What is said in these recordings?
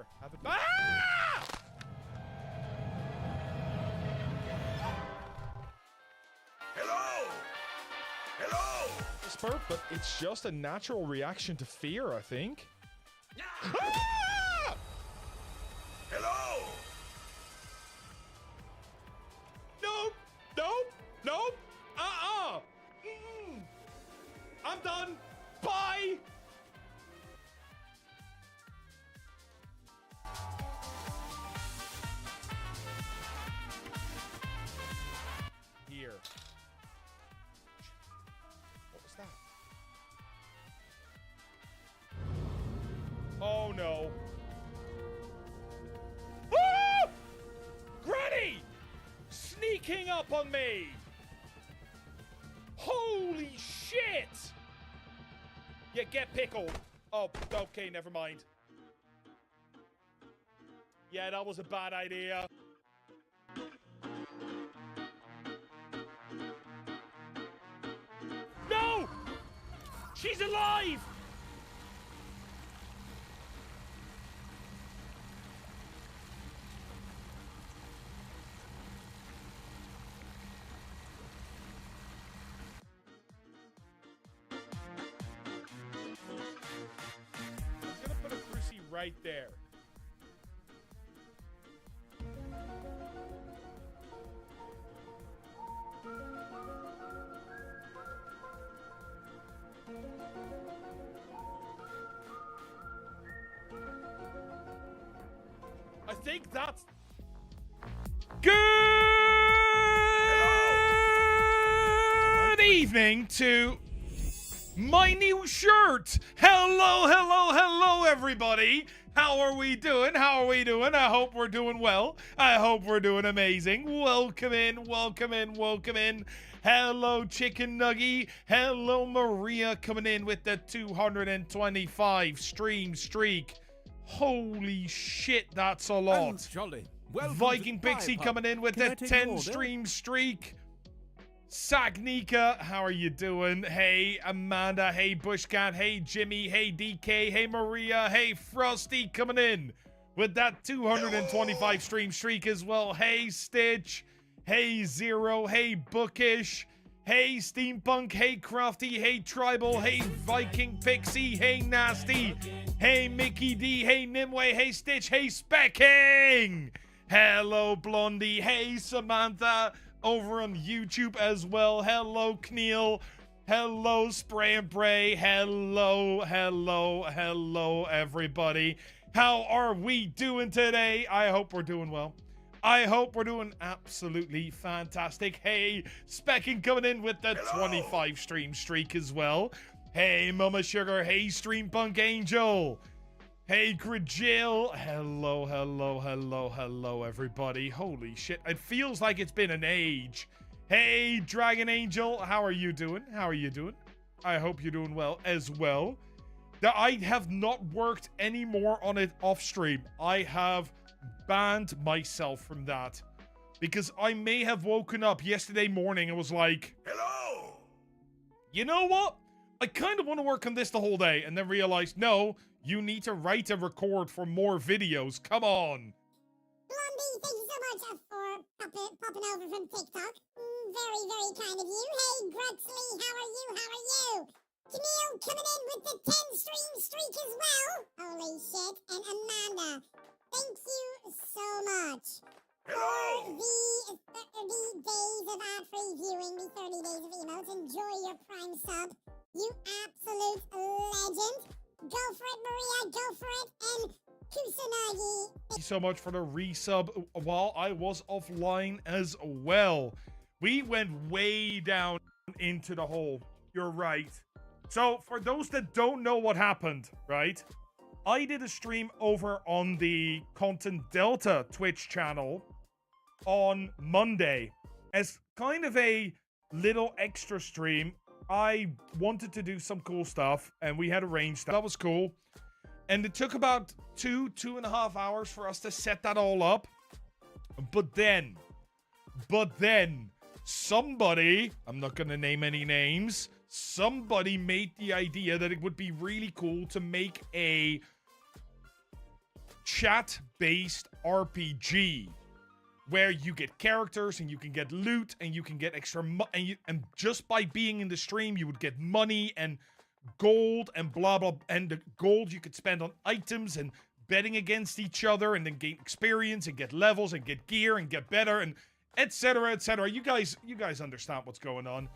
Here, have it. Ah! Hello! Hello! Whisper, but it's just a natural reaction to fear, I think. Ah! Hello! Nope! Nope! Nope! I'm done! Bye! Here. What was that? Oh no. Ah! Granny! Sneaking up on me! Holy shit! Yeah, get pickled. Oh, okay, never mind. Yeah, that was a bad idea. No! She's alive! I'm gonna put a cruci right there. I think that's... Good evening to my new shirt. Hello, hello, hello, everybody. How are we doing? How are we doing? I hope we're doing well. I hope we're doing amazing. Welcome in, welcome in, welcome in. Hello, Chicken Nuggy. Hello, Maria, coming in with the 225 stream streak. Holy shit, that's a lot. Oh, jolly. Welcome Viking to Pixie Pie coming in with Can I the take 10 your order? stream streak. Sagnika, how are you doing? Hey, Amanda. Hey, Bushcat. Hey, Jimmy. Hey, DK. Hey, Maria. Hey, Frosty coming in with that 225 stream streak as well. Hey, Stitch. Hey, Zero. Hey, Bookish. Hey, Steampunk. Hey, Crafty. Hey, Tribal. Hey, Viking Pixie. Hey, Nasty. Hey, Mickey D. Hey, Nimue. Hey, Stitch. Hey, Specking. Hello, Blondie. Hey, Samantha. Over on YouTube as well. Hello, Kneal. Hello, Spray and Bray. Hello, hello, hello, everybody. How are we doing today? I hope we're doing well. I hope we're doing absolutely fantastic. Hey, Specking coming in with the 25 stream streak as well. Hey, Mama Sugar. Hey, Streampunk Angel. Hey, Grigil. Hello, hello, hello, hello, everybody. Holy shit. It feels like it's been an age. Hey, Dragon Angel. How are you doing? How are you doing? I hope you're doing well as well. I have not worked any more on it off stream. I have banned myself from that because I may have woken up yesterday morning and was like, Hello! you know what? I kind of want to work on this the whole day, and then realized, no, you need to write and record for more videos. Come on. Blondie, thank you so much for popping over from TikTok. Very, very kind of you. Hey, Gruxley, how are you? How are you? Camille coming in with the 10 stream streak as well. Holy shit. And Amanda, thank you so much. Hello! For the 30 days of ad-free viewing, the 30 days of emotes. Enjoy your Prime sub. You absolute legend. Go for it, Maria. Go for it. And Kusanagi. Thank you so much for the resub while I was offline as well. We went way down into the hole. You're right. So, for those that don't know what happened, right? I did a stream over on the Content Delta Twitch channel on Monday as kind of a little extra stream. I wanted to do some cool stuff, and we had arranged that. That was cool. And it took about 2.5 hours for us to set that all up. But then, somebody, I'm not going to name any names, somebody made the idea that it would be really cool to make a chat-based RPG where you get characters and you can get loot and you can get extra and just by being in the stream you would get money and gold and blah blah, and the gold you could spend on items and betting against each other and then gain experience and get levels and get gear and get better and etc etc. You guys understand what's going on.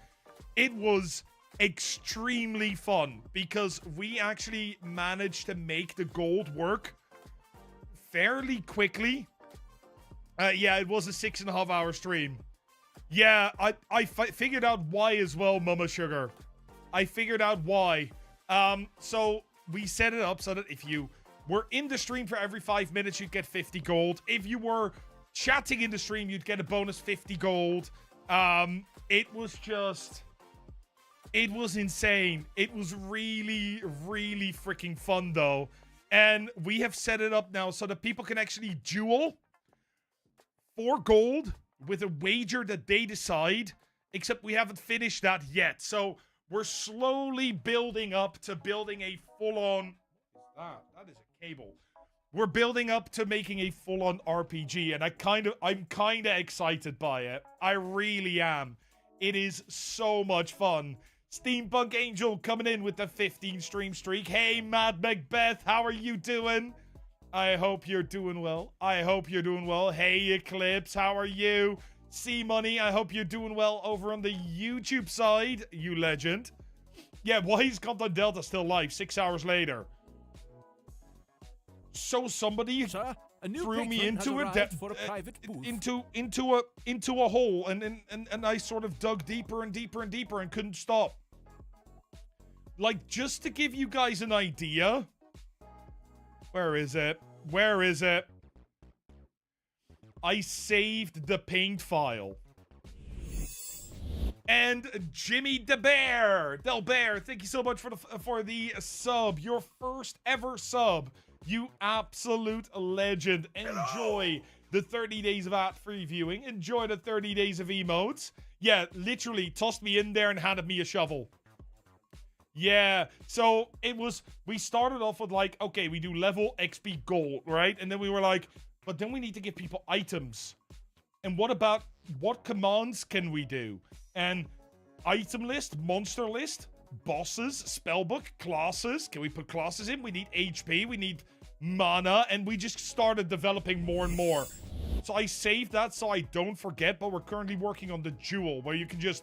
It was extremely fun because we actually managed to make the gold work fairly quickly. Yeah, it was a 6.5 hour stream. Yeah, I figured out why as well, Mama Sugar. I figured out why. So we set it up so that if you were in the stream for every 5 minutes, you'd get 50 gold. If you were chatting in the stream, you'd get a bonus 50 gold. It was insane. It was really, really freaking fun, though. And we have set it up now so that people can actually duel for gold with a wager that they decide, except we haven't finished that yet. So we're slowly building up to building a full-on... That is a cable. We're building up to making a full-on RPG, and I'm kind of excited by it. I really am. It is so much fun. Steampunk Angel coming in with the 15 stream streak. Hey, Mad Macbeth, how are you doing? I hope you're doing well. I hope you're doing well. Hey, Eclipse, how are you? C-Money, I hope you're doing well over on the YouTube side, you legend. Yeah, why is Content Delta still live 6 hours later? So somebody threw me into into a hole, and I sort of dug deeper and deeper and deeper and couldn't stop. Like, just to give you guys an idea. Where is it? Where is it? I saved the paint file. And Jimmy Del Bear, thank you so much for the sub. Your first ever sub. You absolute legend. Enjoy the 30 days of ad-free viewing. Enjoy the 30 days of emotes. Yeah, literally tossed me in there and handed me a shovel. Yeah, so we started off with like, okay, we do level XP gold, right? And then we were like, but then we need to give people items. And what commands can we do? And item list, monster list, bosses, spellbook, classes. Can we put classes in? We need HP, we need mana, and we just started developing more and more. So I saved that so I don't forget, but we're currently working on the duel, where you can just,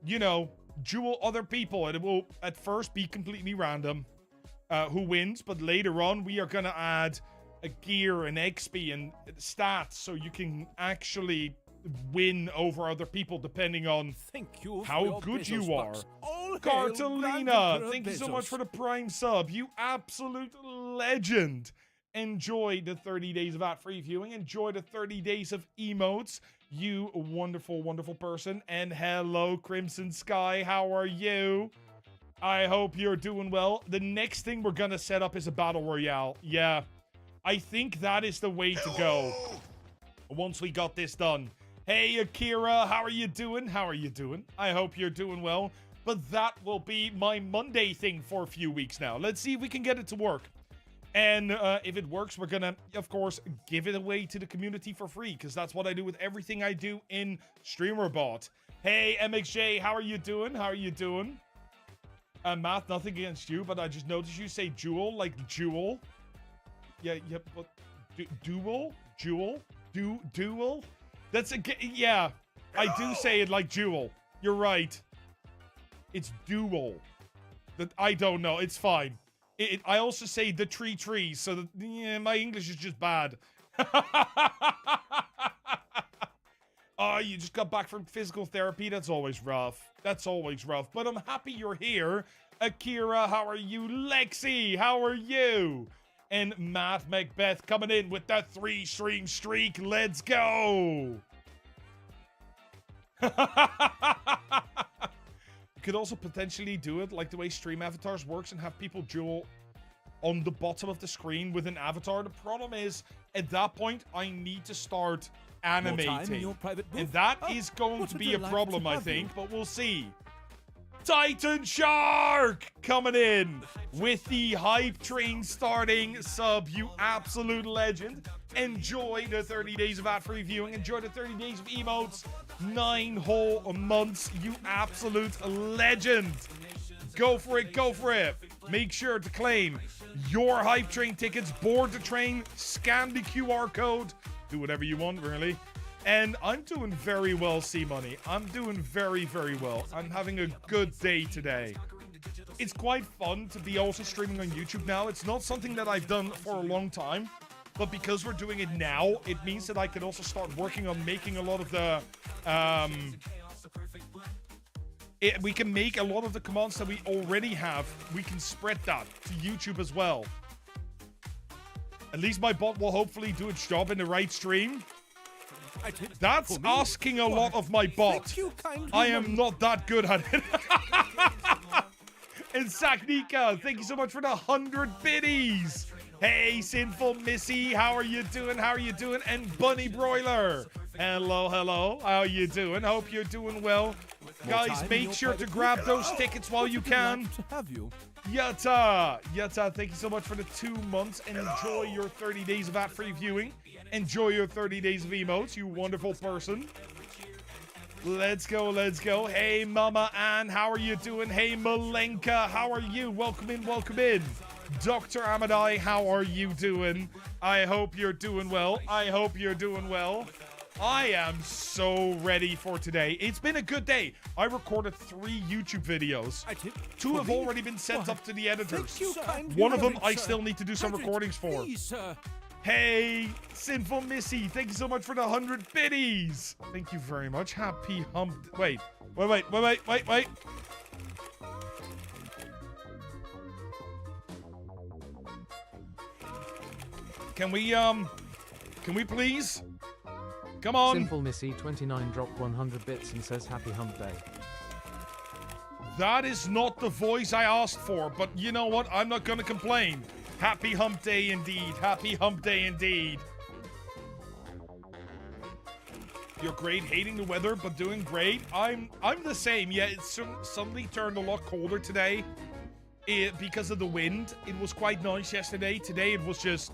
you know, duel other people, and it will at first be completely random who wins, but later on we are gonna add a gear and XP and stats so you can actually win over other people depending on how good you are. Cartolina, thank you so much for the Prime sub. You absolute legend. Enjoy the 30 days of ad-free viewing. Enjoy the 30 days of emotes. You wonderful, wonderful person. And hello, Crimson Sky. How are you? I hope you're doing well. The next thing we're gonna set up is a battle royale. Yeah, I think that is the way to go once we got this done. Hey, Akira, how are you doing? How are you doing? I hope you're doing well. But that will be my Monday thing for a few weeks now. Let's see if we can get it to work. And if it works, we're gonna, of course, give it away to the community for free, because that's what I do with everything I do in StreamerBot. Hey, MXJ, how are you doing? How are you doing? Matt, nothing against you, but I just noticed you say jewel, like jewel. Yeah, but duel? Jewel? Duel? That's a, yeah, I do say it like jewel. You're right. It's duel. That I don't know. It's fine. I also say the trees, so that, yeah, my English is just bad. Oh, you just got back from physical therapy? That's always rough. That's always rough. But I'm happy you're here. Akira, how are you? Lexi, how are you? And Matt Macbeth coming in with that 3-stream streak. Let's go. You could also potentially do it like the way stream avatars works and have people duel on the bottom of the screen with an avatar. The problem is, at that point, I need to start animating. And that is going to be a problem, I think, but we'll see. Titan Shark coming in with the hype train starting sub. You absolute legend. Enjoy the 30 days of ad-free viewing. Enjoy the 30 days of emotes. 9 whole months. You absolute legend. Go for it. Go for it. Make sure to claim your hype train tickets. Board the train. Scan the QR code. Do whatever you want, really. And I'm doing very well, C-Money. I'm doing very, very well. I'm having a good day today. It's quite fun to be also streaming on YouTube now. It's not something that I've done for a long time. But because we're doing it now, it means that I can also start working on making a lot of the... we can make a lot of the commands that we already have. We can spread that to YouTube as well. At least my bot will hopefully do its job in the right stream. That's asking a lot of my bot. I am not that good at it. And Saknika, thank you so much for the 100 biddies. Hey, Sinful Missy, how are you doing? How are you doing? And Bunny Broiler, hello, hello. How are you doing? Hope you're doing well. Guys, make sure to grab those tickets while you can. Yatta, thank you so much for the 2 months and enjoy your 30 days of ad-free viewing. Enjoy your 30 days of emotes, you wonderful person. Let's go, let's go. Hey, Mama Ann, how are you doing? Hey, Malenka, how are you? Welcome in, welcome in. Dr. Amadai, how are you doing? I hope you're doing well. I hope you're doing well. I am so ready for today. It's been a good day. I recorded 3 YouTube videos. 2 have already been sent up to the editors. One of them I still need to do some recordings for. Hey, Sinful Missy, thank you so much for the 100 biddies. Thank you very much. Happy hump. Wait. Can we please? Come on. Sinful Missy 29 dropped 100 bits and says happy hump day. That is not the voice I asked for, but you know what? I'm not gonna complain. Happy hump day indeed. Happy hump day indeed. You're great, hating the weather, but doing great. I'm the same. Yeah, it's suddenly turned a lot colder today. Because of the wind. It was quite nice yesterday. Today it was just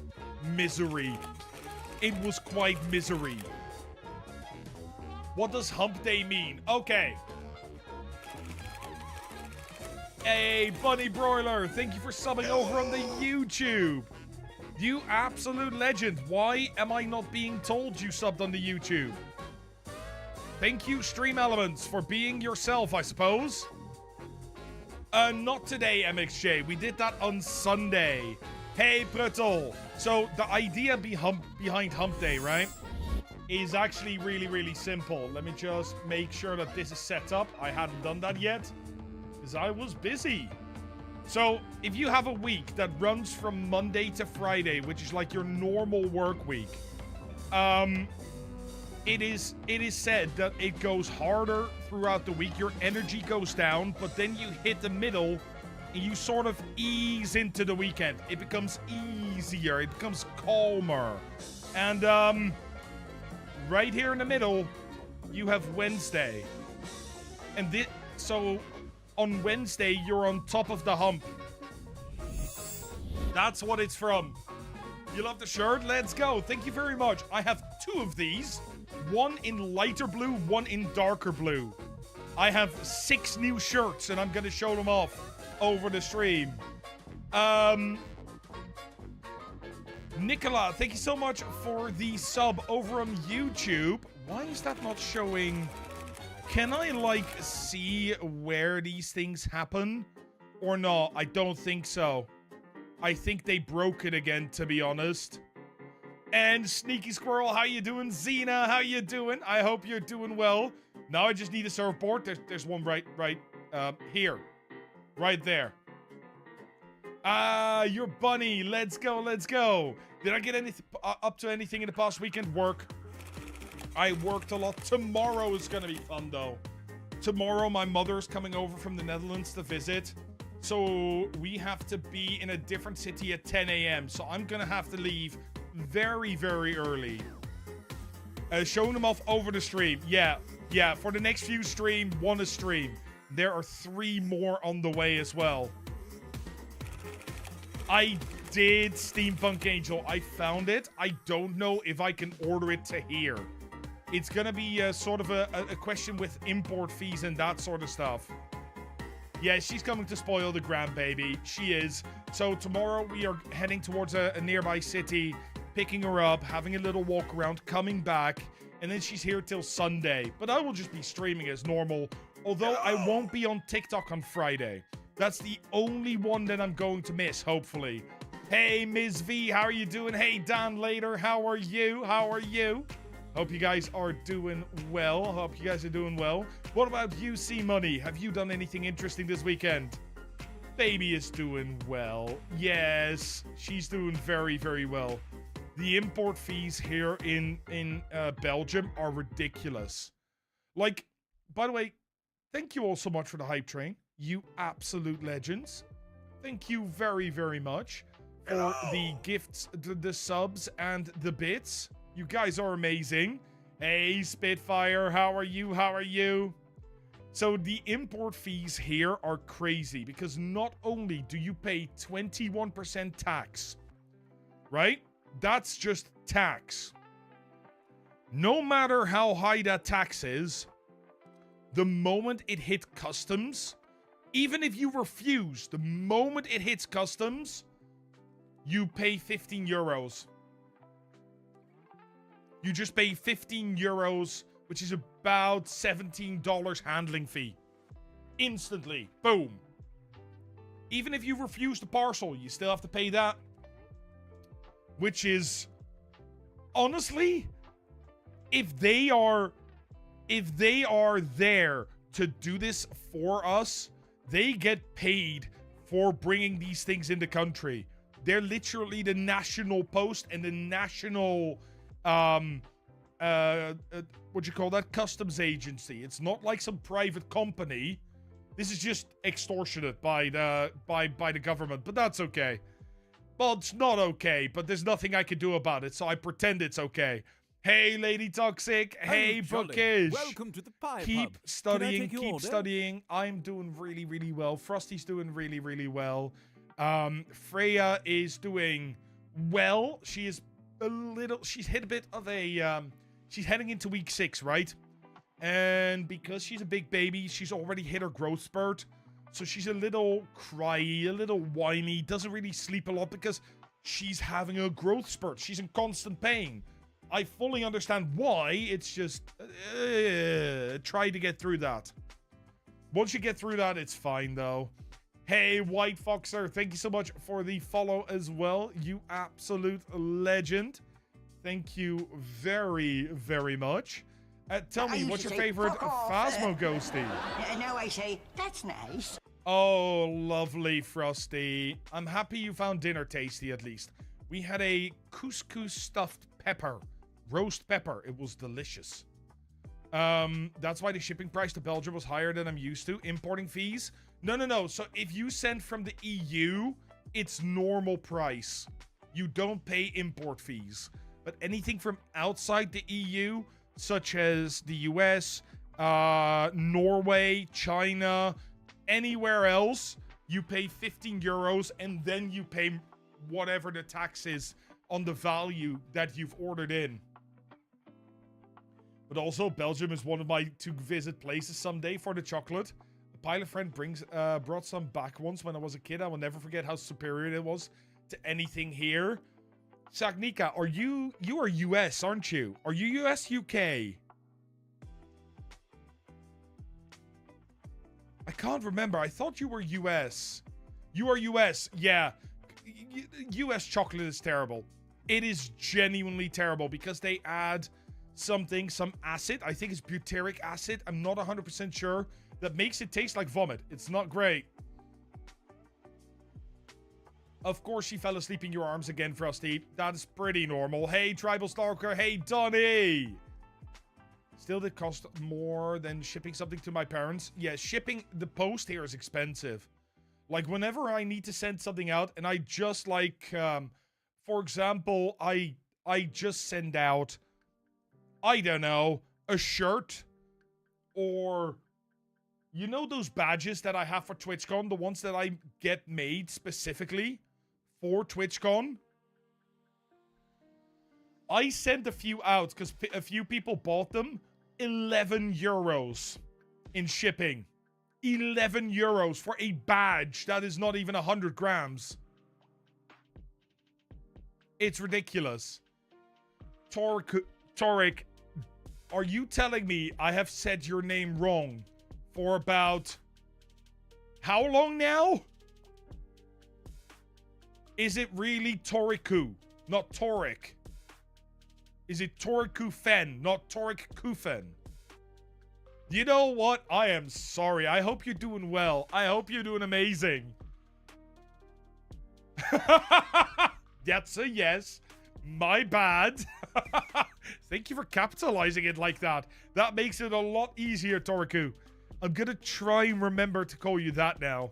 misery. It was quite misery. What does hump day mean? Okay. Hey, Bunny Broiler, thank you for subbing over on the YouTube. You absolute legend. Why am I not being told you subbed on the YouTube? Thank you, Stream Elements, for being yourself, I suppose. Not today, MXJ. We did that on Sunday. Hey, Pruttle. So, the idea behind Hump Day, right, is actually really, really simple. Let me just make sure that this is set up. I hadn't done that yet, because I was busy. So, if you have a week that runs from Monday to Friday, which is like your normal work week, it is said that it goes harder throughout the week. Your energy goes down, but then you hit the middle and you sort of ease into the weekend. It becomes easier. It becomes calmer. And right here in the middle, you have Wednesday. And so on Wednesday, you're on top of the hump. That's what it's from. You love the shirt? Let's go. Thank you very much. I have 2 of these. One in lighter blue, one in darker blue. I have 6 new shirts, and I'm going to show them off over the stream. Nicola, thank you so much for the sub over on YouTube. Why is that not showing? Can I, like, see where these things happen? Or not? I don't think so. I think they broke it again, to be honest. And Sneaky Squirrel, how you doing? Xena, how you doing? I hope you're doing well. Now I just need a surfboard. There's one right here. Right there. Your bunny. Let's go, let's go. Did I get anything up to anything in the past weekend? Work. I worked a lot. Tomorrow is gonna be fun, though. Tomorrow, my mother's coming over from the Netherlands to visit. So we have to be in a different city at 10 a.m. So I'm gonna have to leave very, very early. Showing them off over the stream. Yeah, for the next few stream, want to stream. There are 3 more on the way as well. I did Steampunk Angel. I found it. I don't know if I can order it to here. It's gonna be sort of a question with import fees and that sort of stuff. Yeah, she's coming to spoil the grandbaby. She is. So tomorrow we are heading towards a nearby city, picking her up, having a little walk around, coming back, and then she's here till Sunday. But I will just be streaming as normal, although I won't be on TikTok on Friday. That's the only one that I'm going to miss, hopefully. Hey, Ms. V, how are you doing? Hey, Dan Later, how are you? How are you? Hope you guys are doing well. Hope you guys are doing well. What about you, C Money? Have you done anything interesting this weekend? Baby is doing well. Yes, she's doing very, very well. The import fees here in Belgium are ridiculous. Like, by the way, thank you all so much for the hype train. You absolute legends. Thank you very, very much for the gifts, the subs, and the bits. You guys are amazing. Hey, Spitfire, how are you? How are you? So the import fees here are crazy because not only do you pay 21% tax, right? That's just tax. No matter how high that tax is, the moment it hit customs, even if you refuse, the moment it hits customs, you pay 15 euros. You just pay 15 euros, which is about $17 handling fee. Instantly. Boom. Even if you refuse the parcel, you still have to pay that. Which is, honestly, if they are there to do this for us, they get paid for bringing these things in the country. They're literally the national post and the national what you call that, customs agency. It's not like some private company. This is just extortionate by the government, but that's okay. Well, it's not okay, but there's nothing I can do about it, so I pretend it's okay. Hey, Lady Toxic. Hey, Bookish. Welcome to the pie Keep pub. studying, Can I take your keep order? studying. I'm doing really, really well. Frosty's doing really, really well. Freya is doing well. She is she's hit a bit of a, she's heading into week 6, right? And because she's a big baby, she's already hit her growth spurt. So she's a little cryy, a little whiny, doesn't really sleep a lot because she's having a growth spurt. She's in constant pain. I fully understand why. It's just, try to get through that. Once you get through that, it's fine though. Hey, White Foxer, thank you so much for the follow as well. You absolute legend. Thank you very, very much. Tell me, what's your favorite Phasmo Ghosty? No, I say, that's nice. Oh, lovely, Frosty. I'm happy you found dinner tasty, at least. We had a couscous stuffed pepper. Roast pepper. It was delicious. That's why the shipping price to Belgium was higher than I'm used to. Importing fees? No. So if you send from the EU, it's normal price. You don't pay import fees. But anything from outside the EU, such as the US, Norway, China, anywhere else, you pay 15 euros and then you pay whatever the tax is on the value that you've ordered in. But also, Belgium is one of my to-visit places someday for the chocolate. A pilot friend brought some back once when I was a kid. I will never forget how superior it was to anything here. Sagnika, you are US, aren't you? Are you US, UK? I can't remember. I thought you were US. You are US. Yeah. US chocolate is terrible. It is genuinely terrible because they add some acid. I think it's butyric acid. I'm not 100% sure. That makes it taste like vomit. It's not great. Of course, she fell asleep in your arms again, Frosty. That is pretty normal. Hey, Tribal Stalker. Hey, Donnie. Still did cost more than shipping something to my parents. Yeah, shipping the post here is expensive. Like, whenever I need to send something out, and I just, like, for example, I just send out, I don't know, a shirt or You know those badges that I have for TwitchCon? The ones that I get made specifically for TwitchCon? I sent a few out because a few people bought them. 11 euros in shipping. 11 euros for a badge that is not even 100 grams. It's ridiculous. Torik, are you telling me I have said your name wrong for about how long now? Is it really Toriku, not Torik? Is it Toriku Fen, not Torik Kufen? You know what? I am sorry. I hope you're doing well. I hope you're doing amazing. That's a yes. My bad. Thank you for capitalizing it like that. That makes it a lot easier, Toriku. I'm gonna try and remember to call you that now.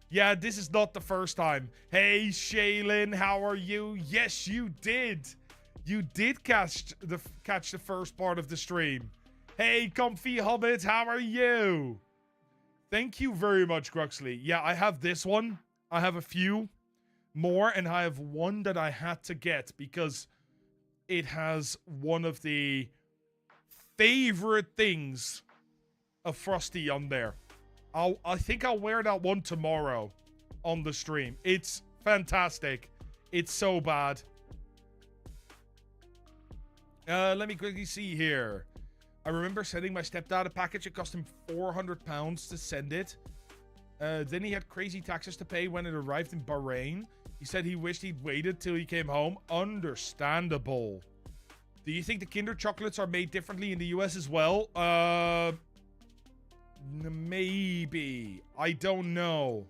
Yeah, this is not the first time. Hey, Shaylin, how are you? Yes, you did. You did catch the first part of the stream. Hey, Comfy Hobbit, how are you? Thank you very much, Gruxley. Yeah, I have this one. I have a few more, and I have one that I had to get because it has one of the favorite things of Frosty on there. I think I'll wear that one tomorrow on the stream. It's fantastic. It's so bad. Let me quickly see here. I remember sending my stepdad a package. It cost him £400 to send it. Then he had crazy taxes to pay when it arrived in Bahrain. He said he wished he'd waited till he came home. Understandable. Do you think the Kinder chocolates are made differently in the US as well? Maybe. I don't know.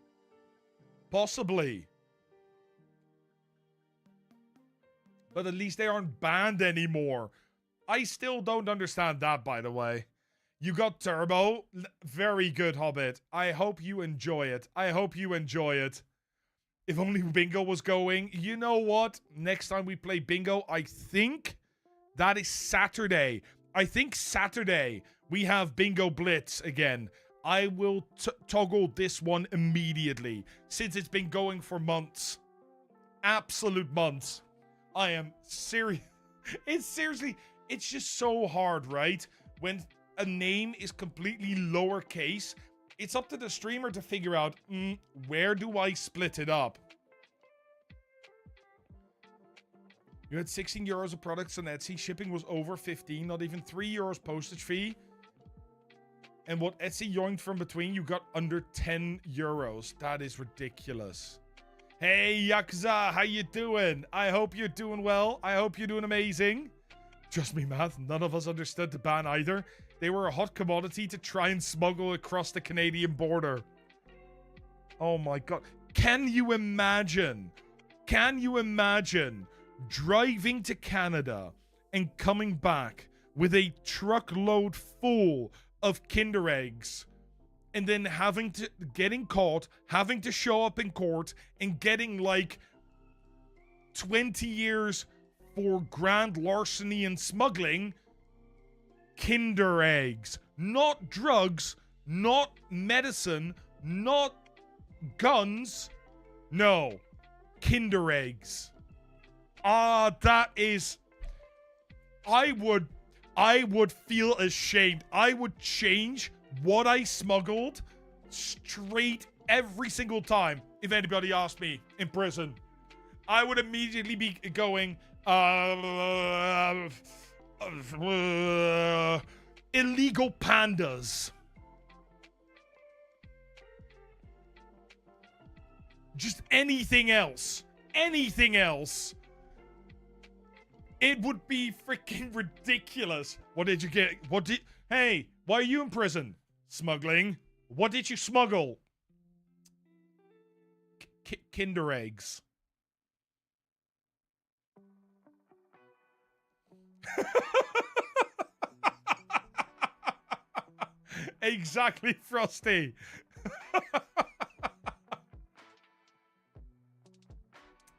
Possibly. But at least they aren't banned anymore. I still don't understand that, by the way. You got Turbo. Very good, Hobbit. I hope you enjoy it. I hope you enjoy it. If only Bingo was going. You know what? Next time we play Bingo, I think that is Saturday. I think Saturday we have Bingo Blitz again. I will toggle this one immediately since it's been going for months. Absolute months. I am serious. It's seriously, it's just so hard, right? When a name is completely lowercase, it's up to the streamer to figure out, where do I split it up? You had 16 euros of products on Etsy. Shipping was over 15, not even 3 euros postage fee. And what Etsy yoinked from between, you got under 10 euros. That is ridiculous. Hey, Yakuza, how you doing? I hope you're doing well. I hope you're doing amazing. Just me, math. None of us understood the ban either. They were a hot commodity to try and smuggle across the Canadian border. Oh my god. Can you imagine? Can you imagine driving to Canada and coming back with a truckload full of Kinder Eggs? And then getting caught, having to show up in court, and getting like 20 years for grand larceny and smuggling Kinder Eggs. Not drugs, not medicine, not guns. No, Kinder Eggs. That is... I would feel ashamed. I would change what I smuggled straight every single time if anybody asked me in prison. I would immediately be going, illegal pandas. Just anything else. Anything else. It would be freaking ridiculous. What did you get? Hey, why are you in prison? Smuggling. What did you smuggle? Kinder Eggs. Exactly, Frosty.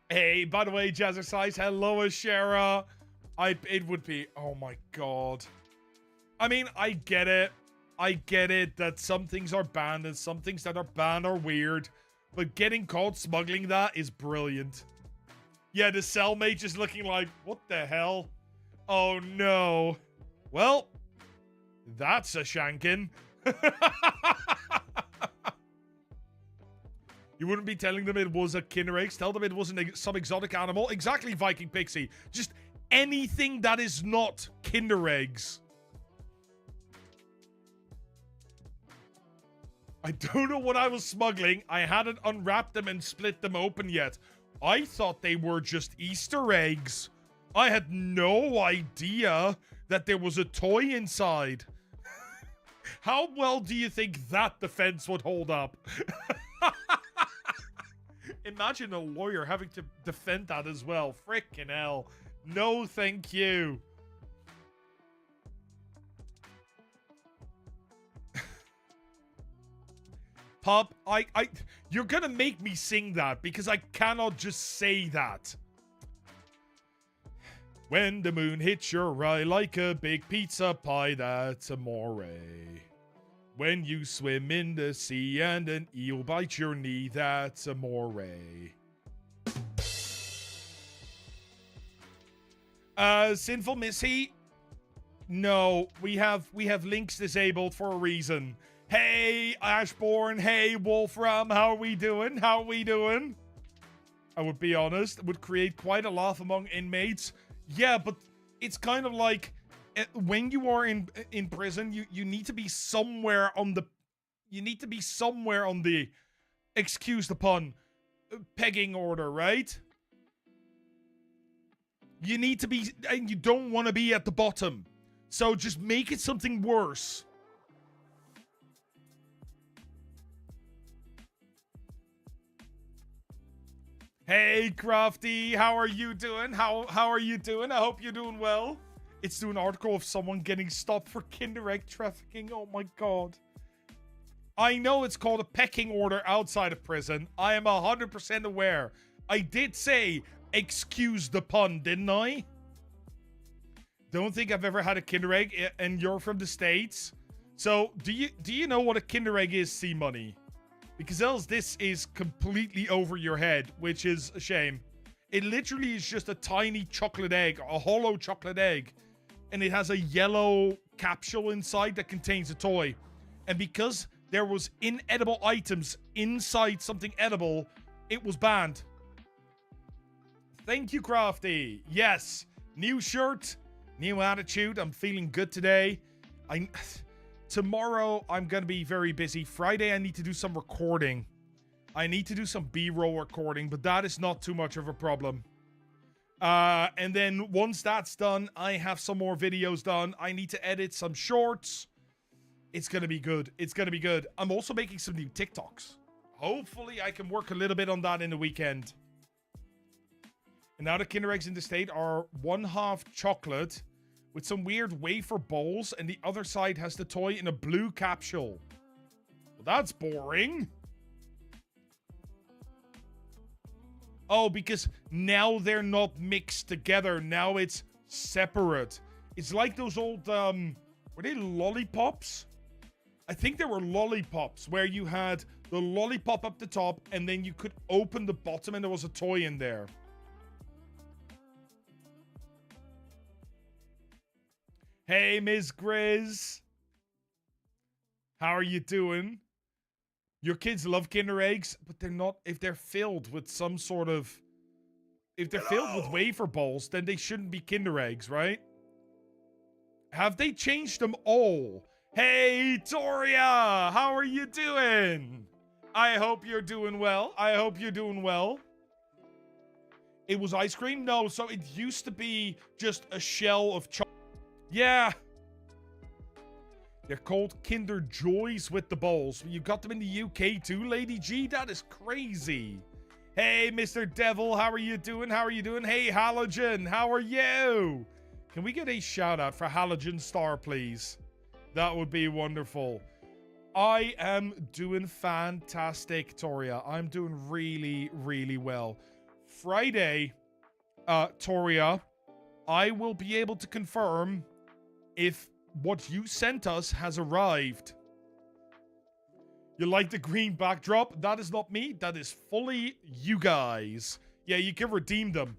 Hey, by the way, Jazzercise, hello, Ashera. It would be, oh my god. I mean, I get it. I get it that some things are banned and some things that are banned are weird. But getting caught smuggling that is brilliant. Yeah, the cellmate just looking like, what the hell? Oh no. Well, that's a shankin'. You wouldn't be telling them it was a Kinder Egg. Tell them it was some exotic animal. Exactly, Viking Pixie. Just anything that is not Kinder Eggs. I don't know what I was smuggling. I hadn't unwrapped them and split them open yet. I thought they were just Easter eggs. I had no idea that there was a toy inside. How well do you think that defense would hold up? Imagine a lawyer having to defend that as well. Frickin' hell. No, thank you. Pup, you're gonna make me sing that because I cannot just say that. When the moon hits your eye like a big pizza pie, that's amore. When you swim in the sea and an eel bites your knee, that's amore. Sinful Missy? No, we have links disabled for a reason. Hey, Ashbourne. Hey, Wolfram. How are we doing? How are we doing? I would be honest, it would create quite a laugh among inmates. Yeah, but it's kind of like when you are in prison, you need to be somewhere on the excuse the pun, pegging order, right? You need to be, and you don't want to be at the bottom. So just make it something worse. Hey, Crafty, how are you doing? How are you doing? I hope you're doing well. It's doing an article of someone getting stopped for Kinder Egg trafficking. Oh my god. I know it's called a pecking order outside of prison. I am 100% aware. I did say, excuse the pun, didn't I? Don't think I've ever had a Kinder Egg, and you're from the States. So, do you know what a Kinder Egg is, C-Money? Because else this is completely over your head, which is a shame. It literally is just a tiny chocolate egg, a hollow chocolate egg. And it has a yellow capsule inside that contains a toy. And because there was inedible items inside something edible, it was banned. Thank you, Crafty. Yes, new shirt, new attitude. I'm feeling good today. Tomorrow, I'm going to be very busy. Friday, I need to do some recording. I need to do some B-roll recording, but that is not too much of a problem. And then once that's done, I have some more videos done. I need to edit some shorts. It's going to be good. It's going to be good. I'm also making some new TikToks. Hopefully, I can work a little bit on that in the weekend. And now the Kinder Eggs in the state are 1/2 chocolate with some weird wafer bowls, and the other side has the toy in a blue capsule. Well, that's boring. Oh, because now they're not mixed together. Now it's separate. It's like those old, were they lollipops? I think they were lollipops, where you had the lollipop up the top, and then you could open the bottom, and there was a toy in there. Hey, Ms. Grizz. How are you doing? Your kids love Kinder Eggs, but they're not, if they're filled with some sort of, if they're filled with wafer bowls, then they shouldn't be Kinder Eggs, right? Have they changed them all? Hey, Toria, how are you doing? I hope you're doing well. I hope you're doing well. It was ice cream? No, so it used to be just a shell of chocolate. Yeah. They're called Kinder Joys with the bowls. You got them in the UK too, Lady G? That is crazy. Hey, Mr. Devil, how are you doing? How are you doing? Hey, Halogen, how are you? Can we get a shout out for Halogen Star, please? That would be wonderful. I am doing fantastic, Toria. I'm doing really, really well. Friday, Toria, I will be able to confirm if what you sent us has arrived. You like the green backdrop? That is not me. That is fully you guys. Yeah, you can redeem them.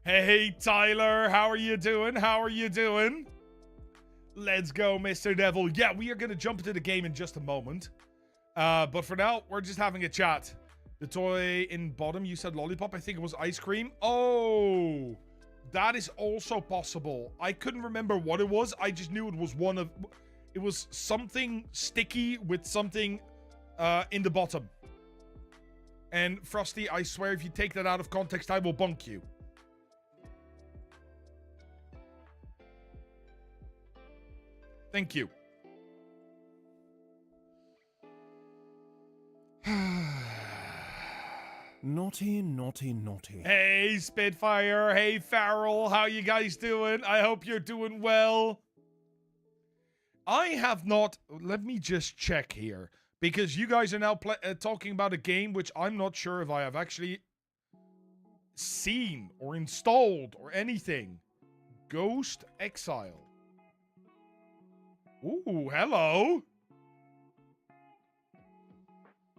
Hey, Tyler. How are you doing? How are you doing? Let's go, Mr. Devil. Yeah, we are going to jump into the game in just a moment. But for now, we're just having a chat. The toy in bottom, you said lollipop. I think it was ice cream. Oh, that is also possible. I couldn't remember what it was. I just knew it was one of... It was something sticky with something in the bottom. And Frosty, I swear if you take that out of context, I will bonk you. Thank you. Naughty, naughty, naughty. Hey, Spitfire. Hey, Farrell. How you guys doing? I hope you're doing well. I have not... Let me just check here. Because you guys are now talking about a game which I'm not sure if I have actually seen or installed or anything. Ghost Exile. Ooh, hello.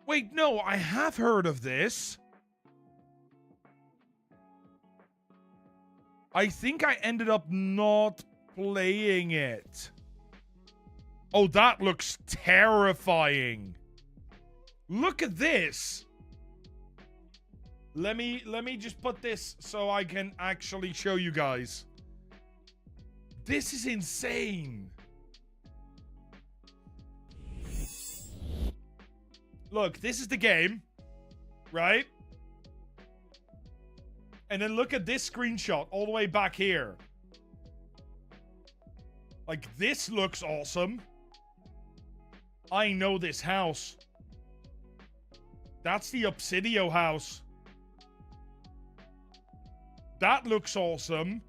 Wait, no, I have heard of this. I think I ended up not playing it. Oh, that looks terrifying. Look at this. Let me just put this so I can actually show you guys. This is insane. Look, this is the game, right? And then look at this screenshot all the way back here. Like, this looks awesome. I know this house. That's the Obsidio house. That looks awesome.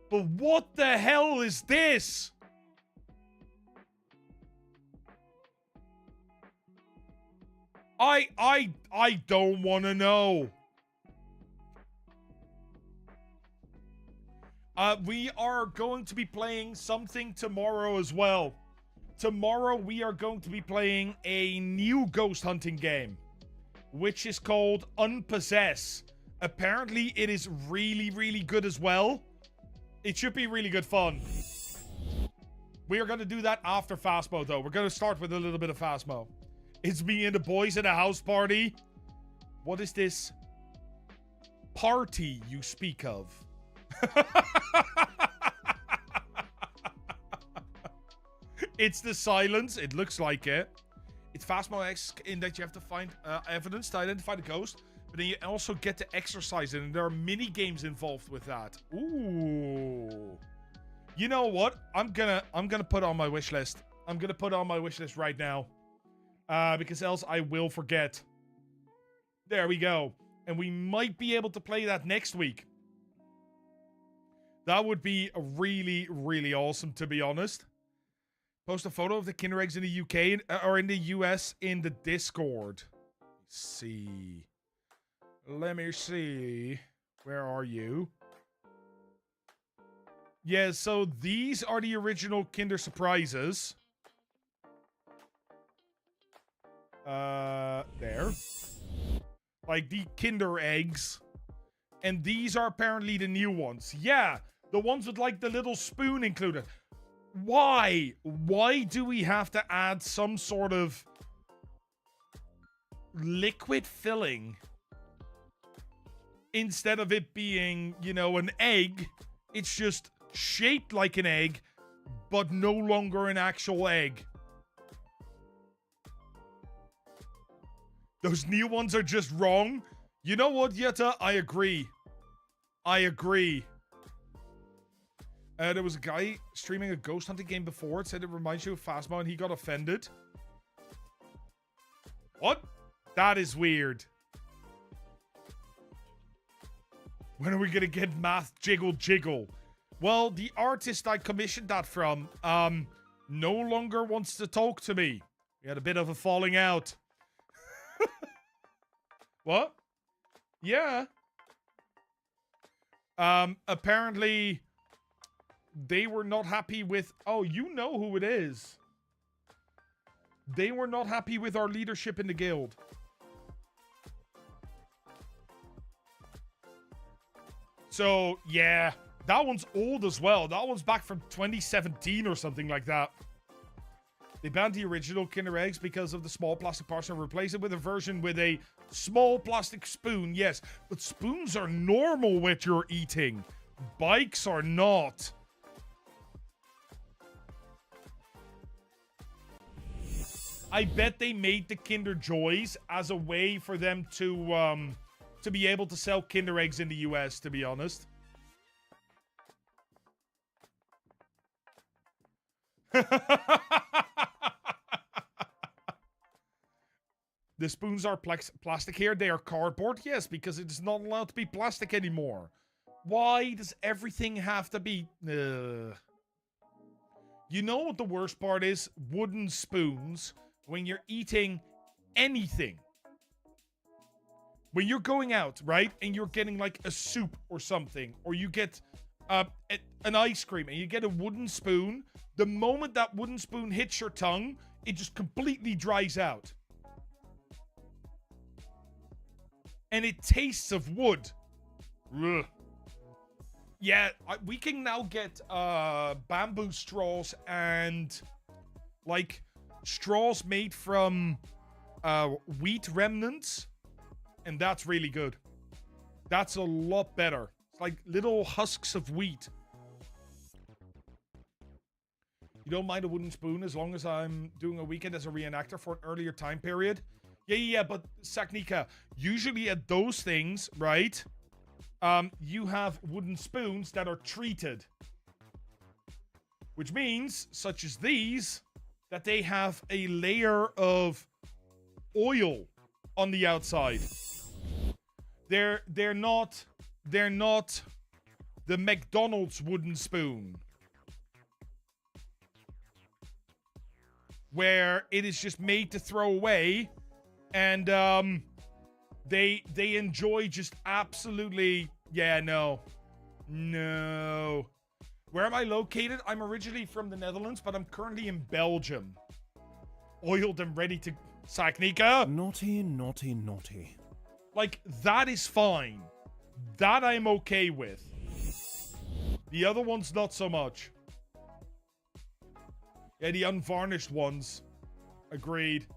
But what the hell is this? I don't want to know. We are going to be playing something tomorrow as well. Tomorrow we are going to be playing a new ghost hunting game, which is called Unpossess. Apparently it is really, really good as well. It should be really good fun. We are going to do that after Phasmo, though. We're going to start with a little bit of Phasmo. It's me and the boys at a house party. What is this party you speak of? It's the silence. It looks like it. It's Phasmo-esque in that you have to find evidence to identify the ghost, but then you also get to exercise it, and there are mini games involved with that. Ooh. You know what? I'm gonna put it on my wish list. I'm gonna put it on my wish list right now. Because else I will forget. There we go. And we might be able to play that next week. That would be really, really awesome, to be honest. Post a photo of the Kinder Eggs in the UK or in the US in the Discord. Let's see. Let me see. Where are you? Yeah, so these are the original Kinder Surprises. There. Like the Kinder Eggs. And these are apparently the new ones. Yeah, the ones with like the little spoon included. Why? Why do we have to add some sort of liquid filling? Instead of it being, you know, an egg, it's just shaped like an egg, but no longer an actual egg. Those new ones are just wrong. You know what, Yetta? I agree. I agree. There was a guy streaming a ghost hunting game before. It said it reminds you of Phasmo, and he got offended. What? That is weird. When are we gonna get Math Jiggle Jiggle? Well, the artist I commissioned that from, no longer wants to talk to me. We had a bit of a falling out. What? Yeah. Apparently, they were not happy with... Oh, you know who it is. They were not happy with our leadership in the guild. So, yeah. That one's old as well. That one's back from 2017 or something like that. They banned the original Kinder Eggs because of the small plastic parts and replaced it with a version with a small plastic spoon. Yes, but spoons are normal with your eating. Bikes are not. I bet they made the Kinder Joys as a way for them to be able to sell Kinder Eggs in the US, to be honest. The spoons are plastic here. They are cardboard. Yes, because it is not allowed to be plastic anymore. Why does everything have to be... You know what the worst part is? Wooden spoons when you're eating anything. When you're going out, right? And you're getting like a soup or something. Or you get an ice cream and you get a wooden spoon. The moment that wooden spoon hits your tongue, it just completely dries out. And it tastes of wood. Ugh. Yeah, we can now get bamboo straws and like straws made from wheat remnants. And that's really good. That's a lot better. It's like little husks of wheat. You don't mind a wooden spoon as long as I'm doing a weekend as a reenactor for an earlier time period? Yeah, but Saknika, usually at those things, right, you have wooden spoons that are treated. Which means, such as these, that they have a layer of oil on the outside. They're not the McDonald's wooden spoon, where it is just made to throw away, and they enjoy just absolutely... Yeah, no. Where am I located? I'm originally from the Netherlands, but I'm currently in Belgium. Oiled and ready to... Saknika? Naughty, naughty, naughty. Like, that is fine. That I'm okay with. The other ones, not so much. Yeah, the unvarnished ones. Agreed.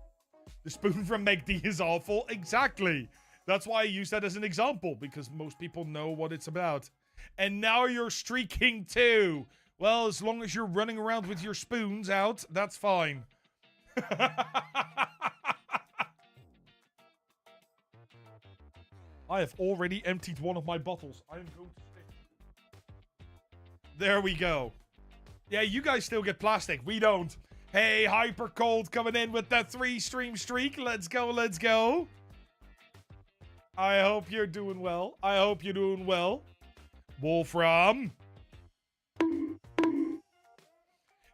The spoon from McD is awful. Exactly. That's why I use that as an example, because most people know what it's about. And now you're streaking too. Well, as long as you're running around with your spoons out, that's fine. I have already emptied one of my bottles. I am going to stick. There we go. Yeah, you guys still get plastic. We don't. Hey, Hyper Cold coming in with that 3-stream streak. Let's go, let's go. I hope you're doing well. I hope you're doing well. Wolfram.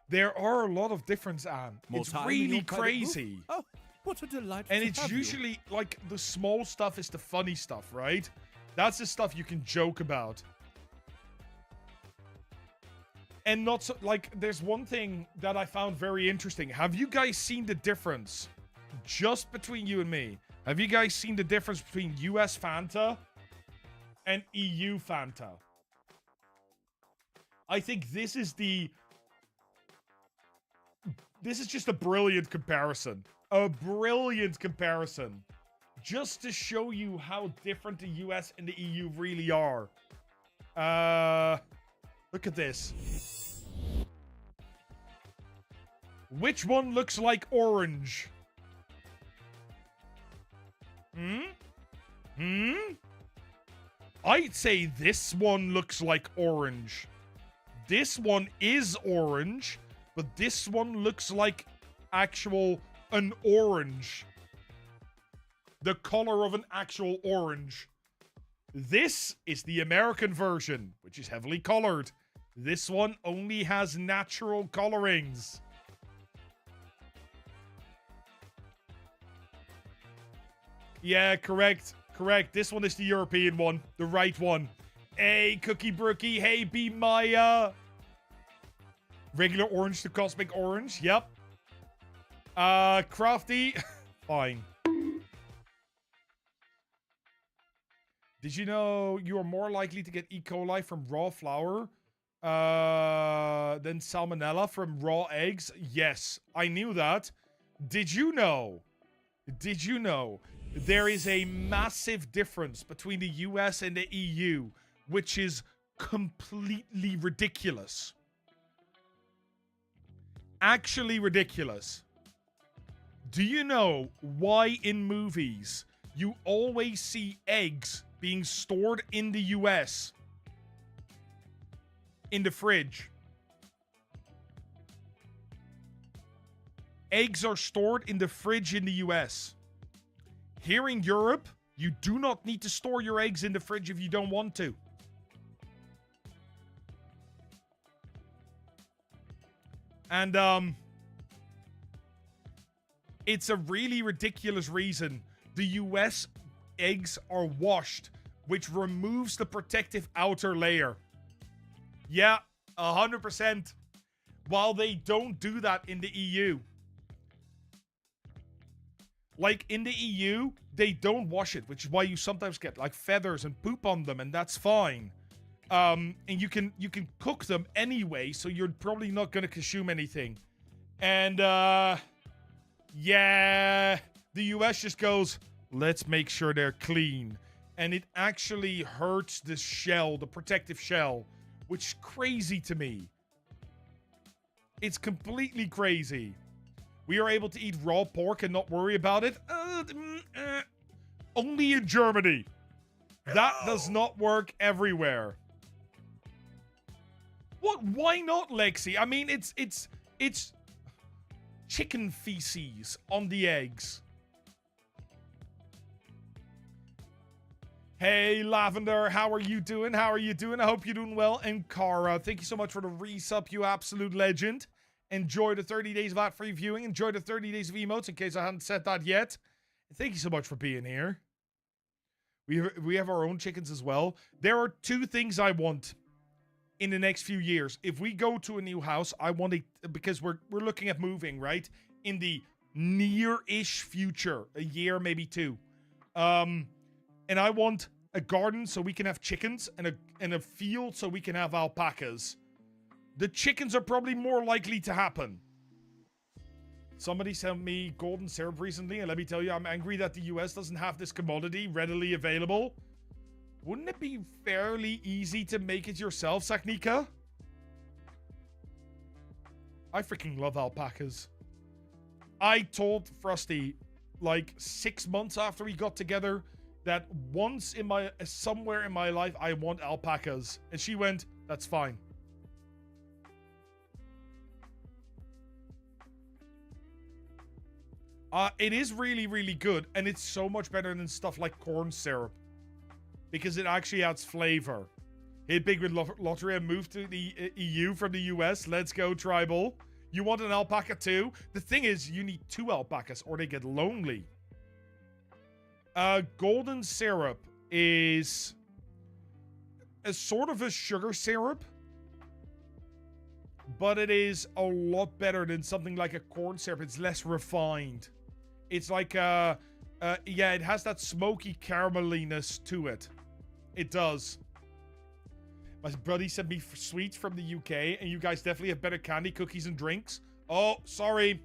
There are a lot of difference, Anne. It's really crazy. Oh, what a delight. And it's usually, like, the small stuff is the funny stuff, right? That's the stuff you can joke about. And not so, like, there's one thing that I found very interesting. Have you guys seen the difference? Just between you and me. Have you guys seen the difference between US Fanta and EU Fanta? I think this is just a brilliant comparison. A brilliant comparison. Just to show you how different the US and the EU really are. Look at this. Which one looks like orange? I'd say this one looks like orange. This one is orange, but this one looks like an orange. The color of an actual orange. This is the American version, which is heavily colored. This one only has natural colorings. Yeah, correct. Correct. This one is the European one. The right one. Hey, Cookie Brookie. Hey, B Maya. Regular orange to cosmic orange. Yep. Crafty. Fine. Did you know you are more likely to get E. coli from raw flour than salmonella from raw eggs? Yes, I knew that. Did you know? Did you know there is a massive difference between the US and the EU, which is completely ridiculous? Actually ridiculous. Do you know why in movies you always see eggs being stored in the US? In the fridge. Eggs are stored in the fridge in the US. Here in Europe, you do not need to store your eggs in the fridge if you don't want to. And, it's a really ridiculous reason. The US eggs are washed, which removes the protective outer layer. Yeah, 100%. While they don't do that in the EU. Like, in the EU, they don't wash it, which is why you sometimes get, like, feathers and poop on them, and that's fine. And you can cook them anyway, so you're probably not going to consume anything. And, yeah, the US just goes, let's make sure they're clean. And it actually hurts the shell, the protective shell, which is crazy to me. It's completely crazy. We are able to eat raw pork and not worry about it. Only in Germany. That does not work everywhere. What? Why not, Lexi? I mean, it's chicken feces on the eggs. Hey, Lavender, how are you doing? How are you doing? I hope you're doing well. And Kara, thank you so much for the resub, you absolute legend. Enjoy the 30 days of ad-free viewing. Enjoy the 30 days of emotes, in case I hadn't said that yet. Thank you so much for being here. We have our own chickens as well. There are two things I want in the next few years. If we go to a new house, I want it, because we're looking at moving, right? In the near-ish future, a year, maybe two. And I want a garden so we can have chickens, and a field so we can have alpacas. The chickens are probably more likely to happen. Somebody sent me golden syrup recently, and let me tell you, I'm angry that the US doesn't have this commodity readily available. Wouldn't it be fairly easy to make it yourself, Saknika? I freaking love alpacas. I told Frosty, like 6 months after we got together, that once somewhere in my life, I want alpacas. And she went, that's fine. It is really, really good, and it's so much better than stuff like corn syrup, because it actually adds flavor. Hit big with lottery and move to the EU from the US. Let's go, tribal. You want an alpaca too? The thing is, you need 2 alpacas, or they get lonely. Golden syrup is a sort of a sugar syrup, but it is a lot better than something like a corn syrup. It's less refined. It's like, yeah, it has that smoky carameliness to it. It does. My buddy sent me sweets from the UK, and you guys definitely have better candy, cookies, and drinks. Oh, sorry.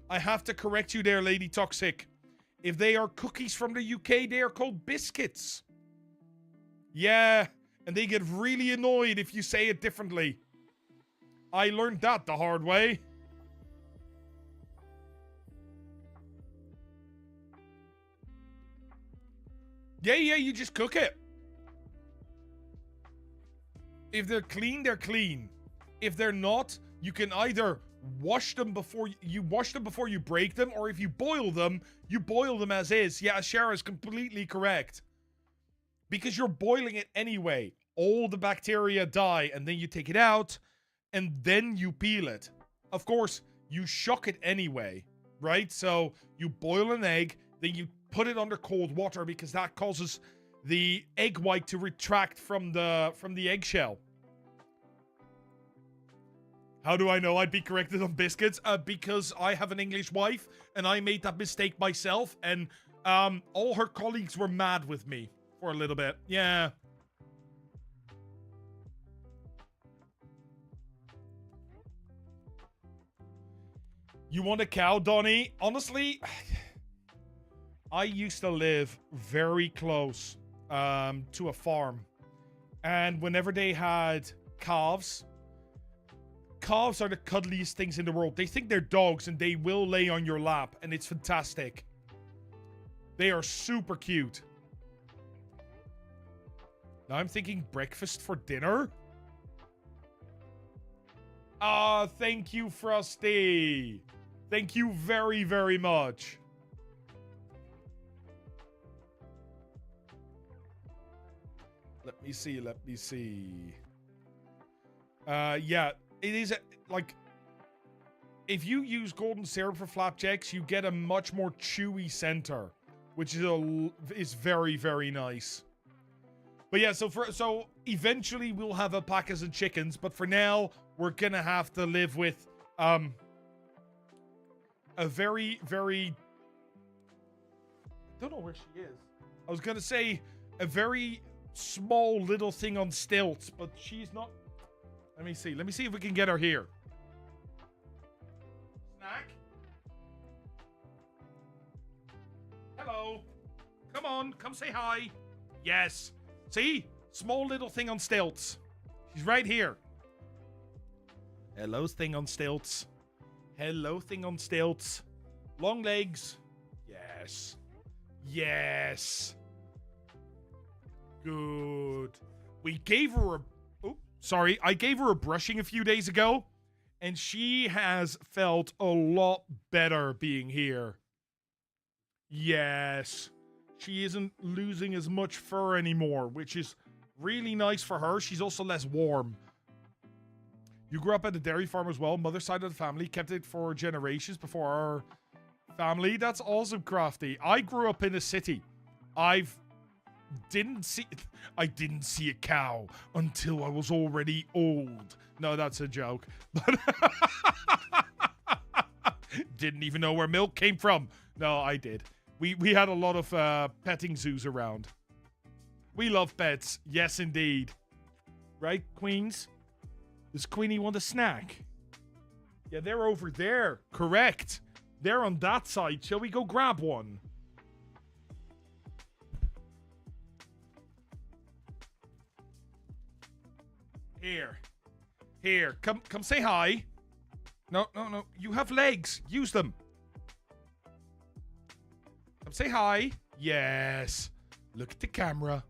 I have to correct you there, Lady Toxic. If they are cookies from the UK, they are called biscuits. Yeah, and they get really annoyed if you say it differently. I learned that the hard way. Yeah, you just cook it. If they're clean, they're clean. If they're not, you can either wash them before you break them, or if you boil them as is. Yeah, Shara is completely correct. Because you're boiling it anyway. All the bacteria die, and then you take it out, and then you peel it. Of course, you shock it anyway, right? So you boil an egg, then you put it under cold water, because that causes the egg white to retract from the eggshell. How do I know I'd be corrected on biscuits? Because I have an English wife, and I made that mistake myself, and all her colleagues were mad with me for a little bit. Yeah. You want a cow, Donnie? Honestly, I used to live very close to a farm. And whenever they had calves are the cuddliest things in the world. They think they're dogs and they will lay on your lap, and it's fantastic. They are super cute. Now I'm thinking breakfast for dinner? Ah, thank you, Frosty. Thank you very, very much. Let me see. Yeah, it is like if you use golden syrup for flapjacks, you get a much more chewy center, which is very, very nice. But yeah, so eventually we'll have alpacas and chickens, but for now we're gonna have to live with a very, very, I don't know where she is. I was gonna say a very small little thing on stilts, but she's not. Let me see if we can get her here. Snack? Hello. Come on, come say hi. Yes. See? Small little thing on stilts. She's right here. Hello, thing on stilts. Hello, thing on stilts. Long legs. Yes. Yes. Good. We gave her a... Oh, sorry. I gave her a brushing a few days ago, and she has felt a lot better being here. Yes. She isn't losing as much fur anymore, which is really nice for her. She's also less warm. You grew up at a dairy farm as well. Mother's side of the family kept it for generations before our family. That's awesome, Crafty. I grew up in a city. I didn't see a cow until I was already old. No, that's a joke. But didn't even know where milk came from. No, I did. We had a lot of petting zoos around. We love pets. Yes, indeed. Right, Queens? Does Queenie want a snack? Yeah, they're over there. Correct. They're on that side. Shall we go grab one? Here. Come say hi. No. You have legs. Use them. Come say hi. Yes. Look at the camera.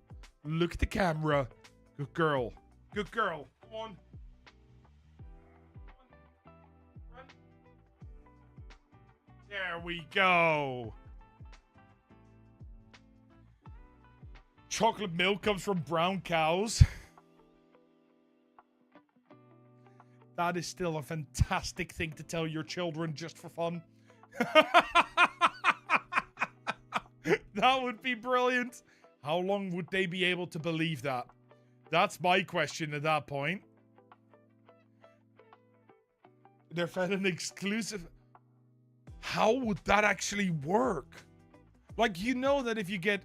Good girl. Come on. Run. There we go. Chocolate milk comes from brown cows. That is still a fantastic thing to tell your children just for fun. That would be brilliant. How long would they be able to believe that? That's my question at that point. They're fed an exclusive... How would that actually work? Like, you know that if you give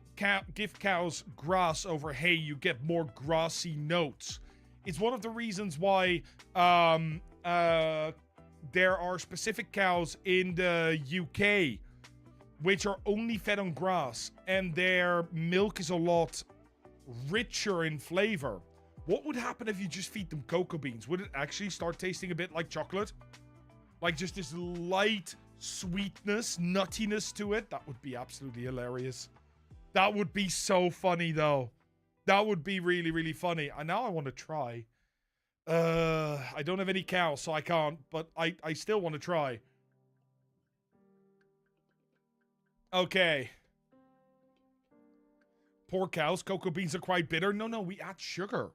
cows grass over hay, you get more grassy notes. It's one of the reasons why there are specific cows in the UK which are only fed on grass, and their milk is a lot richer in flavor. What would happen if you just feed them cocoa beans? Would it actually start tasting a bit like chocolate? Like just this light sweetness, nuttiness to it? That would be absolutely hilarious. That would be so funny, though. That would be really, really funny. And now I want to try. I don't have any cows, so I can't, but I still want to try. Okay. Poor cows. Cocoa beans are quite bitter. No, we add sugar.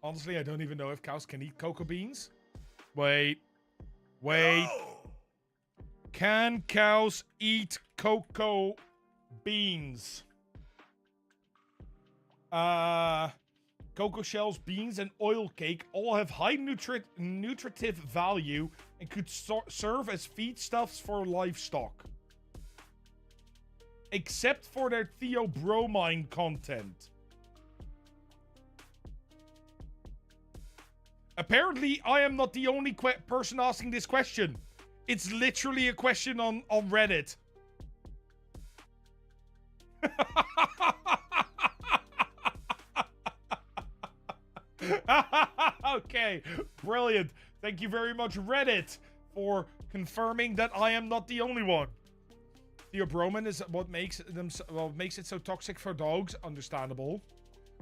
Honestly, I don't even know if cows can eat cocoa beans. Wait. Can cows eat cocoa beans? Cocoa shells, beans, and oil cake all have high nutritive value and could serve as feedstuffs for livestock. Except for their theobromine content. Apparently, I am not the only person asking this question. It's literally a question on Reddit. Okay, brilliant. Thank you very much, Reddit, for confirming that I am not the only one. Theobromine is what makes it so toxic for dogs. Understandable.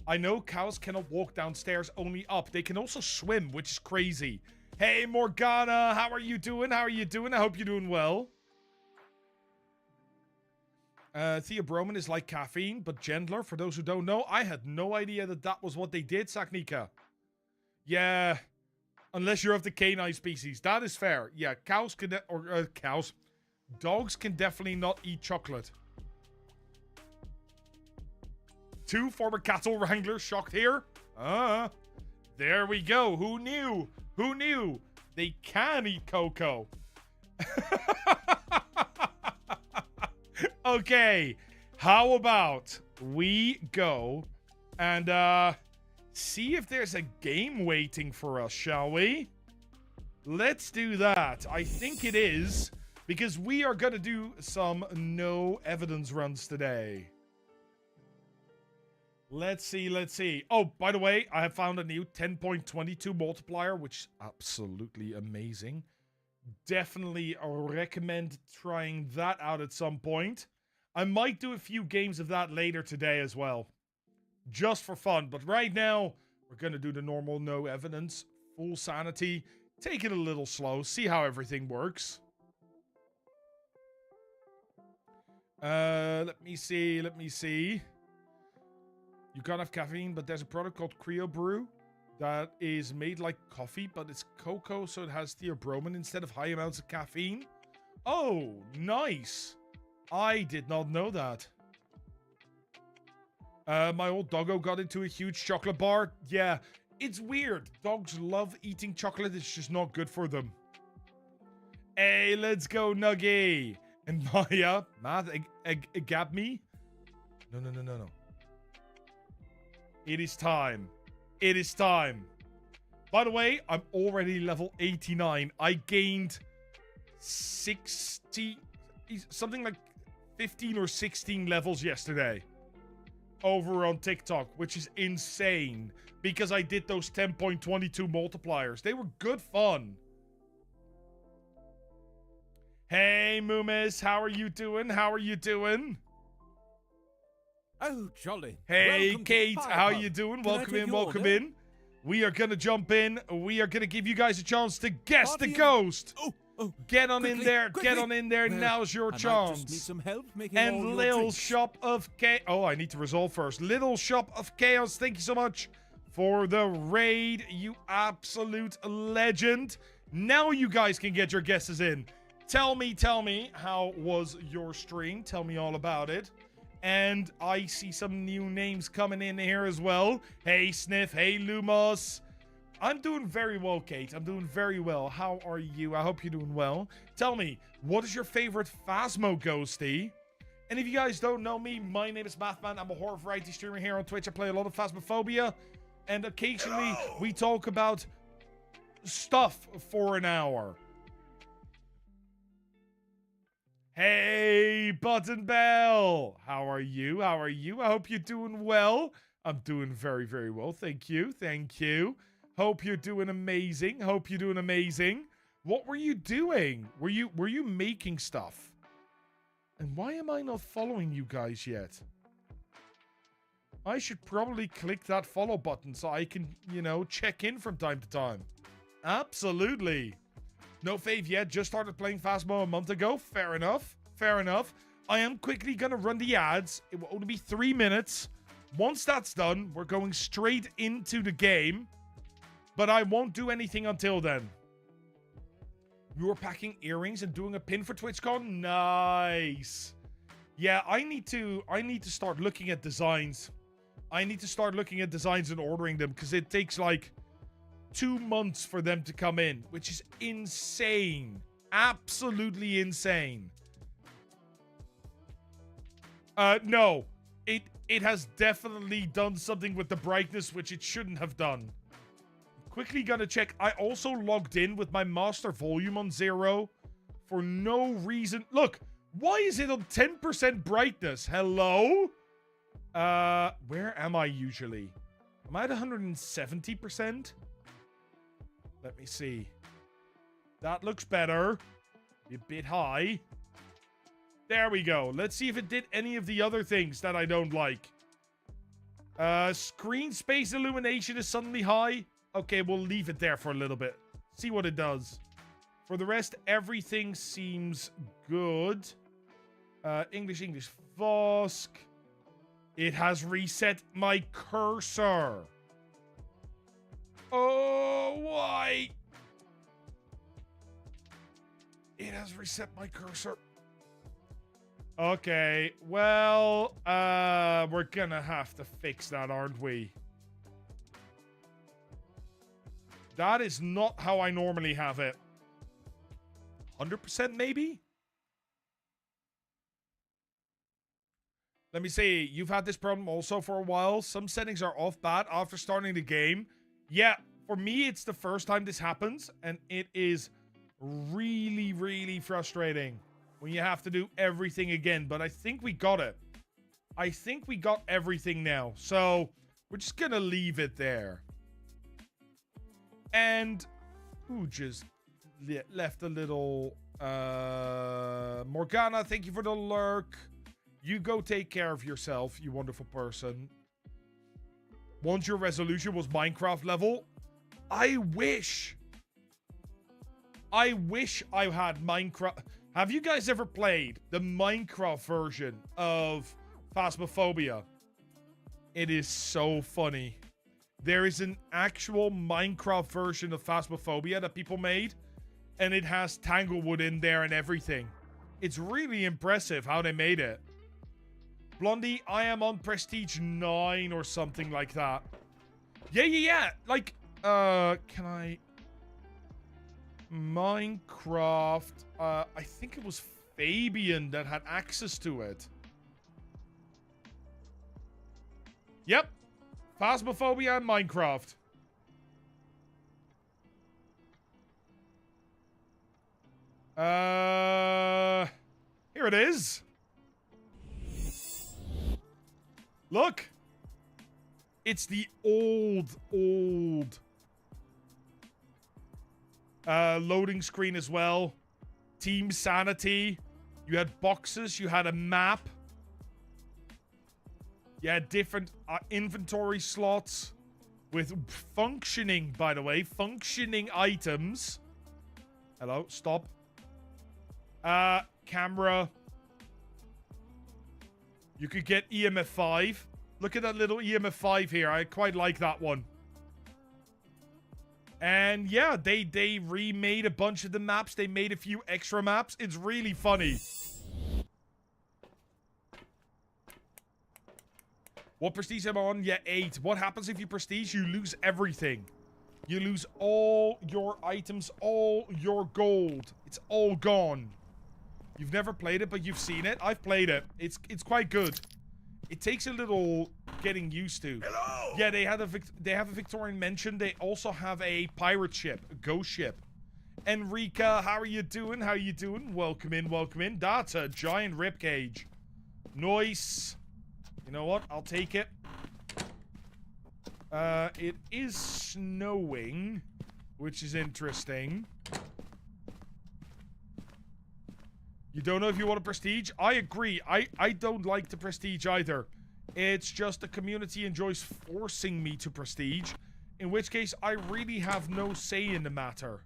I know cows cannot walk downstairs, only up. They can also swim, which is crazy. Hey, Morgana, how are you doing? How are you doing? I hope you're doing well. Theobromine is like caffeine, but gentler. For those who don't know, I had no idea that was what they did, Saknika. Yeah, unless you're of the canine species. That is fair. Yeah, cows can... cows. Dogs can definitely not eat chocolate. 2 former cattle wranglers shocked here. There we go. Who knew? Who knew? They can eat cocoa. Okay. How about we go and see if there's a game waiting for us, shall we? Let's do that. I think it is, because we are going to do some no evidence runs today. Let's see, let's see. Oh, by the way, I have found a new 10.22 multiplier, which is absolutely amazing. Definitely recommend trying that out at some point. I might do a few games of that later today as well. Just for fun. But right now, we're going to do the normal no evidence. Full sanity. Take it a little slow. See how everything works. Let me see. Let me see. You can't have caffeine, but there's a product called Creo Brew that is made like coffee, but it's cocoa, so it has theobromine instead of high amounts of caffeine. Oh, nice. I did not know that. My old doggo got into a huge chocolate bar. Yeah, it's weird. Dogs love eating chocolate. It's just not good for them. Hey, let's go, Nuggy. And Maya, Matt, gab me? No. It is time. It is time. By the way, I'm already level 89. I gained 60... something like 15 or 16 levels yesterday. Over on TikTok, which is insane. Because I did those 10.22 multipliers. They were good fun. Hey, Moomis. How are you doing? How are you doing? Oh, jolly. Hey, Welcome Kate, to how Firepub. you doing? Can I Welcome take in, your welcome order? in. We are going to jump in. We are going to give you guys a chance to guess the Party in- ghost. Oh, Get on in quickly, there. quickly. Get on in there. Well, Now's your I might just need chance. some help making all And your Little drinks. Shop of Chaos. Oh, I need to resolve first. Little Shop of Chaos, thank you so much for the raid, you absolute legend. Now you guys can get your guesses in. Tell me, how was your stream? Tell me all about it. And I see some new names coming in here as well. Hey, Sniff. Hey, Lumos. I'm doing very well, Kate. I'm doing very well. How are you? I hope you're doing well. Tell me, what is your favorite Phasmo ghosty? And if you guys don't know me, my name is Mathman. I'm a horror variety streamer here on Twitch. I play a lot of Phasmophobia. And occasionally, we talk about stuff for an hour. Hey, Button Bell. How are you? How are you? I hope you're doing well. I'm doing very, very well. Thank you. Thank you. Hope you're doing amazing. Hope you're doing amazing. What were you doing? Were you making stuff? And why am I not following you guys yet? I should probably click that follow button so I can, check in from time to time. Absolutely. No fave yet. Just started playing Phasmo a month ago. Fair enough. Fair enough. I am quickly going to run the ads. It will only be 3 minutes. Once that's done, we're going straight into the game. But I won't do anything until then. You were packing earrings and doing a pin for TwitchCon? Nice. Yeah, I need to start looking at designs. I need to start looking at designs and ordering them because it takes like 2 months for them to come in, which is insane. Absolutely insane. No. It has definitely done something with the brightness, which it shouldn't have done. Quickly gonna check. I also logged in with my master volume on 0 for no reason. Look, why is it on 10% brightness? Hello? Where am I usually? Am I at 170%? Let me see. That looks better. A bit high. There we go. Let's see if it did any of the other things that I don't like. Screen space illumination is suddenly high. Okay, we'll leave it there for a little bit. See what it does. For the rest, everything seems good. English, Vosk. It has reset my cursor. Oh, why? It has reset my cursor. Okay, well, we're gonna have to fix that, aren't we? That is not how I normally have it. 100% maybe? Let me see. You've had this problem also for a while. Some settings are off bad after starting the game. Yeah, for me, it's the first time this happens, and it is really, really frustrating when you have to do everything again. But I think we got it. I think we got everything now. So we're just going to leave it there. And who just left a little... Morgana, thank you for the lurk. You go take care of yourself, you wonderful person. Once your resolution was Minecraft level, I wish I had Minecraft. Have you guys ever played the Minecraft version of Phasmophobia? It is so funny. There is an actual Minecraft version of Phasmophobia that people made, and it has Tanglewood in there and everything. It's really impressive how they made it. Blondie, I am on Prestige 9 or something like that. Yeah. Like, can I... Minecraft. I think it was Fabian that had access to it. Yep. Phasmophobia and Minecraft. Here it is. Look. It's the old loading screen as well. Team Sanity. You had boxes. You had a map. You had different inventory slots with functioning, by the way, functioning items. Hello, stop. Camera. You could get EMF 5. Look at that little EMF 5 here. I quite like that one. And yeah, they remade a bunch of the maps. They made a few extra maps. It's really funny. What prestige am I on? Yeah, 8. What happens if you prestige? You lose everything. You lose all your items, all your gold. It's all gone. You've never played it, but you've seen it. I've played it. It's quite good. It takes a little getting used to. Hello! Yeah, they have a Victorian mansion. They also have a pirate ship, a ghost ship. Enrica, how are you doing? How you doing? Welcome in, welcome in. That's a giant ribcage. Nice. You know what? I'll take it. It is snowing, which is interesting. You don't know if you want a prestige? I agree. I don't like the prestige either. It's just the community enjoys forcing me to prestige, in which case I really have no say in the matter.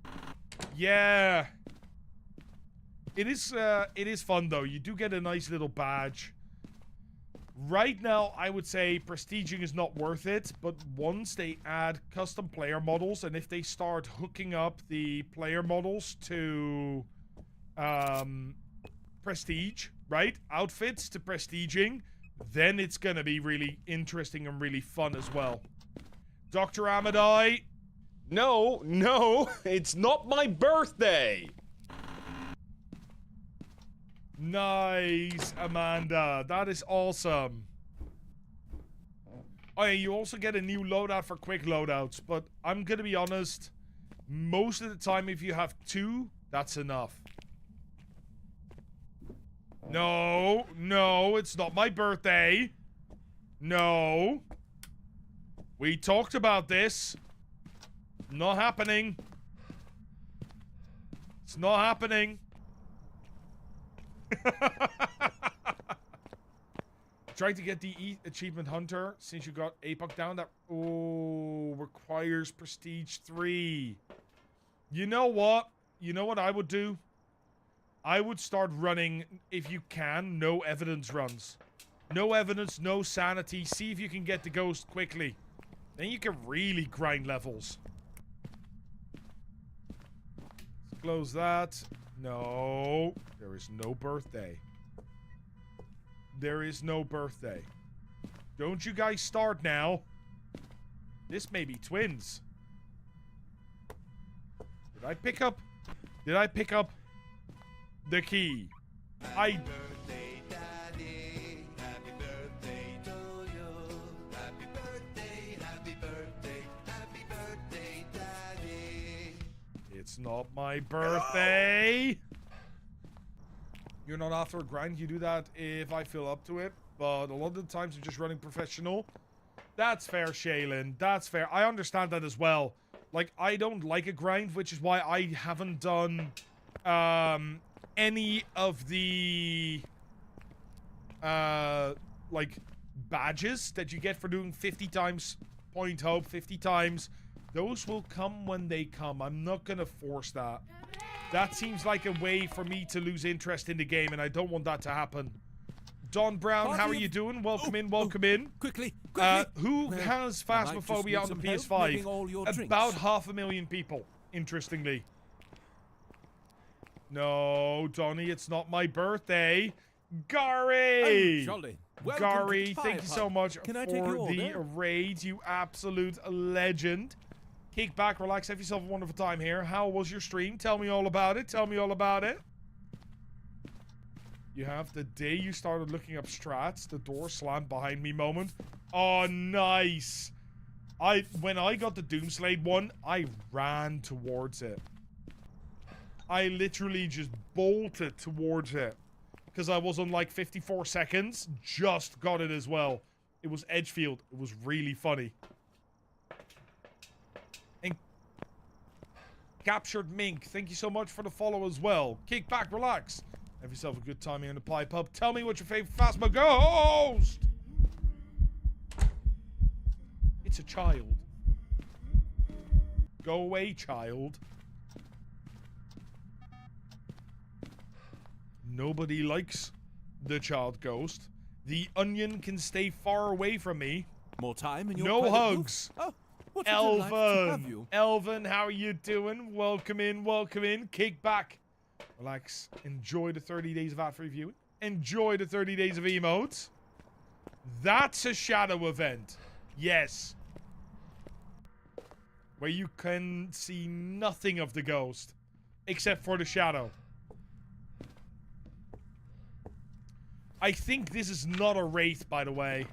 Yeah. It is fun though. You do get a nice little badge. Right now, I would say prestiging is not worth it, but once they add custom player models, and if they start hooking up the player models to prestige, right? Outfits to prestiging, then it's gonna be really interesting and really fun as well. Dr. Amadai. No, no, it's not my birthday. Nice, Amanda. That is awesome. Oh yeah, you also get a new loadout for quick loadouts, but I'm gonna be honest, most of the time if you have 2, that's enough. No, no, it's not my birthday. No. We talked about this. Not happening. It's not happening. Trying to get the achievement hunter since you got APOC down. That requires prestige 3. You know what? You know what I would do? I would start running, if you can, no evidence runs. No evidence, no sanity. See if you can get the ghost quickly. Then you can really grind levels. Let's close that. No. There is no birthday. There is no birthday. Don't you guys start now. This may be twins. Did I pick up the key? Happy birthday, Daddy. Happy birthday to you. Happy birthday, happy birthday, happy birthday, Daddy. It's not my birthday. You're not after a grind. You do that if I feel up to it. But a lot of the times I'm just running professional. That's fair, Shaylin. That's fair. I understand that as well. Like, I don't like a grind, which is why I haven't done any of the like badges that you get for doing 50 times point hope, 50 times. Those will come when they come. I'm not gonna force that. That seems like a way for me to lose interest in the game, and I don't want that to happen. Don Brown, how are you doing? Welcome in, welcome in. Quickly, Who has I might just Phasmophobia need on the some help PS5? making all your drinks. About 500,000 people, interestingly. No, Donnie, it's not my birthday. Gary! Oh, jolly. Welcome Gary, to the thank you Fire so Pub. much Can I for take your the order? raid, you absolute legend. Kick back, relax, have yourself a wonderful time here. How was your stream? Tell me all about it. Tell me all about it. You have the day you started looking up strats, the door slammed behind me moment. Oh, nice. When I got the Doomslade one, I ran towards it. I literally just bolted towards it. Because I was on like 54 seconds. Just got it as well. It was Edgefield. It was really funny. And Captured Mink, thank you so much for the follow as well. Kick back, relax. Have yourself a good time here in the Pie Pub. Tell me what your favorite Phasma Ghost! It's a child. Go away, child. Nobody likes the child ghost. The onion can stay far away from me. More time in your No private hugs. booth? Oh, what a delight to have Elvin. you. Elvin, how are you doing? Welcome in, welcome in. Kick back. Relax. Enjoy the 30 days of ad-free viewing. Enjoy the 30 days of emotes. That's a shadow event. Yes. Where you can see nothing of the ghost. Except for the shadow. I think this is not a wraith, by the way.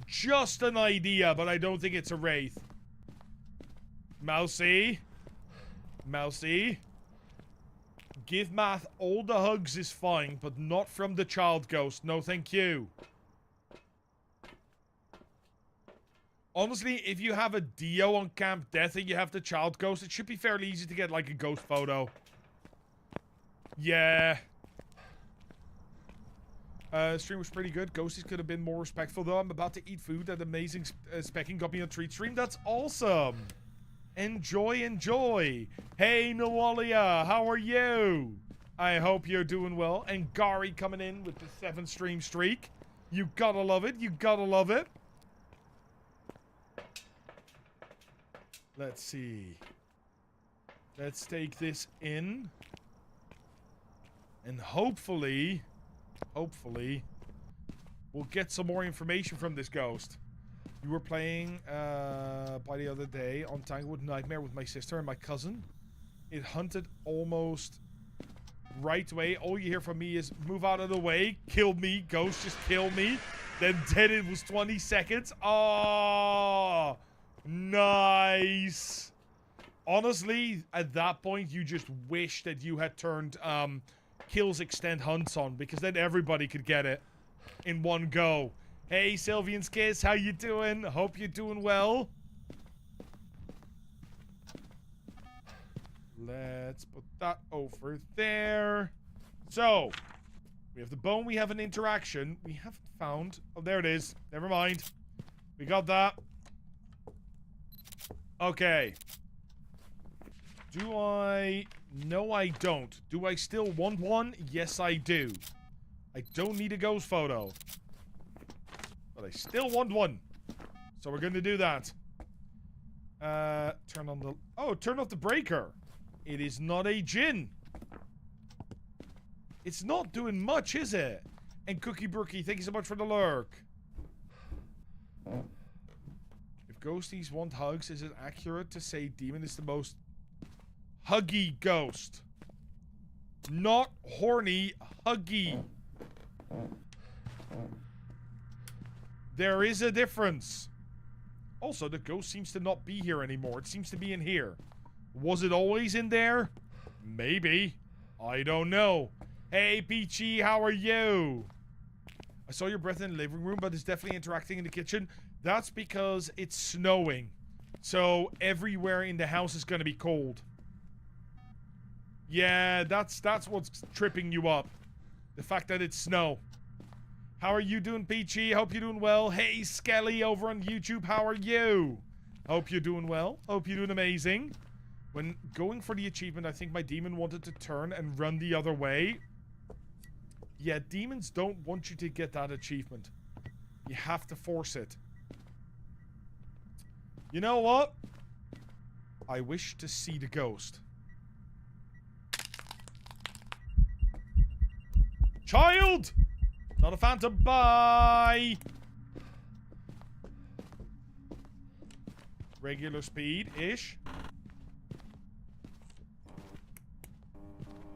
Just an idea, but I don't think it's a wraith. Mousy. Mousy. Give Math all the hugs is fine, but not from the child ghost. No, thank you. Honestly, if you have a Dio on Camp Death and you have the child ghost, it should be fairly easy to get, like, a ghost photo. Yeah. Stream was pretty good. Ghosties could have been more respectful, though. I'm about to eat food. That amazing specking got me on treat stream. That's awesome. Enjoy, enjoy. Hey, Nawalia, how are you? I hope you're doing well. And Gary coming in with the 7 stream streak. You gotta love it. You gotta love it. Let's see. Let's take this in. And hopefully, We'll get some more information from this ghost. You were playing by the other day on Tanglewood Nightmare with my sister and my cousin. It hunted almost right away. All you hear from me is move out of the way, kill me, ghost, just kill me. Then it was 20 seconds. Oh, nice. Honestly, at that point, you just wish that you had turned kills extend hunts on, because then everybody could get it in one go. Hey, Sylvian's Kiss, how you doing? Hope you're doing well. Let's put that over there. So, we have the bone, we have an interaction. We haven't found... Oh, there it is. Never mind. We got that. Okay. Do I... No, I don't. Do I still want one? Yes, I do. I don't need a ghost photo. But I still want one. So we're going to do that. Turn on the... Oh, turn off the breaker. It is not a djinn. It's not doing much, is it? And Cookie Brookie, thank you so much for the lurk. If ghosties want hugs, is it accurate to say demon is the most huggy ghost? Not horny, huggy. There is a difference. Also, the ghost seems to not be here anymore. It seems to be in here. Was it always in there? Maybe. I don't know. Hey, Peachy, how are you? I saw your breath in the living room, but it's definitely interacting in the kitchen. That's because it's snowing. So everywhere in the house is going to be cold. Yeah, that's what's tripping you up. The fact that it's snow. How are you doing, Peachy? Hope you're doing well. Hey, Skelly over on YouTube, how are you? Hope you're doing well. Hope you're doing amazing. When going for the achievement, I think my demon wanted to turn and run the other way. Yeah, demons don't want you to get that achievement. You have to force it. You know what? I wish to see the ghost. Child! Not a phantom. Bye! Regular speed-ish.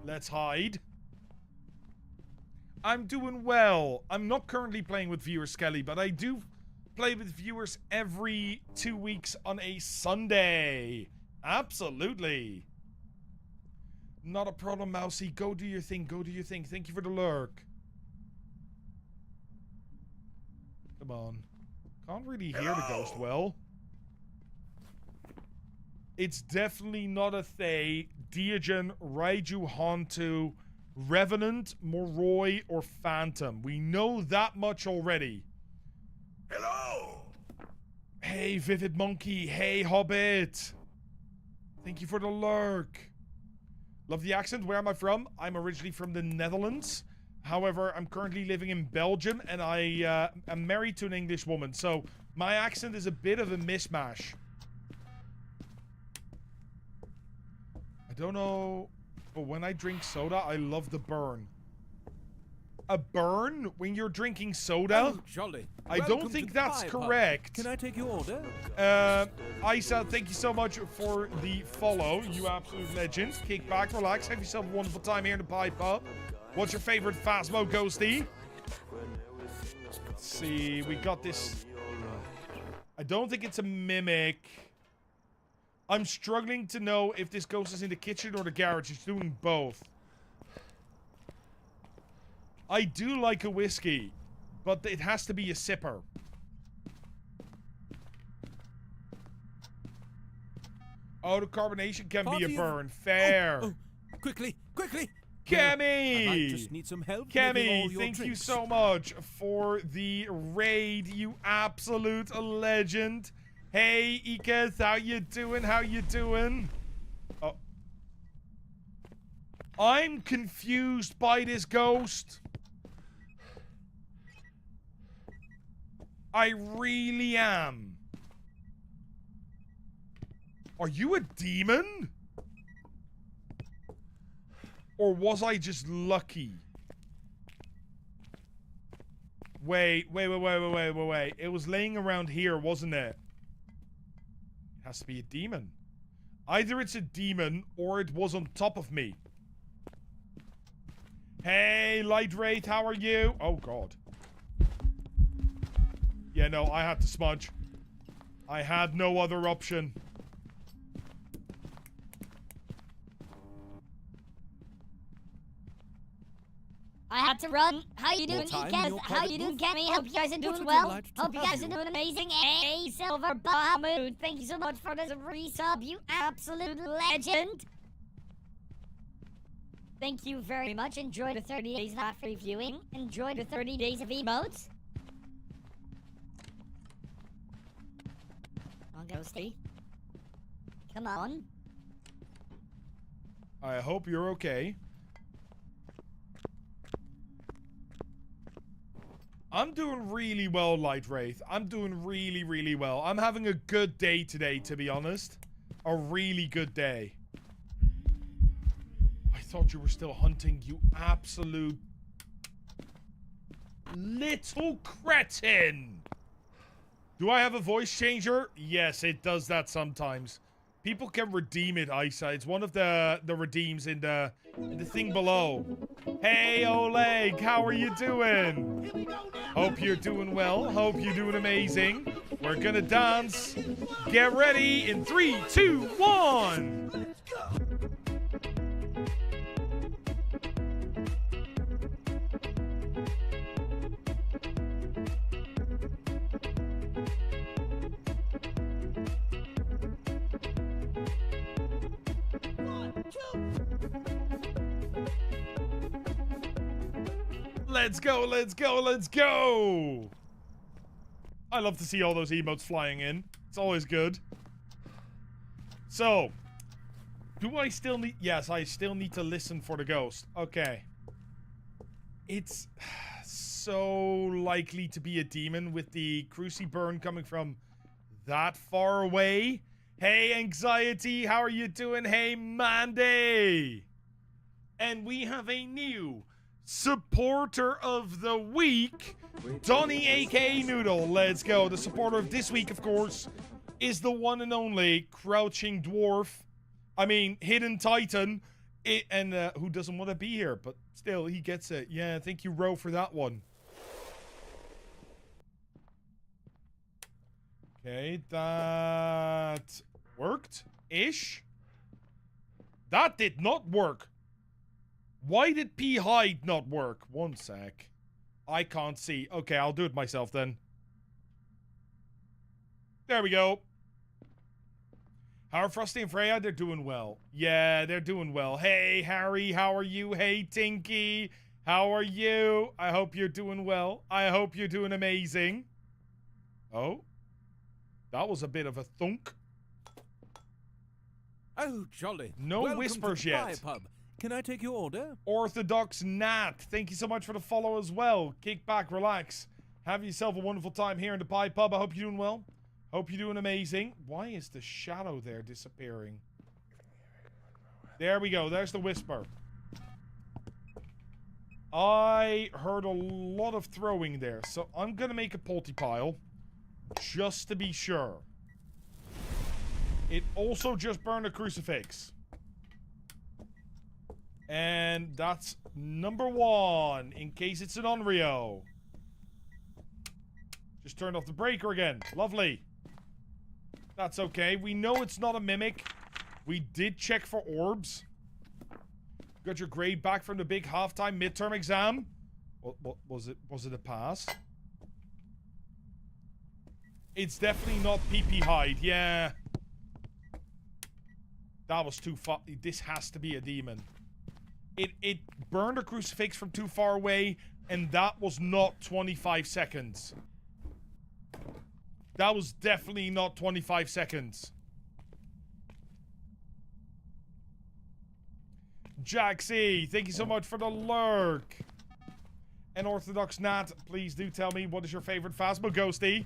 Let's hide. I'm doing well. I'm not currently playing with viewers, Skelly, but I do play with viewers every 2 weeks on a Sunday. Absolutely. Not a problem, Mousy. Go do your thing. Go do your thing. Thank you for the lurk. Come on. Can't really hear the ghost well. It's definitely not a Thay, Diogen, Raiju, Hantu, Revenant, Moroi, or Phantom. We know that much already. Hello! Hey, Vivid Monkey. Hey, Hobbit. Thank you for the lurk. Love the accent. Where am I from? I'm originally from the Netherlands. However, I'm currently living in Belgium, and I am married to an English woman. So, my accent is a bit of a mismatch. I don't know, but when I drink soda, I love the burn. A burn when you're drinking soda? Oh, jolly. I Welcome don't to think the that's pie pub. correct. Can I take your order? Isa, thank you so much for the follow. You absolute legend. Kick back, relax, have yourself a wonderful time here in the pie pub. What's your favorite Phasmo ghosty? Let's see, we got this. I don't think it's a mimic. I'm struggling to know if this ghost is in the kitchen or the garage. It's doing both. I do like a whiskey, but it has to be a sipper. Oh, the carbonation can be a burn. Fair. Oh, quickly, quickly. Kemi! I might just need some help making all Kemi, your thank you drinks. so much for the raid, you absolute legend. Hey, Iketh, how you doing? How you doing? Oh. I'm confused by this ghost. I really am. Are you a demon? Or was I just lucky? Wait. It was laying around here, wasn't it? It has to be a demon. Either it's a demon or it was on top of me. Hey, Light Wraith, how are you? Oh, God. Yeah, no, I had to smudge. I had no other option. I had to run. How you doing, time in Kev? your How private you doing, book? Kemi? Hope you guys are What doing would you well. like to Hope you have guys are you? doing amazing. Hey, Silver Bahamut, thank you so much for this resub, you absolute legend. Thank you very much. Enjoy the 30 days not free viewing. Enjoy the 30 days of emotes. Come on, Ghosty. Come on. I hope you're okay. I'm doing really well, Light Wraith. I'm doing really, really well. I'm having a good day today, to be honest. A really good day. I thought you were still hunting, you absolute little cretin. Do I have a voice changer? Yes, it does that sometimes. People can redeem it, Isa. It's one of the redeems in the thing below. Hey, Oleg, how are you doing? Hope you're doing well. Hope you're doing amazing. We're gonna dance. Get ready in 3, 2, 1. Let's go, let's go, let's go! I love to see all those emotes flying in. It's always good. So, do I still need... Yes, I still need to listen for the ghost. Okay. It's so likely to be a demon with the cruci burn coming from that far away. Hey, Anxiety, how are you doing? Hey, Mandy! And we have a new supporter of the week, Donny aka Noodle. Let's go. The supporter of this week, of course, is the one and only Crouching Dwarf. I mean, Hidden Titan. Who doesn't want to be here, but still, he gets it. Yeah, thank you, Ro, for that one. Okay, that worked-ish. That did not work. Why did P hide not work? One sec. I can't see. Okay, I'll do it myself then. There we go. How are Frosty and Freya? They're doing well. Yeah, they're doing well. Hey, Harry, how are you? Hey, Tinky, how are you? I hope you're doing well. I hope you're doing amazing. Oh, that was a bit of a thunk. Oh, jolly. No Welcome whispers to the yet. Pie Pub. Can I take your order? Orthodox Nat, thank you so much for the follow as well. Kick back, relax. Have yourself a wonderful time here in the Pie Pub. I hope you're doing well. Hope you're doing amazing. Why is the shadow there disappearing? There we go. There's the whisper. I heard a lot of throwing there, so I'm gonna make a polty pile just to be sure. It also just burned a crucifix. And that's number 1, in case it's an Onryo. Just turned off the breaker again. Lovely. That's okay. We know it's not a mimic. We did check for orbs. Got your grade back from the big halftime midterm exam. What was it? Was it a pass? It's definitely not PP hide. Yeah. That was too far. This has to be a demon. It burned a crucifix from too far away, and that was not 25 seconds. That was definitely not 25 seconds. Jaxie, thank you so much for the lurk. And Orthodox Nat, please do tell me, what is your favorite Phasmo, Ghosty?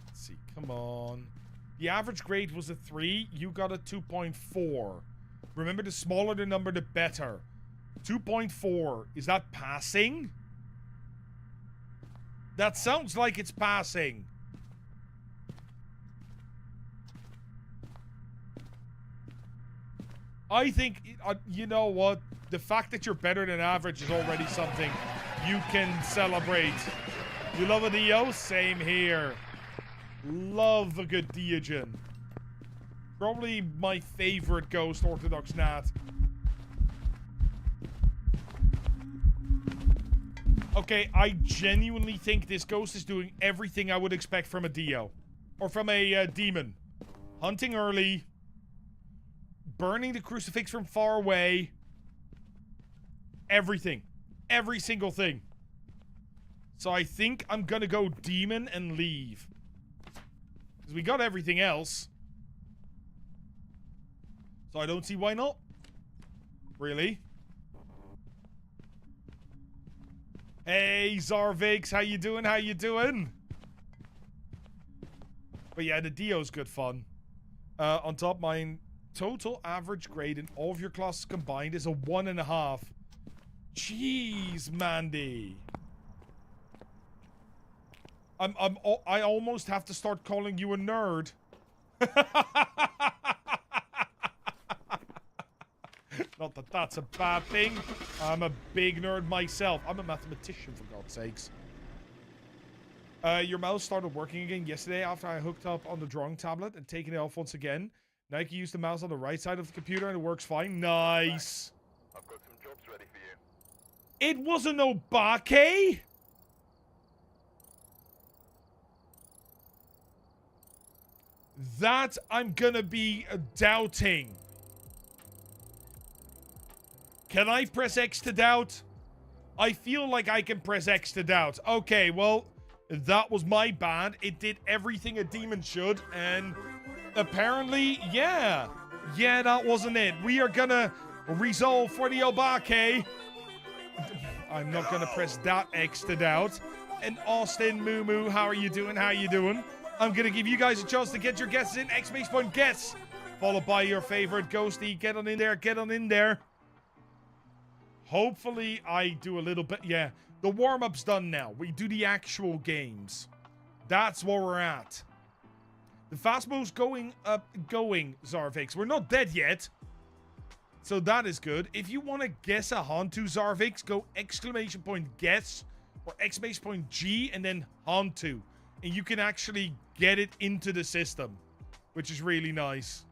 Let's see, come on. The average grade was a 3. You got a 2.4. Remember, the smaller the number, the better. 2.4. Is that passing? That sounds like it's passing. I think, you know what? The fact that you're better than average is already something you can celebrate. You love a Dio? Same here. Love a good Diogen. Probably my favorite Ghost Orthodox Nat. Okay, I genuinely think this Ghost is doing everything I would expect from a Dio. Or from a demon. Hunting early. Burning the crucifix from far away. Everything. Every single thing. So I think I'm gonna go demon and leave. Because we got everything else. So I don't see why not. Really? Hey, Zarvix, how you doing? How you doing? But yeah, the Dio's good fun. On top, mine total average grade in all of your classes combined is a 1.5. Jeez, Mandy. I almost have to start calling you a nerd. Not that that's a bad thing. I'm a big nerd myself. I'm a mathematician, for God's sakes. Your mouse started working again yesterday after I hooked up on the drawing tablet and taken it off once again. Now you can use the mouse on the right side of the computer and it works fine. Nice. I've got some jobs ready for you. It wasn't Obake? That I'm gonna be doubting. Can I press X to doubt? I feel like I can press X to doubt. Okay, well, that was my bad. It did everything a demon should, and apparently, yeah. Yeah, that wasn't it. We are gonna resolve for the Obake. I'm not gonna press that X to doubt. And Austin, Moo Moo, how are you doing? How are you doing? I'm gonna give you guys a chance to get your guesses in. Exclamation guess. Followed by your favorite ghosty. Get on in there. Get on in there. Hopefully I do a little bit. Yeah, the warm-up's done now. We do the actual games. That's where we're at. The Phasmo's going up, Zarvix. We're not dead yet. So that is good. If you want to guess a Hantu, Zarvix, go exclamation point guess or exclamation point G and then Hantu. And you can actually get it into the system, which is really nice.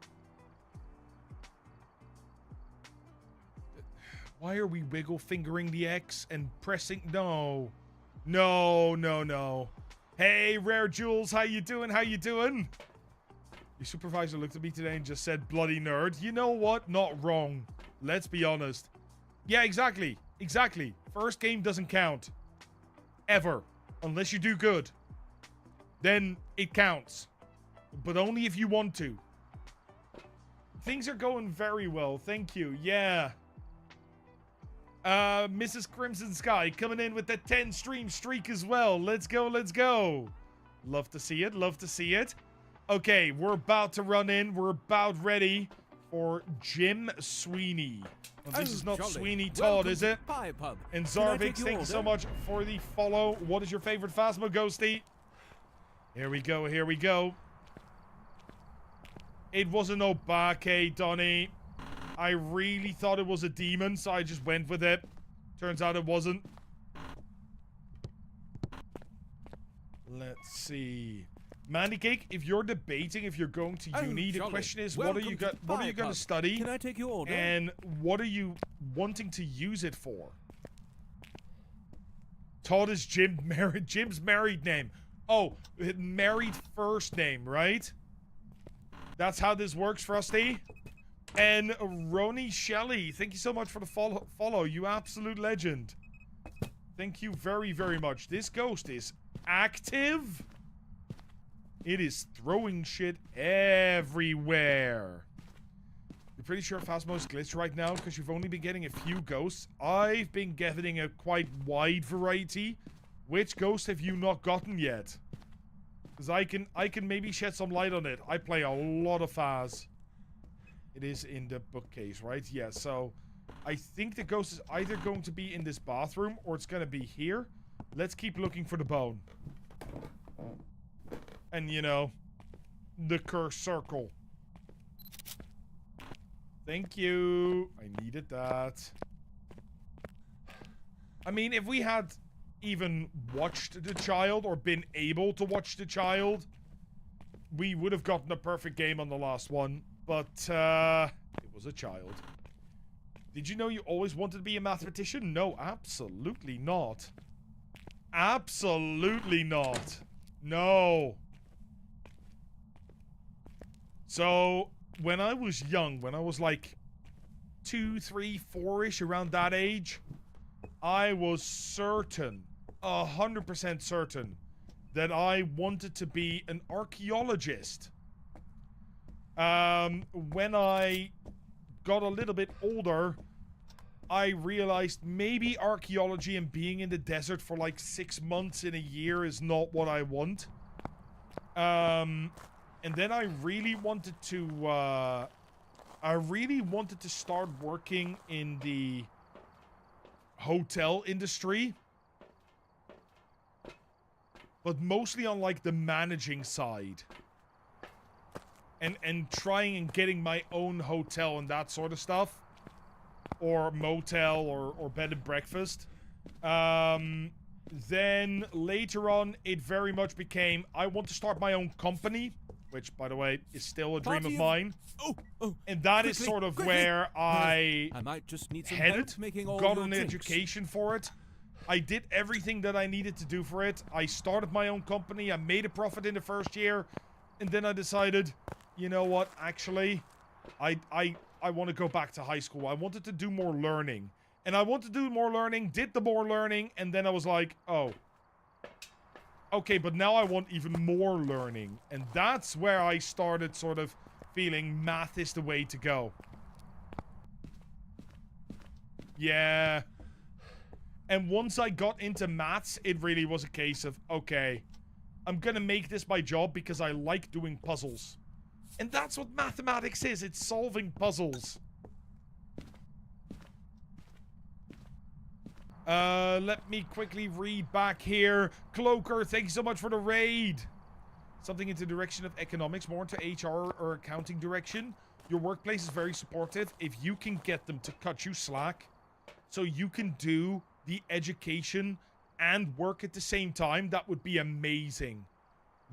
Why are we wiggle fingering the X and pressing? No. No, no, no. Hey, Rare Jules, how you doing? How you doing? Your supervisor looked at me today and just said, bloody nerd. You know what? Not wrong. Let's be honest. Yeah, exactly. Exactly. First game doesn't count. Ever. Unless you do good. Then it counts. But only if you want to. Things are going very well. Thank you. Yeah. Mrs. Crimson Sky coming in with the 10 stream streak as well. Let's go, let's go. Love to see it, love to see it. Okay, we're about to run in. We're about ready for Jim Sweeney. Well, this is not jolly. Sweeney Todd, Welcome is it? to Pie Pub. And Can I take Zarvix, your thank you so order? much for the follow. What is your favorite Phasmo, Ghosty? Here we go, here we go. It wasn't Obake, Donnie. I really thought it was a demon, so I just went with it. Turns out it wasn't. Let's see. Mandy Cake, if you're debating if you're going to uni, the jolly. question is, Welcome what are you to going Pie to study? Can I take your order? And what are you wanting to use it for? Todd is Jim's married name. Oh, married first name, right? That's how this works, Frosty. And Roni Shelley, thank you so much for the follow. You absolute legend. Thank you very, very much. This ghost is active. It is throwing shit everywhere. You're pretty sure Phasmo's glitched right now because you've only been getting a few ghosts. I've been getting a quite wide variety. Which ghost have you not gotten yet? Because I can maybe shed some light on it. I play a lot of Phas. It is in the bookcase, right? Yeah, so I think the ghost is either going to be in this bathroom or it's going to be here. let's keep looking for the bone. And, you know, the cursed circle. Thank you. I needed that. I mean, if we had even watched the child or been able to watch the child, we would have gotten a perfect game on the last one. But, it was a child. Did you know you always wanted to be a mathematician? No, absolutely not. Absolutely not. No. So, when I was young, when I was like 2, 3, 4-ish, around that age, I was certain, 100% certain, that I wanted to be an archaeologist. When I got a little bit older, I realized maybe archaeology and being in the desert for like 6 months in a year is not what I want. And then I really wanted to start working in the hotel industry. But mostly on like the managing side. And trying and getting my own hotel and that sort of stuff. Or motel or bed and breakfast. Then later on, it very much became, I want to start my own company. Which, by the way, is still a dream of mine. And that is sort of where I might just need some headed, help making all got your an drinks. education for it. I did everything that I needed to do for it. I started my own company. I made a profit in the first year. And then I decided, you know what, actually, I want to go back to high school. I wanted to do more learning. And I wanted to do more learning, did the more learning, and then I was like, oh. Okay, but now I want even more learning. And that's where I started sort of feeling math is the way to go. Yeah. And once I got into maths, it really was a case of, okay, I'm gonna make this my job because I like doing puzzles. And that's what mathematics is. It's solving puzzles. Let me quickly read back here. Cloaker, thank you so much for the raid. Something into the direction of economics, more into HR or accounting direction. Your workplace is very supportive. If you can get them to cut you slack, so you can do the education and work at the same time, that would be amazing.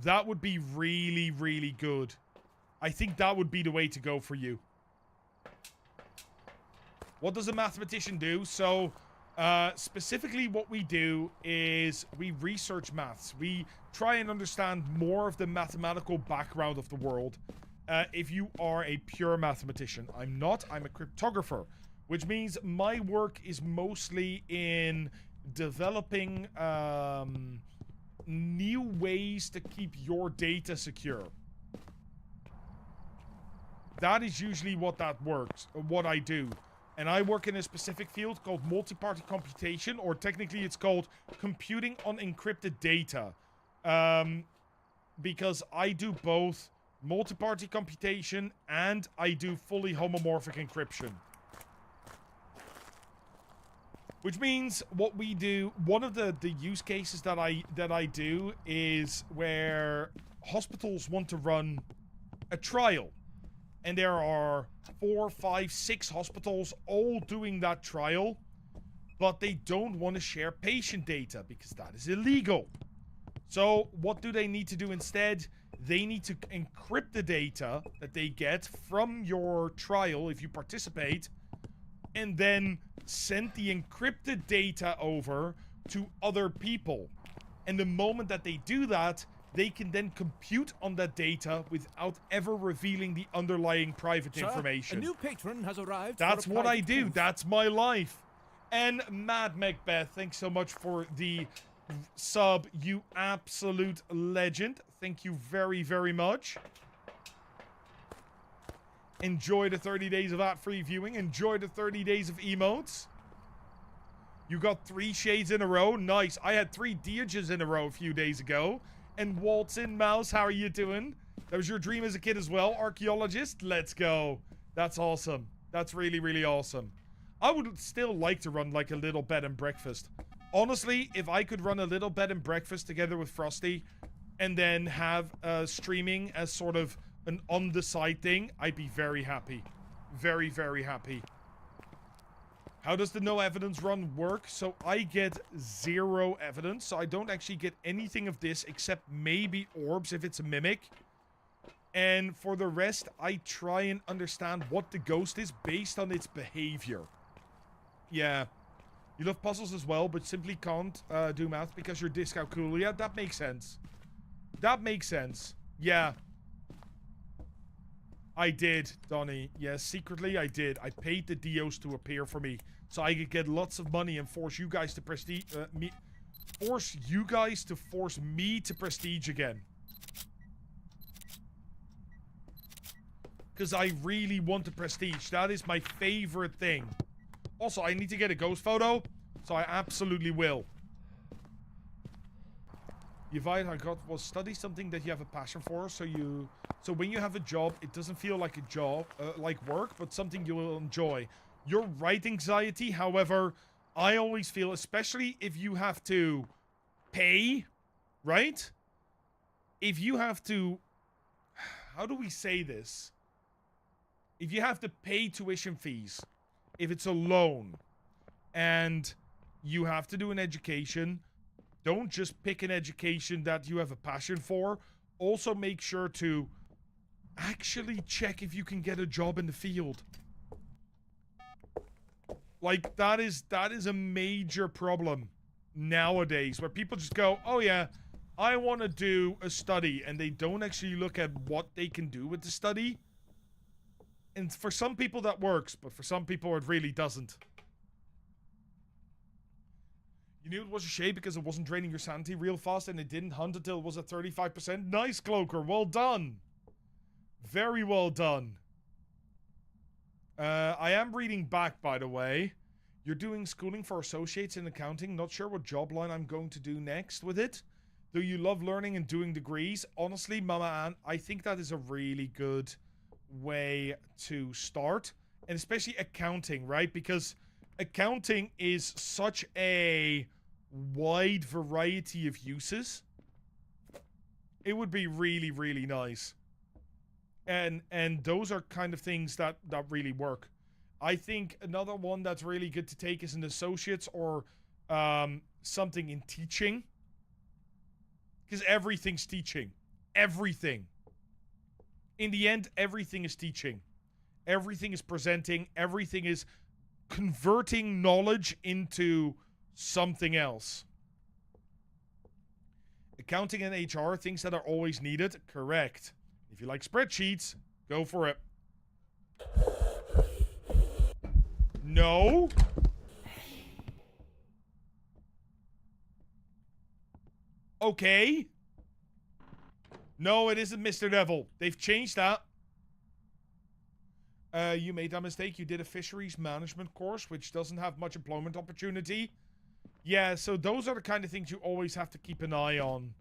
That would be really, really good. I think that would be the way to go for you. What does a mathematician do? So, specifically what we do is we research maths. We try and understand more of the mathematical background of the world. If you are a pure mathematician. I'm not. I'm a cryptographer. Which means my work is mostly in developing new ways to keep your data secure. That is usually what that works, what I do. And I work in a specific field called multi-party computation, or technically it's called computing on encrypted data. Because I do both multi-party computation and I do fully homomorphic encryption. Which means what we do, one of the use cases that I do is where hospitals want to run a trial. And there are 4, 5, 6 hospitals all doing that trial, but they don't want to share patient data because that is illegal. So what do they need to do instead? They need to encrypt the data that they get from your trial if you participate, and then send the encrypted data over to other people. And the moment that they do that, they can then compute on that data without ever revealing the underlying private information. A new patron has arrived. That's what I do. That's my life. And Mad Macbeth, thanks so much for the sub, you absolute legend. Thank you very, very much. Enjoy the 30 days of ad-free viewing. Enjoy the 30 days of emotes. You got 3 shades in a row. Nice. I had 3 Deiges in a row a few days ago. And Waltz in Mouse, how are you doing? That was your dream as a kid as well, archaeologist? Let's go. That's awesome. That's really, really awesome. I would still like to run like a little bed and breakfast. Honestly, if I could run a little bed and breakfast together with Frosty and then have streaming as sort of an on-the-side thing, I'd be very happy. Very, very happy. How does the no evidence run work? So I get 0 evidence, so I don't actually get anything of this except maybe orbs if it's a mimic. And for the rest, I try and understand what the ghost is based on its behavior. Yeah. You love puzzles as well, but simply can't do math because you're dyscalculia. Yeah, that makes sense. That makes sense. Yeah. I did, Donnie. Yes, secretly I did. I paid the Dios to appear for me so I could get lots of money and force you guys to force me to prestige again. Because I really want the prestige. That is my favorite thing. Also, I need to get a ghost photo, so I absolutely will. The advice I got was study something that you have a passion for, so when you have a job, it doesn't feel like a job, like work, but something you will enjoy. You're right, anxiety. However, I always feel, especially if you have to pay, right? If you have to, how do we say this? If you have to pay tuition fees, if it's a loan, and you have to do an education, don't just pick an education that you have a passion for. Also make sure to actually check if you can get a job in the field. Like, that is a major problem nowadays, where people just go, oh yeah, I want to do a study, and they don't actually look at what they can do with the study. And for some people that works, but for some people it really doesn't. You knew it was a shame because it wasn't draining your sanity real fast and it didn't hunt until it was at 35%. Nice, Cloaker. Well done. Very well done. I am reading back, by the way. You're doing schooling for associates in accounting. Not sure what job line I'm going to do next with it. Do you love learning and doing degrees? Honestly, Mama Ann, I think that is a really good way to start. And especially accounting, right? Because accounting is such a wide variety of uses. It would be really, really nice. And those are kind of things that really work. I think another one that's really good to take is an associate's or something in teaching. Because everything's teaching. Everything. In the end, everything is teaching. Everything is presenting. Everything is converting knowledge into something else. Accounting and HR, things that are always needed. Correct. If you like spreadsheets, go for it. No. Okay. No, it isn't Mr. Devil. They've changed that. You made that mistake. You did a fisheries management course, which doesn't have much employment opportunity. Yeah, so those are the kind of things you always have to keep an eye on.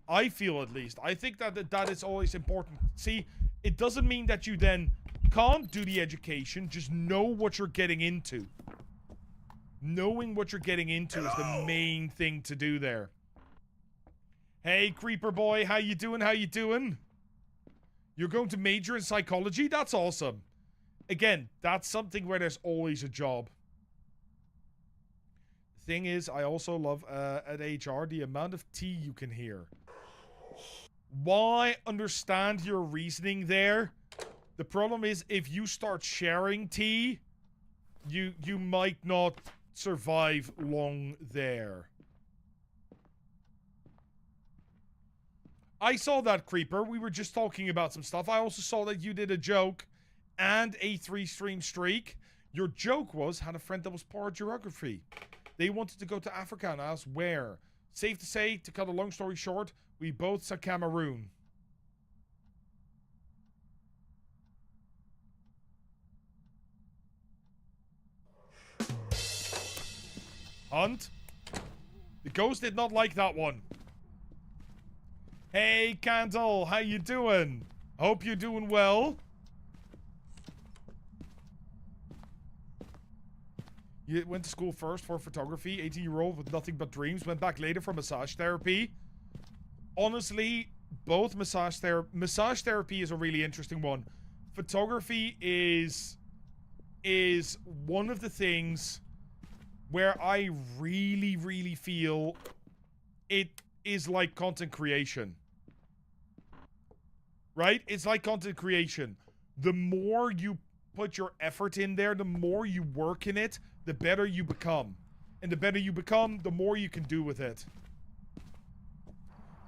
I feel, at least. I think that is always important. See, it doesn't mean that you then can't do the education. Just know what you're getting into. Knowing what you're getting into is the main thing to do there. Hey, Creeper Boy, how you doing? How you doing? You're going to major in psychology? That's awesome. Again, that's something where there's always a job. The thing is, I also love, at HR, the amount of tea you can hear. Why understand your reasoning there? The problem is, if you start sharing tea, you might not survive long there. I saw that, Creeper. We were just talking about some stuff. I also saw that you did a joke and a 3-stream streak. Your joke was, had a friend that was poor at geography. They wanted to go to Africa and asked where. Safe to say, to cut a long story short, we both said Cameroon. Hunt? The ghost did not like that one. Hey, Candle, how you doing? Hope you're doing well. You went to school first for photography, 18-year-old with nothing but dreams, went back later for massage therapy. Honestly, both massage therapy is a really interesting one. Photography is one of the things where I really, really feel it is like content creation. Right? It's like content creation. The more you put your effort in there, the more you work in it, the better you become. And the better you become, the more you can do with it.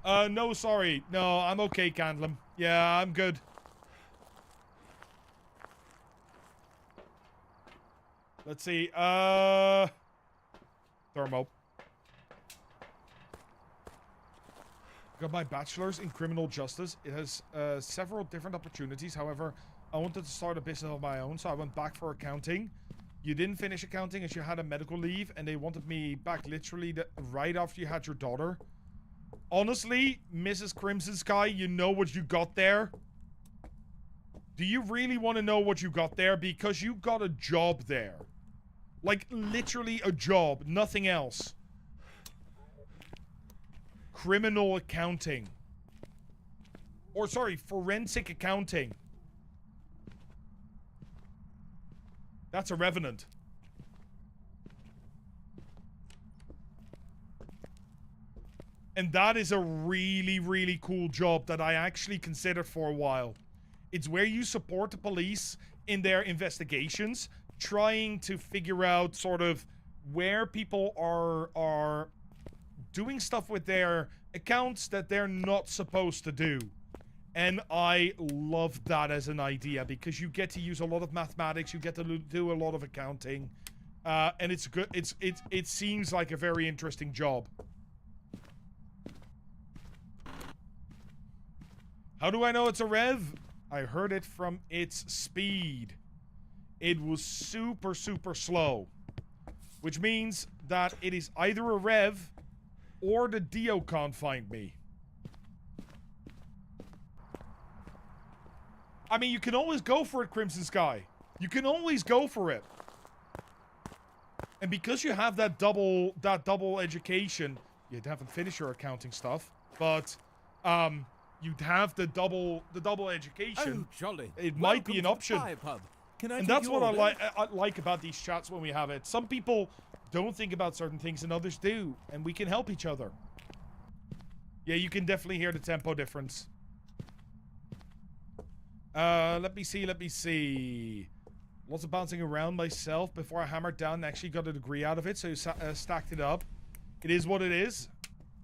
No, sorry. No, I'm okay, Candlem. Yeah, I'm good. Let's see. Thermo. Got my bachelor's in criminal justice. It has several different opportunities. However, I wanted to start a business of my own, so I went back for accounting. You didn't finish accounting as you had a medical leave, and they wanted me back literally right after you had your daughter. Honestly, Mrs. Crimson Sky, you know what you got there? Do you really want to know what you got there? Because you got a job there. Like, literally a job, nothing else. Criminal accounting. Or, sorry, forensic accounting. That's a Revenant. And that is a really, really cool job that I actually considered for a while. It's where you support the police in their investigations, trying to figure out sort of where people are doing stuff with their accounts that they're not supposed to do. And I love that as an idea because you get to use a lot of mathematics, you get to do a lot of accounting, and it's good. It seems like a very interesting job. How do I know it's a rev? I heard it from its speed. It was super, super slow, which means that it is either a rev or the Dio can't find me. I mean, you can always go for it, Crimson Sky. You can always go for it. And because you have that double education, you haven't finished your accounting stuff, but you'd have the double education. Oh, jolly. It might be an option. Can I And take that's your what order? I like about these chats when we have it. Some people don't think about certain things and others do, and we can help each other. Yeah, you can definitely hear the tempo difference. Let me see. Lots of bouncing around myself before I hammered down and actually got a degree out of it, so you stacked it up. It is what it is.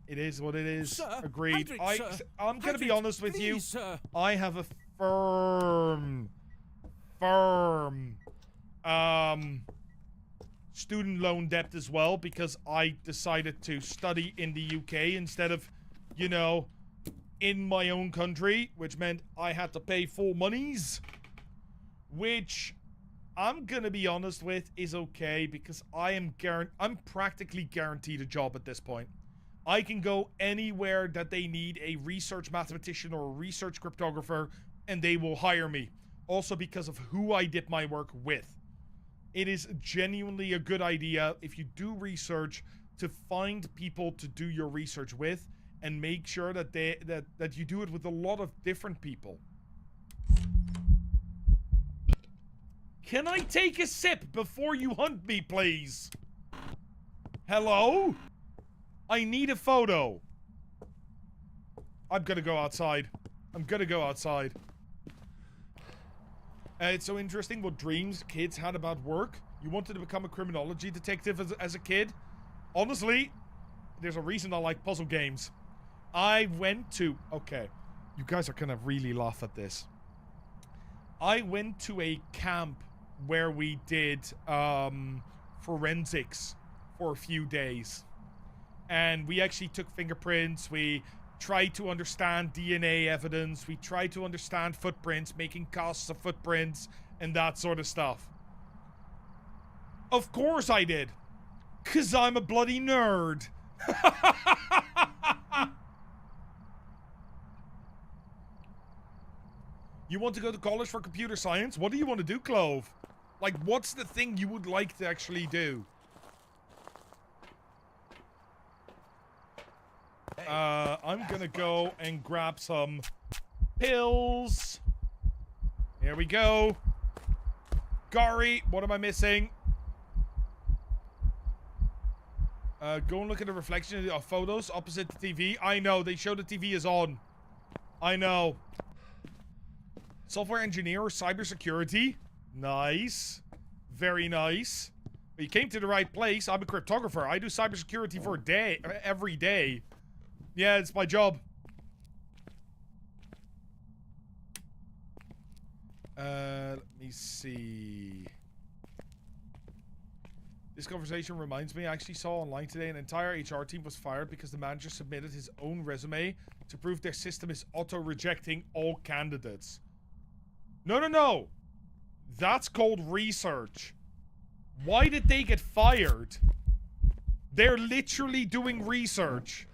It is what it is. Sir, Agreed. Hendrik, sir. I'm going to be Hendrik, honest with you. please, sir. I have a firm student loan debt as well because I decided to study in the UK instead of, you know, in my own country, which meant I had to pay full monies, which I'm gonna be honest with is okay because I'm practically guaranteed a job at this point. I can go anywhere that they need a research mathematician or a research cryptographer and they will hire me. Also because of who I did my work with. It is genuinely a good idea if you do research to find people to do your research with and make sure that that you do it with a lot of different people. Can I take a sip before you hunt me, please? Hello? I need a photo. I'm gonna go outside. It's so interesting what dreams kids had about work. You wanted to become a criminology detective as a kid? Honestly, there's a reason I like puzzle games. I went to... Okay, you guys are gonna really laugh at this. I went to a camp where we did forensics for a few days. And we actually took fingerprints, we tried to understand DNA evidence, we tried to understand footprints, making casts of footprints, and that sort of stuff. Of course I did. 'Cause I'm a bloody nerd. You want to go to college for computer science? What do you want to do, Clove? Like, what's the thing you would like to actually do? I'm gonna go and grab some pills. Here we go. Gary, what am I missing? Go and look at the reflection of photos opposite the TV. I know, they show the TV is on. I know. Software engineer or cybersecurity? Nice. Very nice. But you came to the right place. I'm a cryptographer. I do cybersecurity for a day, every day. Yeah, it's my job. Let me see. This conversation reminds me, I actually saw online today an entire HR team was fired because the manager submitted his own resume to prove their system is auto-rejecting all candidates. No, no, no. That's called research. Why did they get fired? They're literally doing research.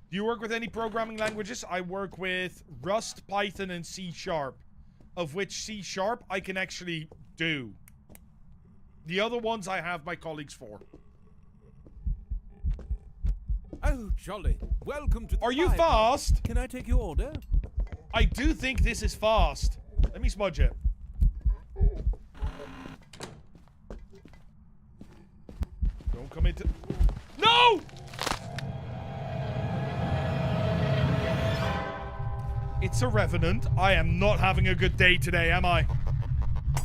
Do you work with any programming languages? I work with Rust, Python, and C#, of which C# I can actually do. The other ones I have my colleagues for. Oh, jolly. Welcome to the Are you pie bar. fast? Can I take your order? I do think this is fast. Let me smudge it. Don't come into... No! It's a Revenant. I am not having a good day today, am I?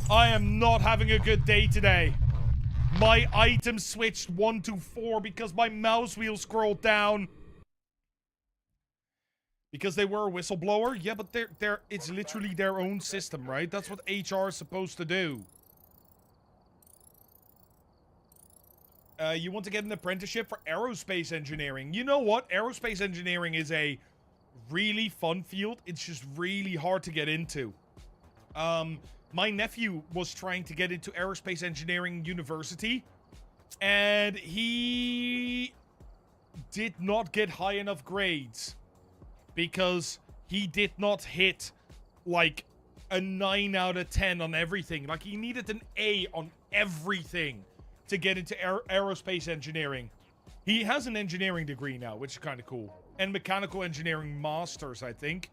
I am not having a good day today. My item switched 1 to 4 because my mouse wheel scrolled down. Because they were a whistleblower? Yeah, but it's literally their own system, right? That's what HR is supposed to do. You want to get an apprenticeship for aerospace engineering. You know what? Aerospace engineering is a really fun field. It's just really hard to get into. My nephew was trying to get into aerospace engineering university, and he did not get high enough grades because he did not hit like a 9 out of 10 on everything. Like, he needed an A on everything to get into aerospace engineering. He has an engineering degree now, which is kind of cool, and mechanical engineering masters, I think.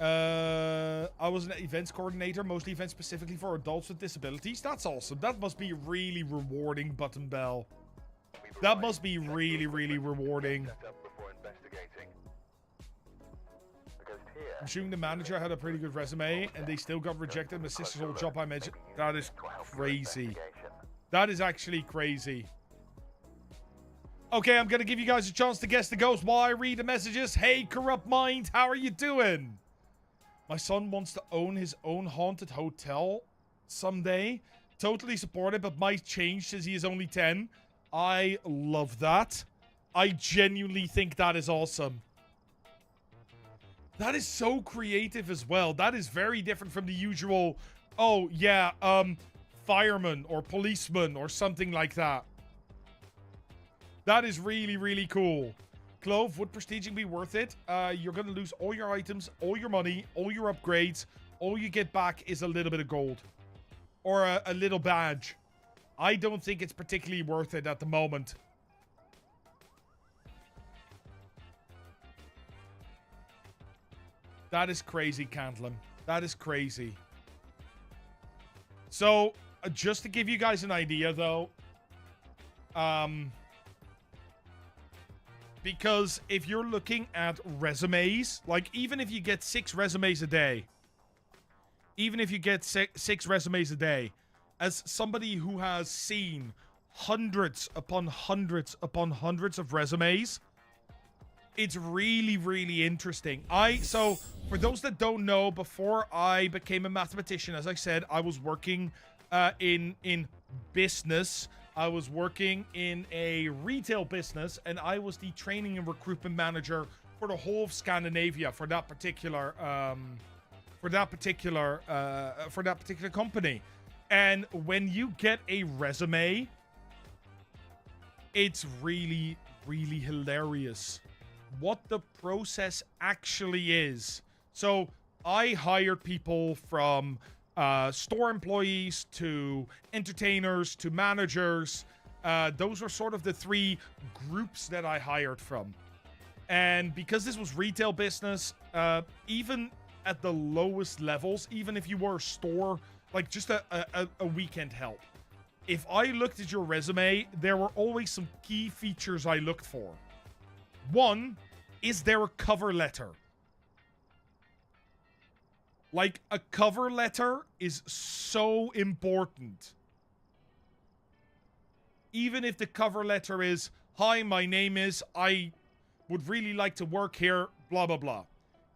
I was an events coordinator, mostly events specifically for adults with disabilities. That's awesome. That must be really rewarding, Button Bell. That must be really, really rewarding. I'm assuming the manager had a pretty good resume and they still got rejected. My sister's old job I mentioned. That is crazy. That is actually crazy. Okay, I'm gonna give you guys a chance to guess the ghost while I read the messages. Hey, Corrupt Mind, how are you doing? My son wants to own his own haunted hotel someday. Totally support it, but might change since he is only 10. I love that. I genuinely think that is awesome. That is so creative as well. That is very different from the usual, oh, yeah, fireman or policeman or something like that. That is really, really cool. Clove, would prestiging be worth it? You're going to lose all your items, all your money, all your upgrades. All you get back is a little bit of gold. Or a little badge. I don't think it's particularly worth it at the moment. That is crazy, Cantlam. That is crazy. So, just to give you guys an idea, though, because if you're looking at resumes, like, even if you get 6 resumes a day, even if you get 6 resumes a day, as somebody who has seen hundreds upon hundreds upon hundreds of resumes, it's really, really interesting. So, for those that don't know, before I became a mathematician, as I said, I was working in business. I was working in a retail business, and I was the training and recruitment manager for the whole of Scandinavia for that particular company. And when you get a resume, it's really, really hilarious what the process actually is. So I hired people from store employees to entertainers to managers. Those were sort of the 3 groups that I hired from. And because this was retail business, even at the lowest levels, even if you were a store, like just a weekend help, if I looked at your resume, there were always some key features I looked for. One, is there a cover letter? Like, a cover letter is so important. Even if the cover letter is, hi, my name is, I would really like to work here, blah, blah, blah.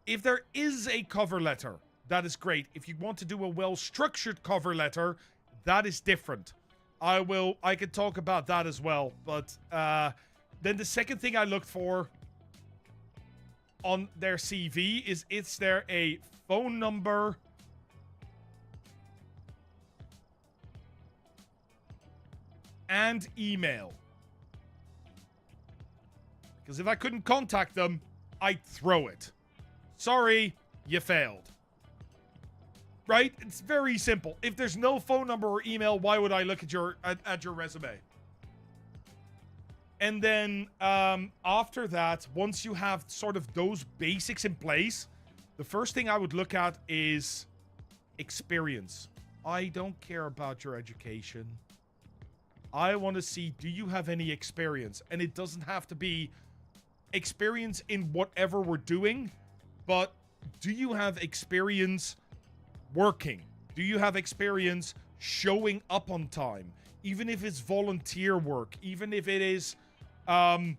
If there is a cover letter, that is great. If you want to do a well-structured cover letter, that is different. I could talk about that as well. But then the second thing I looked for on their CV is there a phone number and email? Because if I couldn't contact them, I'd throw it. Sorry, you failed. Right? It's very simple. If there's no phone number or email, why would I look at your resume? And then after that, once you have sort of those basics in place, the first thing I would look at is experience. I don't care about your education. I want to see, do you have any experience? And it doesn't have to be experience in whatever we're doing, but do you have experience working? Do you have experience showing up on time? Even if it's volunteer work, even if it is a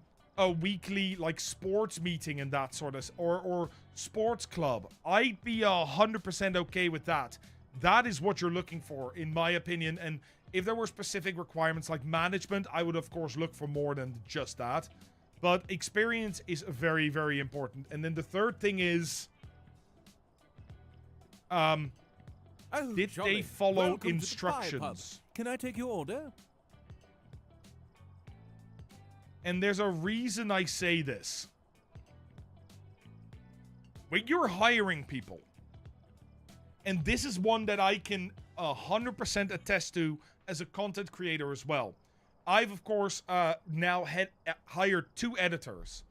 weekly like sports meeting and that sort of, or sports club, I'd be 100% okay with that. That is what you're looking for, in my opinion. And if there were specific requirements like management, I would of course look for more than just that. But experience is very, very important. And then the third thing is, did jolly. they follow Welcome to the instructions? Can I take your order? And there's a reason I say this. When you're hiring people, and this is one that I can 100% attest to as a content creator as well. I've, of course, now hired 2 editors.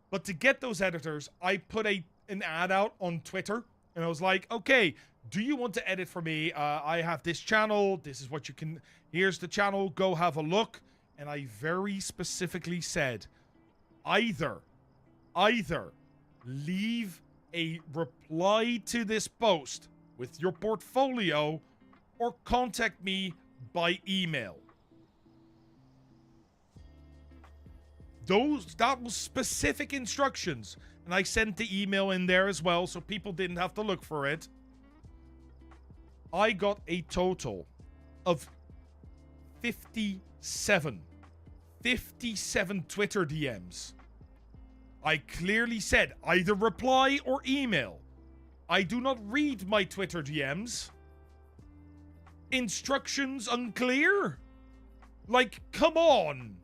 But to get those editors, I put an ad out on Twitter. And I was like, okay, do you want to edit for me? I have this channel. This is what you can... Here's the channel. Go have a look. And I very specifically said, either leave a reply to this post with your portfolio or contact me by email. That was specific instructions. And I sent the email in there as well, so people didn't have to look for it. I got a total of 57 Twitter DMs. I clearly said either reply or email. I do not read my Twitter DMs. Instructions unclear? Like, come on.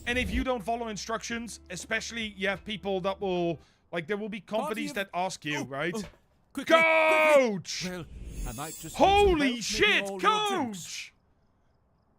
And if you don't follow instructions, especially you have people that will, like, there will be companies that ask you, right? Quickly, Coach! Well, I might just Holy shit, Coach!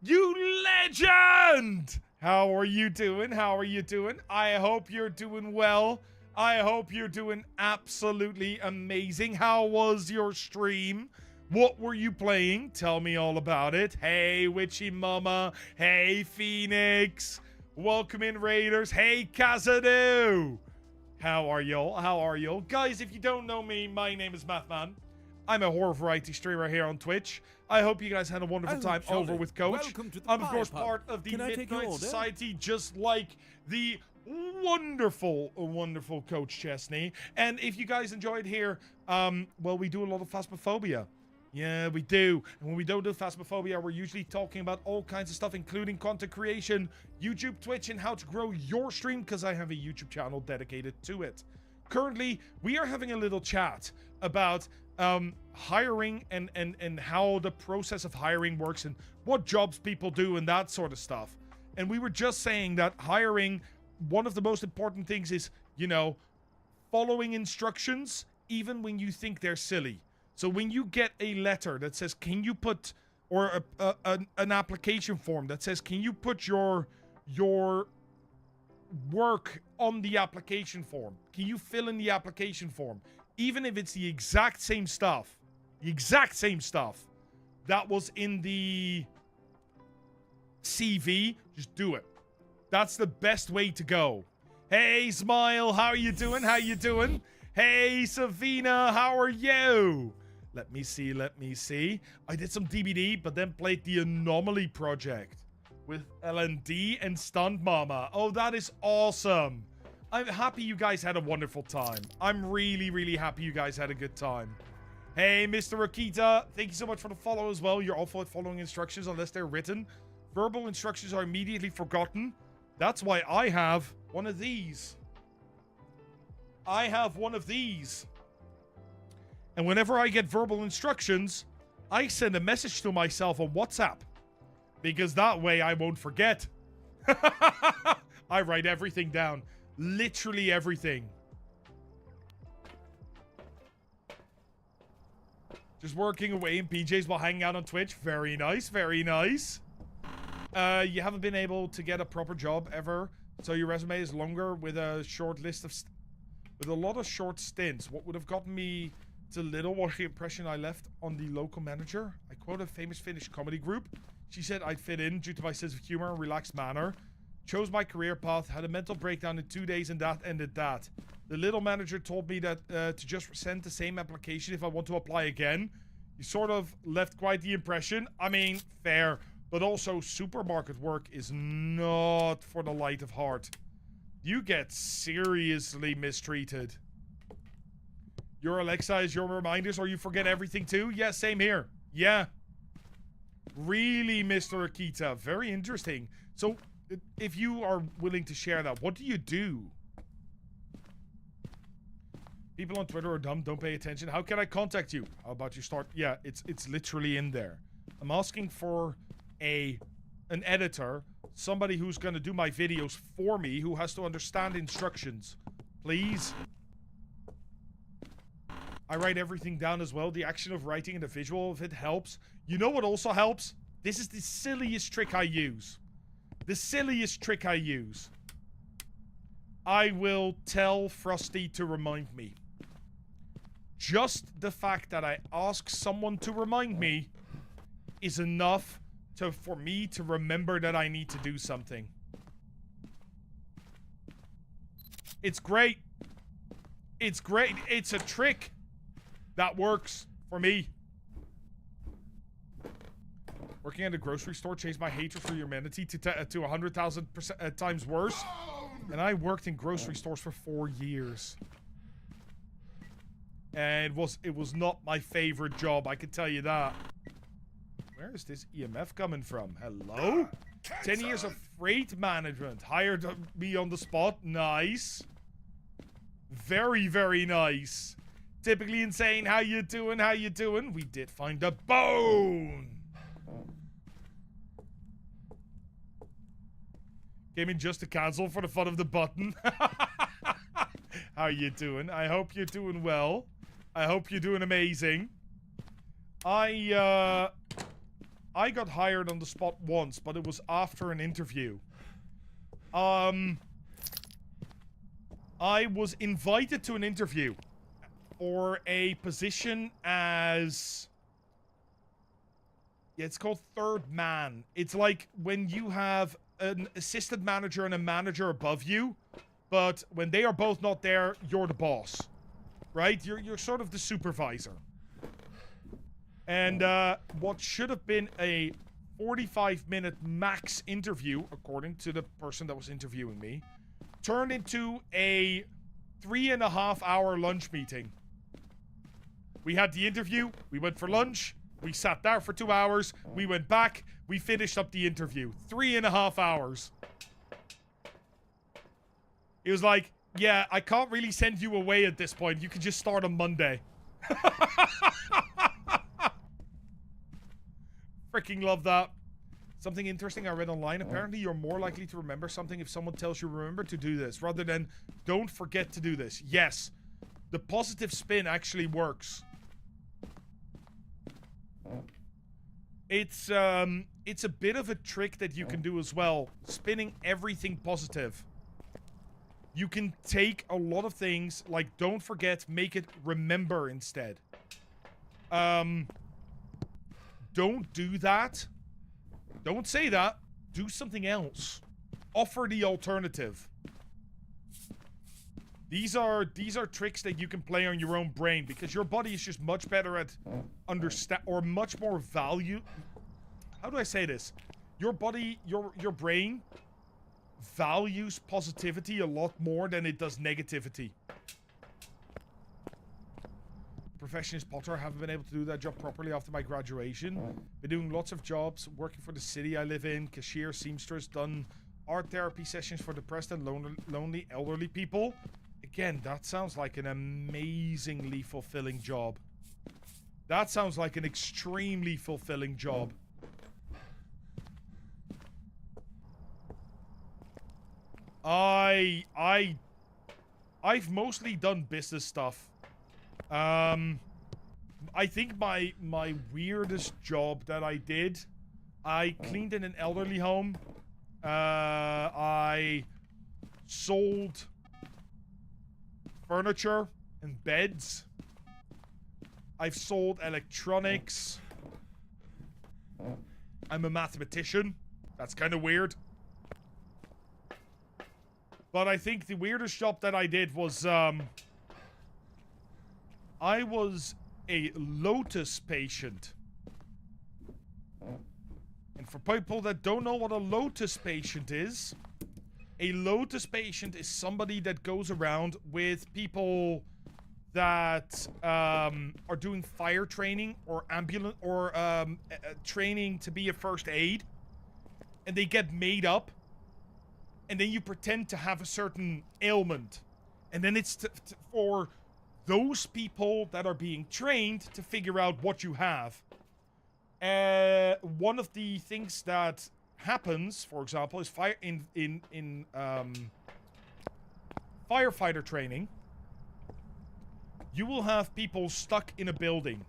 You legend! How are you doing? How are you doing? I hope you're doing well. I hope you're doing absolutely amazing. How was your stream? What were you playing? Tell me all about it. Hey, Witchy Mama. Hey, Phoenix. Welcome in, Raiders. Hey, Kazadu. How are y'all? How are y'all? Guys, if you don't know me, my name is Mathman. I'm a horror variety streamer here on Twitch. I hope you guys had a wonderful time jolly. over with Coach. Welcome to the I'm, of course, Pie Pub. part of the Can I take your Midnight order? Society, just like the wonderful, wonderful Coach Chesney. And if you guys enjoyed here, well, we do a lot of Phasmophobia. Yeah, we do. And when we don't do Phasmophobia, we're usually talking about all kinds of stuff, including content creation, YouTube, Twitch, and how to grow your stream, because I have a YouTube channel dedicated to it. Currently, we are having a little chat about hiring and how the process of hiring works and what jobs people do and that sort of stuff. And we were just saying that hiring, one of the most important things is, you know, following instructions, even when you think they're silly. So when you get a letter that says, can you put, or an application form that says, can you put your work on the application form? Can you fill in the application form? Even if it's the exact same stuff that was in the CV, just do it. That's the best way to go. Hey, Smile, how are you doing? How you doing? Hey, Savina, how are you? Let me see. I did some DBD, but then played the Anomaly project with LND and Stunt Mama. Oh, that is awesome. I'm happy you guys had a wonderful time. I'm really, really happy you guys had a good time. Hey, Mr. Akita, thank you so much for the follow as well. You're awful at following instructions unless they're written. Verbal instructions are immediately forgotten. That's why I have one of these. I have one of these. And whenever I get verbal instructions, I send a message to myself on WhatsApp. Because that way I won't forget. I write everything down. Literally everything. Just working away in PJs while hanging out on Twitch. Very nice, very nice. You haven't been able to get a proper job ever, so your resume is longer with a short list of... with a lot of short stints. What would have gotten me to little was the impression I left on the local manager. I quote a famous Finnish comedy group. She said I'd fit in due to my sense of humor and relaxed manner. Chose my career path, had a mental breakdown in 2 days, and that ended that. The little manager told me that to just send the same application if I want to apply again. You sort of left quite the impression. I mean, fair. But also, supermarket work is not for the light of heart. You get seriously mistreated. Your Alexa is your reminders, or you forget everything too? Yeah, same here. Yeah. Really, Mr. Akita. Very interesting. So, if you are willing to share that, what do you do? People on Twitter are dumb, don't pay attention. How can I contact you? How about you start? Yeah, it's literally in there. I'm asking for an editor, somebody who's going to do my videos for me, who has to understand instructions. Please. I write everything down as well. The action of writing and the visual of it helps. You know what also helps? This is the silliest trick I use. The silliest trick I use. I will tell Frosty to remind me. Just the fact that I ask someone to remind me is enough for me to remember that I need to do something. It's great. It's great. It's a trick that works for me. Working at a grocery store changed my hatred for humanity to 100,000 times worse. And I worked in grocery stores for 4 years. And it was not my favorite job, I can tell you that. Where is this EMF coming from? Hello? 10 years of freight management. Hired me on the spot. Nice. Very, very nice. Typically insane. How you doing? How you doing? We did find a bone. Came in just to cancel for the fun of the button. How you doing? I hope you're doing well. I hope you're doing amazing. I got hired on the spot once, but it was after an interview. I was invited to an interview for a position as... yeah, it's called third man. It's like when you have an assistant manager and a manager above you, but when they are both not there, you're the boss. Right? You're sort of the supervisor. And what should have been a 45-minute max interview, according to the person that was interviewing me, turned into a 3.5-hour lunch meeting. We had the interview, we went for lunch, we sat there for 2 hours, we went back, we finished up the interview. 3.5 hours. It was like, yeah, I can't really send you away at this point. You can just start on Monday. Freaking love that. Something interesting I read online. Apparently, you're more likely to remember something if someone tells you remember to do this, rather than don't forget to do this. Yes, the positive spin actually works. It's a bit of a trick that you can do as well. Spinning everything positive. You can take a lot of things, like don't forget, make it remember instead. Don't do that. Don't say that. Do something else. Offer the alternative. These are tricks that you can play on your own brain because your body is just much better at understand or much more value. How do I say this? Your body, your brain values positivity a lot more than it does negativity. Perfectionist Potter, haven't been able to do that job properly after my graduation. Been doing lots of jobs, working for the city I live in, cashier, seamstress, done art therapy sessions for depressed and lonely elderly people. Again, that sounds like an amazingly fulfilling job. That sounds like an extremely fulfilling job. I've mostly done business stuff. I think my weirdest job that I did, I cleaned in an elderly home. I sold furniture and beds. I've sold electronics. I'm a mathematician. That's kind of weird. But I think the weirdest job that I did was, I was a Lotus patient. And for people that don't know what a Lotus patient is, a Lotus patient is somebody that goes around with people that are doing fire training or ambulance or training to be a first aid, and they get made up, and then you pretend to have a certain ailment, and then it's for those people that are being trained to figure out what you have. One of the things that happens, for example, is firefighter training. You will have people stuck in a building,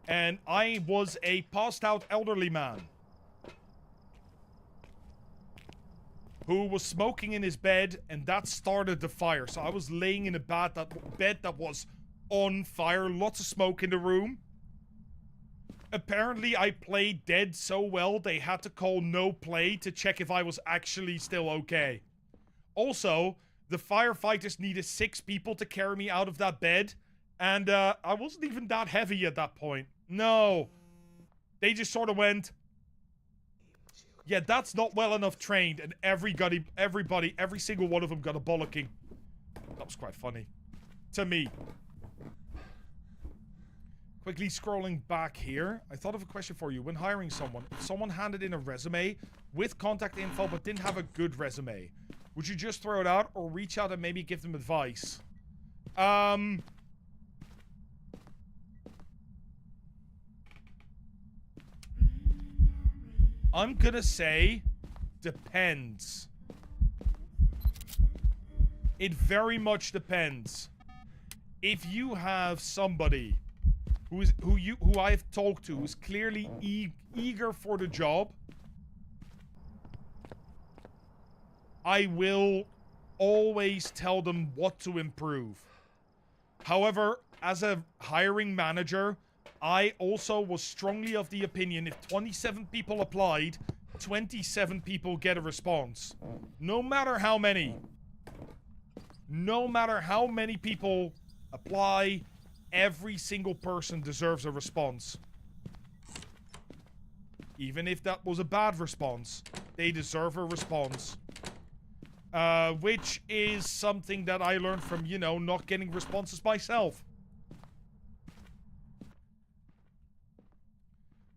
and I was a passed out elderly man who was smoking in his bed, and that started the fire. So I was laying in a bed that was on fire, lots of smoke in the room. Apparently, I played dead so well, they had to call no play to check if I was actually still okay. Also, the firefighters needed 6 people to carry me out of that bed, and I wasn't even that heavy at that point. No. They just sort of went, yeah, that's not well enough trained, and everybody, every single one of them got a bollocking. That was quite funny. To me. Quickly scrolling back here, I thought of a question for you. When hiring someone, if someone handed in a resume with contact info but didn't have a good resume, would you just throw it out or reach out and maybe give them advice? I'm gonna say depends. It very much depends. If you have somebody who I've talked to who's clearly eager for the job, I will always tell them what to improve. However, as a hiring manager, I also was strongly of the opinion if 27 people applied, 27 people get a response. No matter how many. No matter how many people apply, every single person deserves a response. Even if that was a bad response, they deserve a response. Which is something that I learned from, you know, not getting responses myself.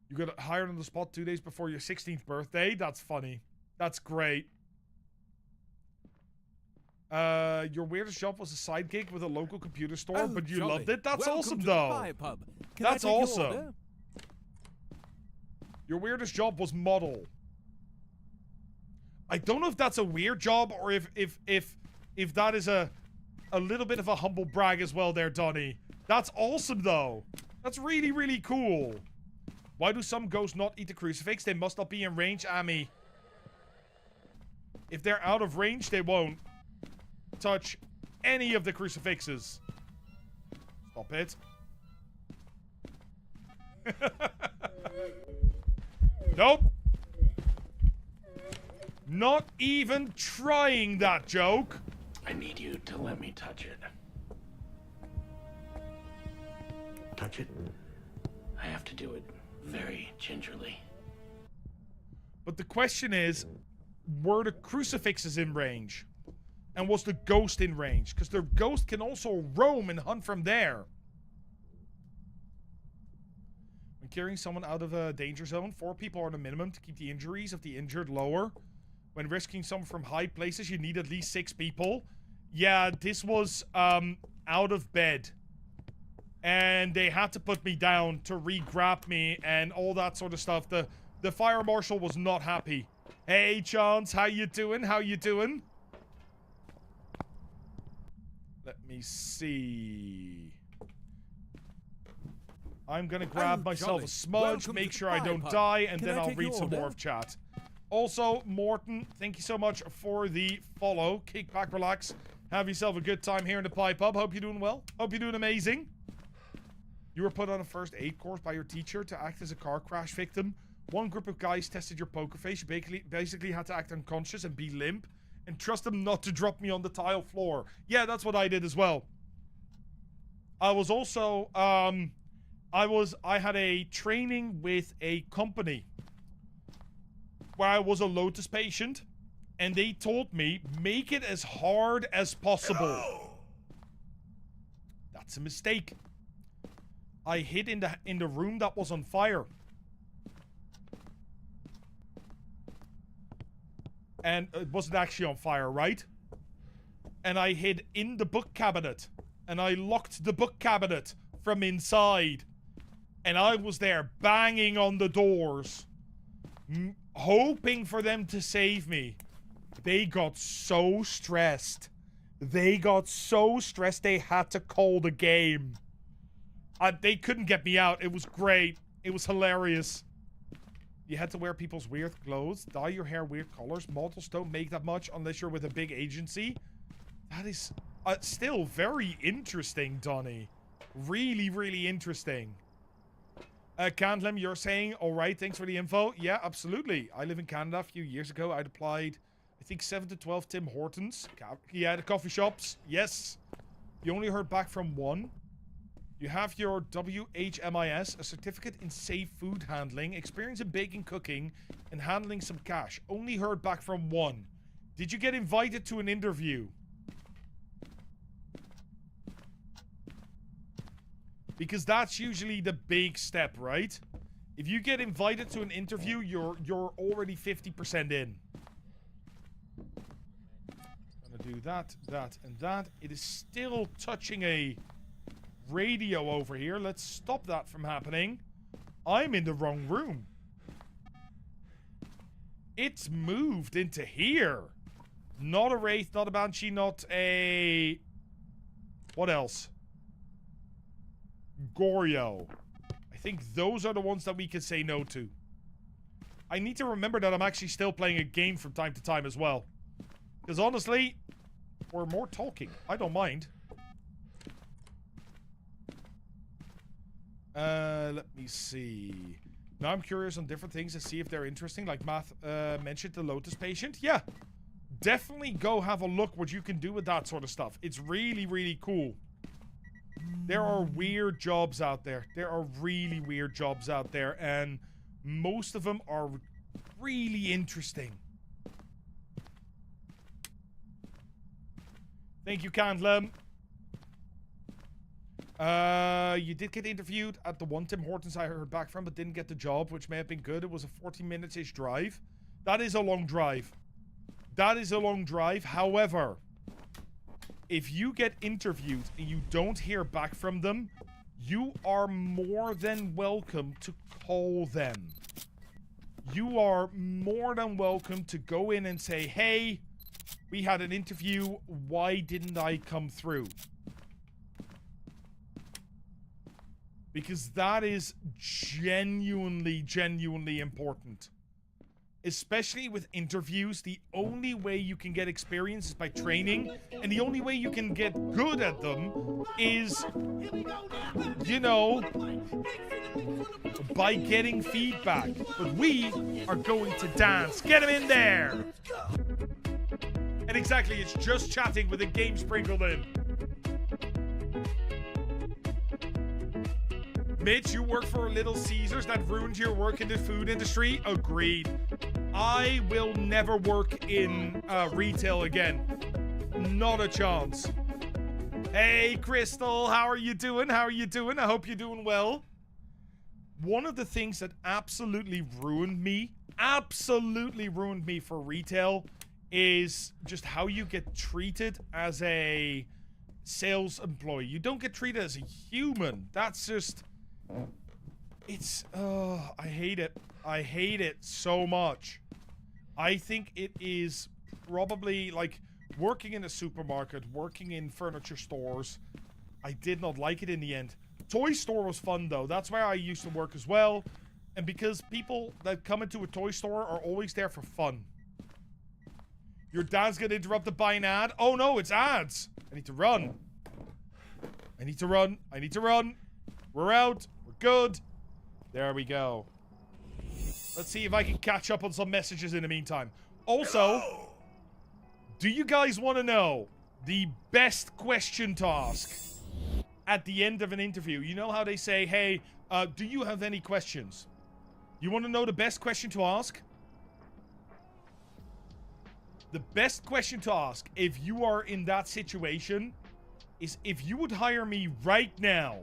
You got hired on the spot 2 days before your 16th birthday? That's funny. That's great. Your weirdest job was a side gig with a local computer store, but you jolly. loved it? That's Welcome awesome, to the though. Fire Pub. Can That's I take your awesome. order? Your weirdest job was model. I don't know if that's a weird job or if that is a little bit of a humble brag as well there, Donnie. That's awesome, though. That's really, really cool. Why do some ghosts not eat the crucifix? They must not be in range, Amy. If they're out of range, they won't touch any of the crucifixes. Stop it. Nope. Not even trying that joke. I need you to let me touch it. Touch it? I have to do it very gingerly. But the question is, were the crucifixes in range? And was the ghost in range? Because the ghost can also roam and hunt from there. When carrying someone out of a danger zone, 4 people are the minimum to keep the injuries of the injured lower. When rescuing someone from high places, you need at least 6 people. Yeah, this was out of bed. And they had to put me down to re-grab me and all that sort of stuff. The fire marshal was not happy. Hey, Chance, how you doing? How you doing? Let me see. I'm gonna grab myself jolly. a smudge, Welcome make to sure I the don't pie die, pub. and Can then I I'll take read your some more order? of chat. Also, Morton, thank you so much for the follow. Kick back, relax. Have yourself a good time here in the Pie Pub. Hope you're doing well. Hope you're doing amazing. You were put on a first aid course by your teacher to act as a car crash victim. One group of guys tested your poker face. You basically had to act unconscious and be limp and trust them not to drop me on the tile floor. Yeah, that's what I did as well. I was also, I had a training with a company where I was a Lotus patient, and they told me, make it as hard as possible. That's a mistake. I hid in the room that was on fire. And it wasn't actually on fire, right? And I hid in the book cabinet. And I locked the book cabinet from inside. And I was there banging on the doors, hoping for them to save me. They got so stressed. They got so stressed they had to call the game. They couldn't get me out. It was great. It was hilarious. You had to wear people's weird clothes, dye your hair weird colors. Models don't make that much unless you're with a big agency. That is still very interesting, Donnie. Really, really interesting. Candlem, you're saying, all right, thanks for the info. Yeah, absolutely. I live in Canada. A few years ago, I'd applied, I think, 7 to 12 Tim Hortons. Yeah, the coffee shops. Yes. You only heard back from 1. You have your WHMIS, a certificate in safe food handling, experience in baking, cooking, and handling some cash. Only heard back from 1. Did you get invited to an interview? Because that's usually the big step, right? If you get invited to an interview, you're already 50% in. Gonna do that, and that. It is still touching a radio over here. Let's stop that from happening. I'm in the wrong room. It's moved into here. Not a Wraith, not a Banshee, not a... What else? Goryo. I think those are the ones that we can say no to. I need to remember that I'm actually still playing a game from time to time as well. Because honestly, we're more talking. I don't mind. Let me see. Now I'm curious on different things to see if they're interesting. Like Math mentioned the Lotus patient. Yeah. Definitely go have a look what you can do with that sort of stuff. It's really, really cool. There are weird jobs out there. There are really weird jobs out there, and most of them are really interesting. Thank you, Candlem. You did get interviewed at the one Tim Hortons I heard back from, but didn't get the job, which may have been good. It was a 40-minute-ish drive. That is a long drive. That is a long drive. However, if you get interviewed and you don't hear back from them, you are more than welcome to call them. You are more than welcome to go in and say, hey, we had an interview. Why didn't I come through? Because that is genuinely, genuinely important. Especially with interviews, the only way you can get experience is by training, and the only way you can get good at them is, you know, by getting feedback. But we are going to dance. Get him in there! And exactly, it's just chatting with a game sprinkled in. Mitch, you work for Little Caesars. That ruined your work in the food industry. Agreed. I will never work in retail again. Not a chance. Hey, Crystal, how are you doing? How are you doing? I hope you're doing well. One of the things that absolutely ruined me for retail is just how you get treated as a sales employee. You don't get treated as a human. That's just... It's, I hate it. I hate it so much. I think it is probably, like, working in a supermarket, working in furniture stores. I did not like it in the end. Toy store was fun, though. That's where I used to work as well. And because people that come into a toy store are always there for fun. Your dad's gonna interrupt to buy an ad? Oh, no, it's ads. I need to run. I need to run. I need to run. We're out. We're good. There we go. Let's see if I can catch up on some messages in the meantime. Also, do you guys want to know the best question to ask at the end of an interview? You know how they say, hey, do you have any questions? You want to know the best question to ask? The best question to ask, if you are in that situation, is if you would hire me right now,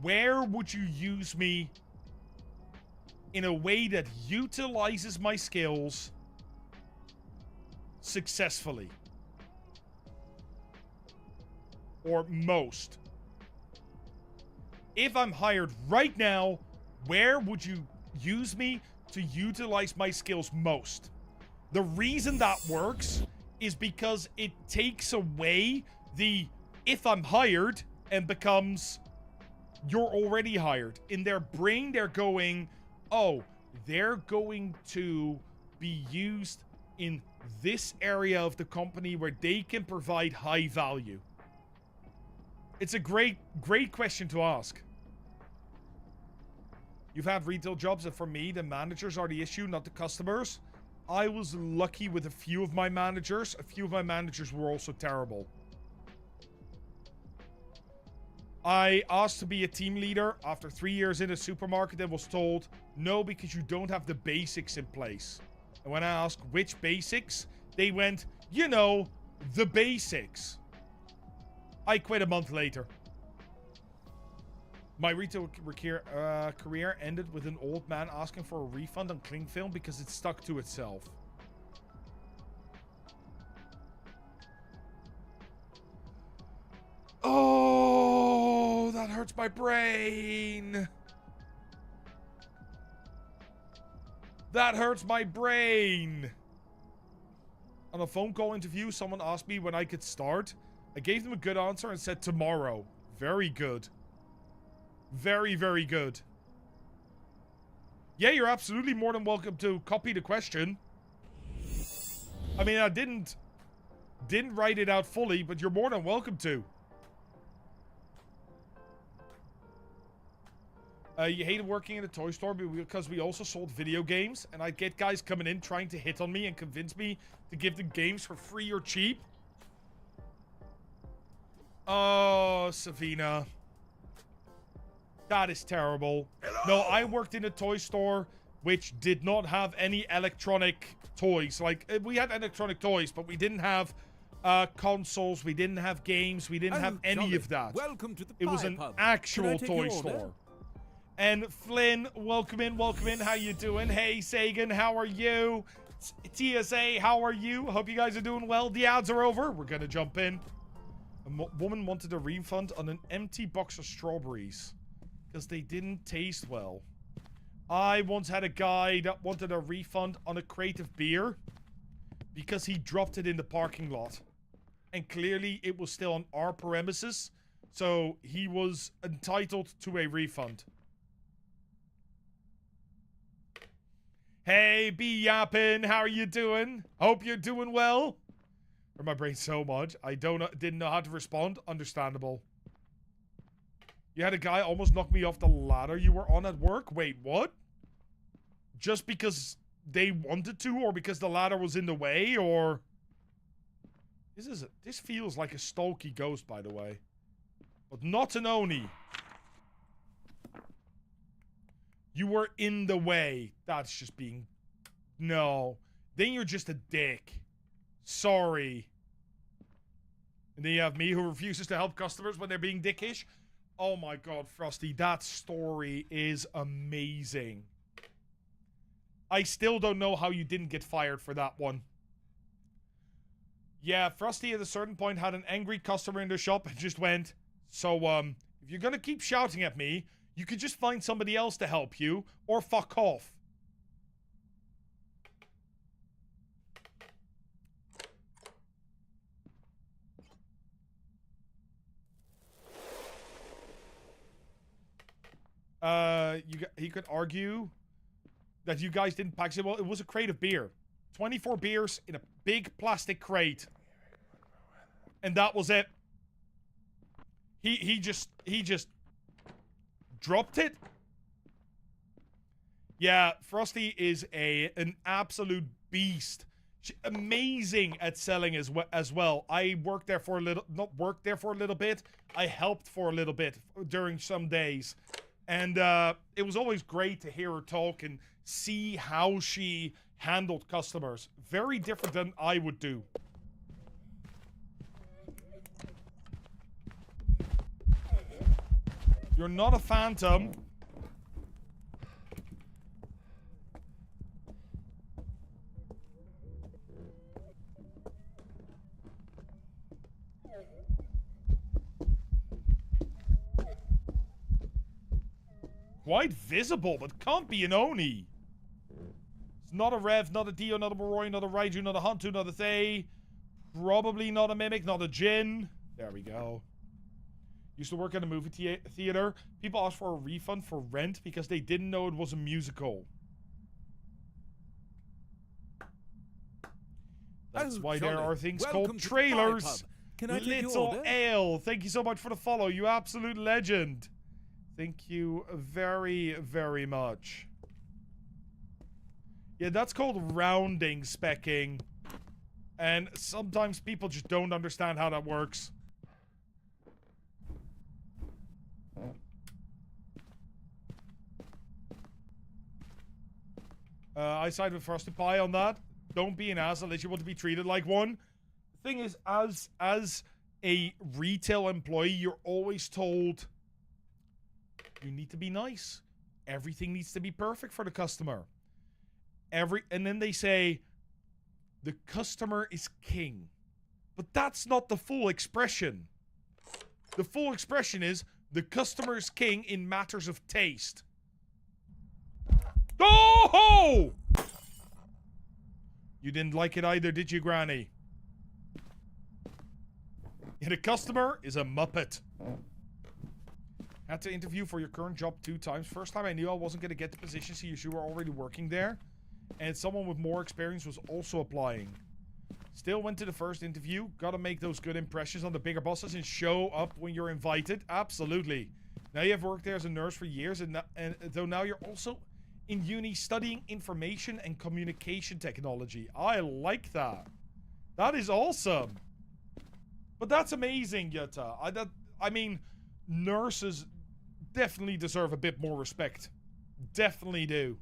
where would you use me in a way that utilizes my skills successfully? Or most. If I'm hired right now, where would you use me to utilize my skills most? The reason that works is because it takes away the if I'm hired and becomes you're already hired. In their brain, they're going, oh, they're going to be used in this area of the company where they can provide high value. It's a great question to ask. You've had retail jobs, and for me, the managers are the issue, not the customers. I was lucky with a few of my managers. A few of my managers were also terrible. I asked to be a team leader after 3 years in a supermarket and was told, no, because you don't have the basics in place. And when I asked which basics, they went, you know, the basics. I quit a month later. My retail career ended with an old man asking for a refund on cling film because it stuck to itself. Oh, that hurts my brain. That hurts my brain. On a phone call interview, someone asked me when I could start. I gave them a good answer and said tomorrow. Very good. Very, very good. Yeah, you're absolutely more than welcome to copy the question. I mean, I didn't write it out fully, but you're more than welcome to. You hated working in a toy store because we also sold video games, and I'd get guys coming in trying to hit on me and convince me to give them games for free or cheap. Oh, Savina. That is terrible. Hello? No, I worked in a toy store which did not have any electronic toys. Like, we had electronic toys, but we didn't have consoles, we didn't have games, we didn't have any jolly. of that. Welcome to the It was an pub. actual Can I take toy your order? store. And Flynn, welcome in, welcome in. How you doing? Hey, Sagan, how are you? TSA, how are you? Hope you guys are doing well. The ads are over. We're gonna jump in. A woman wanted a refund on an empty box of strawberries because they didn't taste well. I once had a guy that wanted a refund on a crate of beer because he dropped it in the parking lot. And clearly it was still on our premises, So he was entitled to a refund. Hey, be yapping. How are you doing? Hope you're doing well. Hurt my brain so much. I didn't know how to respond. Understandable. You had a guy almost knock me off the ladder you were on at work? Wait, what? Just because they wanted to, or because the ladder was in the way, or... This feels like a stalky ghost, by the way. But not an Oni. You were in the way. That's just being... No. Then you're just a dick. Sorry. And then you have me who refuses to help customers when they're being dickish. Oh my god, Frosty, that story is amazing. I still don't know how you didn't get fired for that one. Yeah, Frosty at a certain point had an angry customer in the shop and just went, so, if you're gonna keep shouting at me, you could just find somebody else to help you, or fuck off. He could argue that you guys didn't package it. Well, it was a crate of beer. 24 beers in a big plastic crate. And that was it. He just dropped it. Yeah, Frosty is an absolute beast. Amazing at selling as well. I worked there for a little, not worked there for a little bit. I helped for a little bit during some days. And it was always great to hear her talk and see how she handled customers. Very different than I would do. You're not a phantom. Quite visible, but can't be an Oni. It's not a Rev, not a Dio, not a Moroi, not a Raiju, not a Hantu, not a Thay. Probably not a Mimic, not a Jin. There we go. Used to work at a movie theater. People asked for a refund for rent because they didn't know it was a musical. That's why there are things called trailers. Can I take your Little order? Ale, thank you so much for the follow. You absolute legend. Thank you very, very much. Yeah, that's called rounding specking. And sometimes people just don't understand how that works. I side with Frosty Pie on that. Don't be an ass unless you want to be treated like one. The thing is, as a retail employee, you're always told you need to be nice. Everything needs to be perfect for the customer. And then they say, the customer is king. But that's not the full expression. The full expression is, the customer is king in matters of taste. Oh! You didn't like it either, did you, Granny? Yeah, the customer is a muppet. Had to interview for your current job 2 times. First time I knew I wasn't going to get the position, so you were already working there. And someone with more experience was also applying. Still went to the first interview. Gotta make those good impressions on the bigger bosses and show up when you're invited. Absolutely. Now you have worked there as a nurse for years, and though now you're also in uni studying information and communication technology. I like that. That is awesome. But that's amazing, Yutta. I mean, nurses definitely deserve a bit more respect. Definitely do.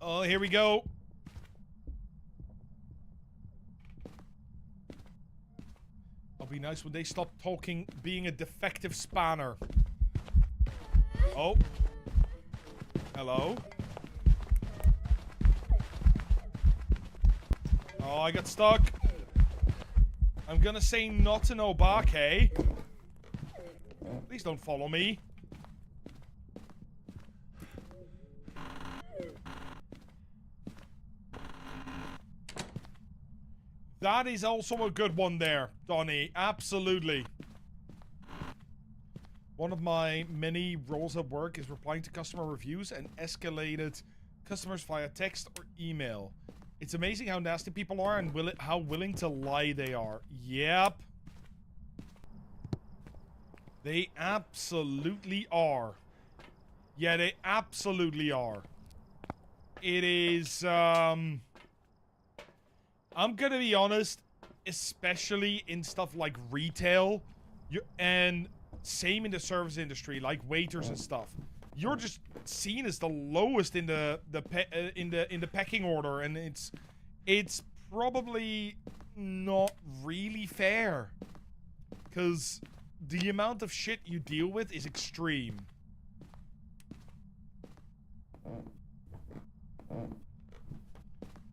Oh, here we go. I'll be nice when they stop talking being a defective spanner. Oh. Hello. Oh, I got stuck. I'm gonna say not an Obake. Please don't follow me. That is also a good one there, Donnie. Absolutely. One of my many roles at work is replying to customer reviews and escalated customers via text or email. It's amazing how nasty people are and how willing to lie they are. Yep. They absolutely are. Yeah, they absolutely are. It is, I'm gonna be honest, especially in stuff like retail, and same in the service industry, like waiters and stuff. You're just seen as the lowest in the pecking order, and it's probably not really fair, because the amount of shit you deal with is extreme.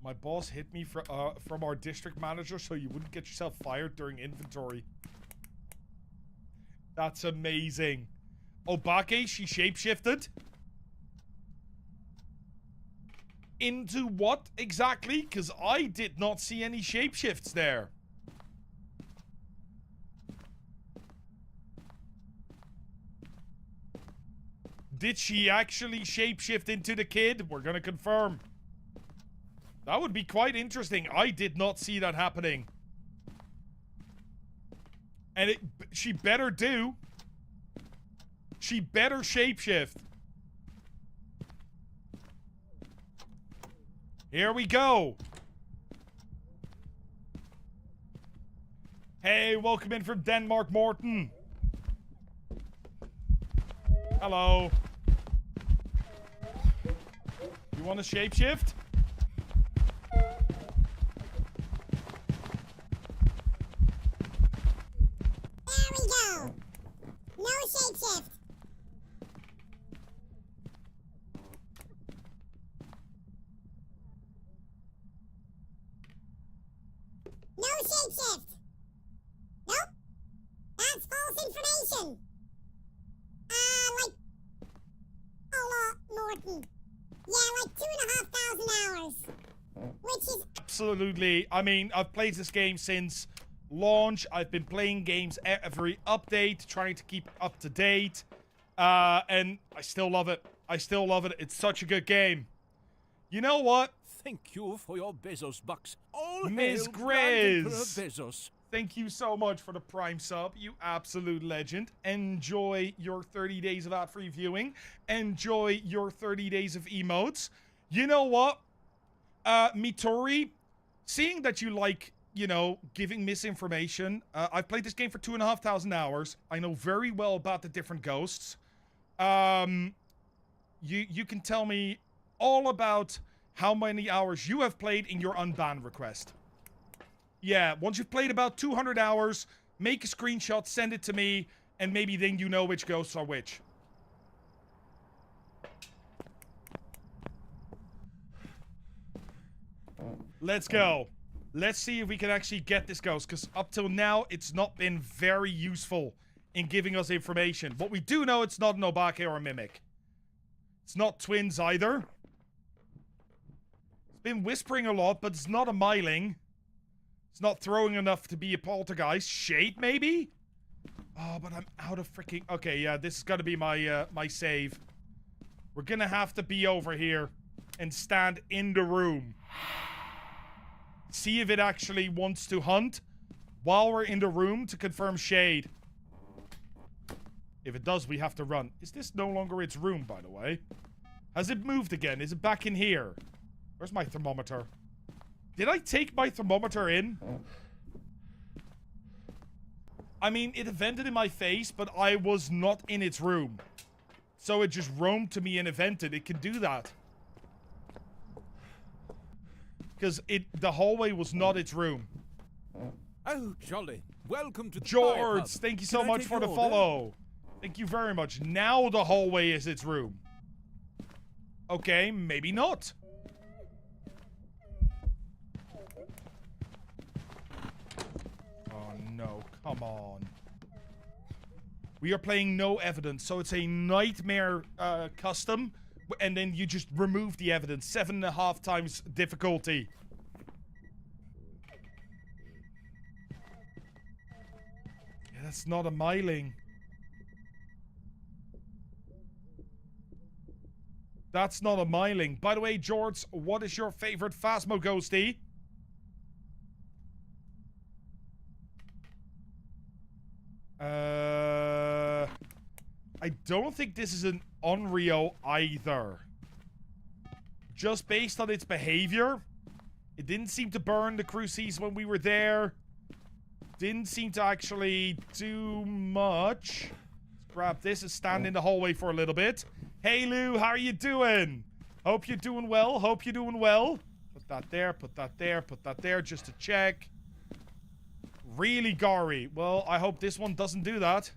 My boss hit me from our district manager so you wouldn't get yourself fired during inventory. That's amazing. Obake, she shapeshifted? Into what exactly? Because I did not see any shapeshifts there. Did she actually shapeshift into the kid? We're gonna confirm. That would be quite interesting. I did not see that happening. And she better do. She better shapeshift. Here we go. Hey, welcome in from Denmark, Morton. Hello. You want to shapeshift? There we go. No shapeshift. No shapeshift. Nope. That's false information. Like a lot, Morton. Yeah, like 2,500 hours. Which is Absolutely. I mean, I've played this game since launch. I've been playing games every update, trying to keep up to date. And I still love it. I still love it. It's such a good game. You know what? Thank you for your Bezos bucks. All Ms. hail Grand Emperor Grizz. Bezos. Thank you so much for the Prime sub, you absolute legend. Enjoy your 30 days of ad-free viewing. Enjoy your 30 days of emotes. You know what? Mitori, seeing that you like, you know, giving misinformation, I've played this game for 2,500 hours. I know very well about the different ghosts. You can tell me all about how many hours you have played in your unban request. Yeah, once you've played about 200 hours, make a screenshot, send it to me, and maybe then you know which ghosts are which. Let's go. Let's see if we can actually get this ghost, because up till now, it's not been very useful in giving us information. But we do know it's not an Obake or a Mimic. It's not twins either. It's been whispering a lot, but it's not a Myling. It's not throwing enough to be a poltergeist. Shade, maybe? Oh, but I'm out of freaking... Okay, yeah, this is gonna be my, my save. We're gonna have to be over here and stand in the room. See if it actually wants to hunt while we're in the room to confirm shade. If it does, we have to run. Is this no longer its room, by the way? Has it moved again? Is it back in here? Where's my thermometer? Did I take my thermometer in? I mean, it vented in my face, but I was not in its room. So it just roamed to me and it vented. It can do that. Because the hallway was not its room. Oh, jolly. Welcome to the George, Fire Pub. thank you Can so I much take for the your follow. Thank you very much. Now the hallway is its room. Okay, maybe not. Oh no, come on. We are playing no evidence, so it's a nightmare custom, and then you just remove the evidence. 7.5 times difficulty. That's not a myling. That's not a myling. By the way, George, what is your favorite Phasmo ghosty? I don't think this is an Onryo either. Just based on its behavior. It didn't seem to burn the crucies when we were there. Didn't seem to actually do much. Let's grab this and stand in the hallway for a little bit. Hey Lou, how are you doing? Hope you're doing well. Hope you're doing well. Put that there, put that there, put that there just to check. Really gory. Well, I hope this one doesn't do that.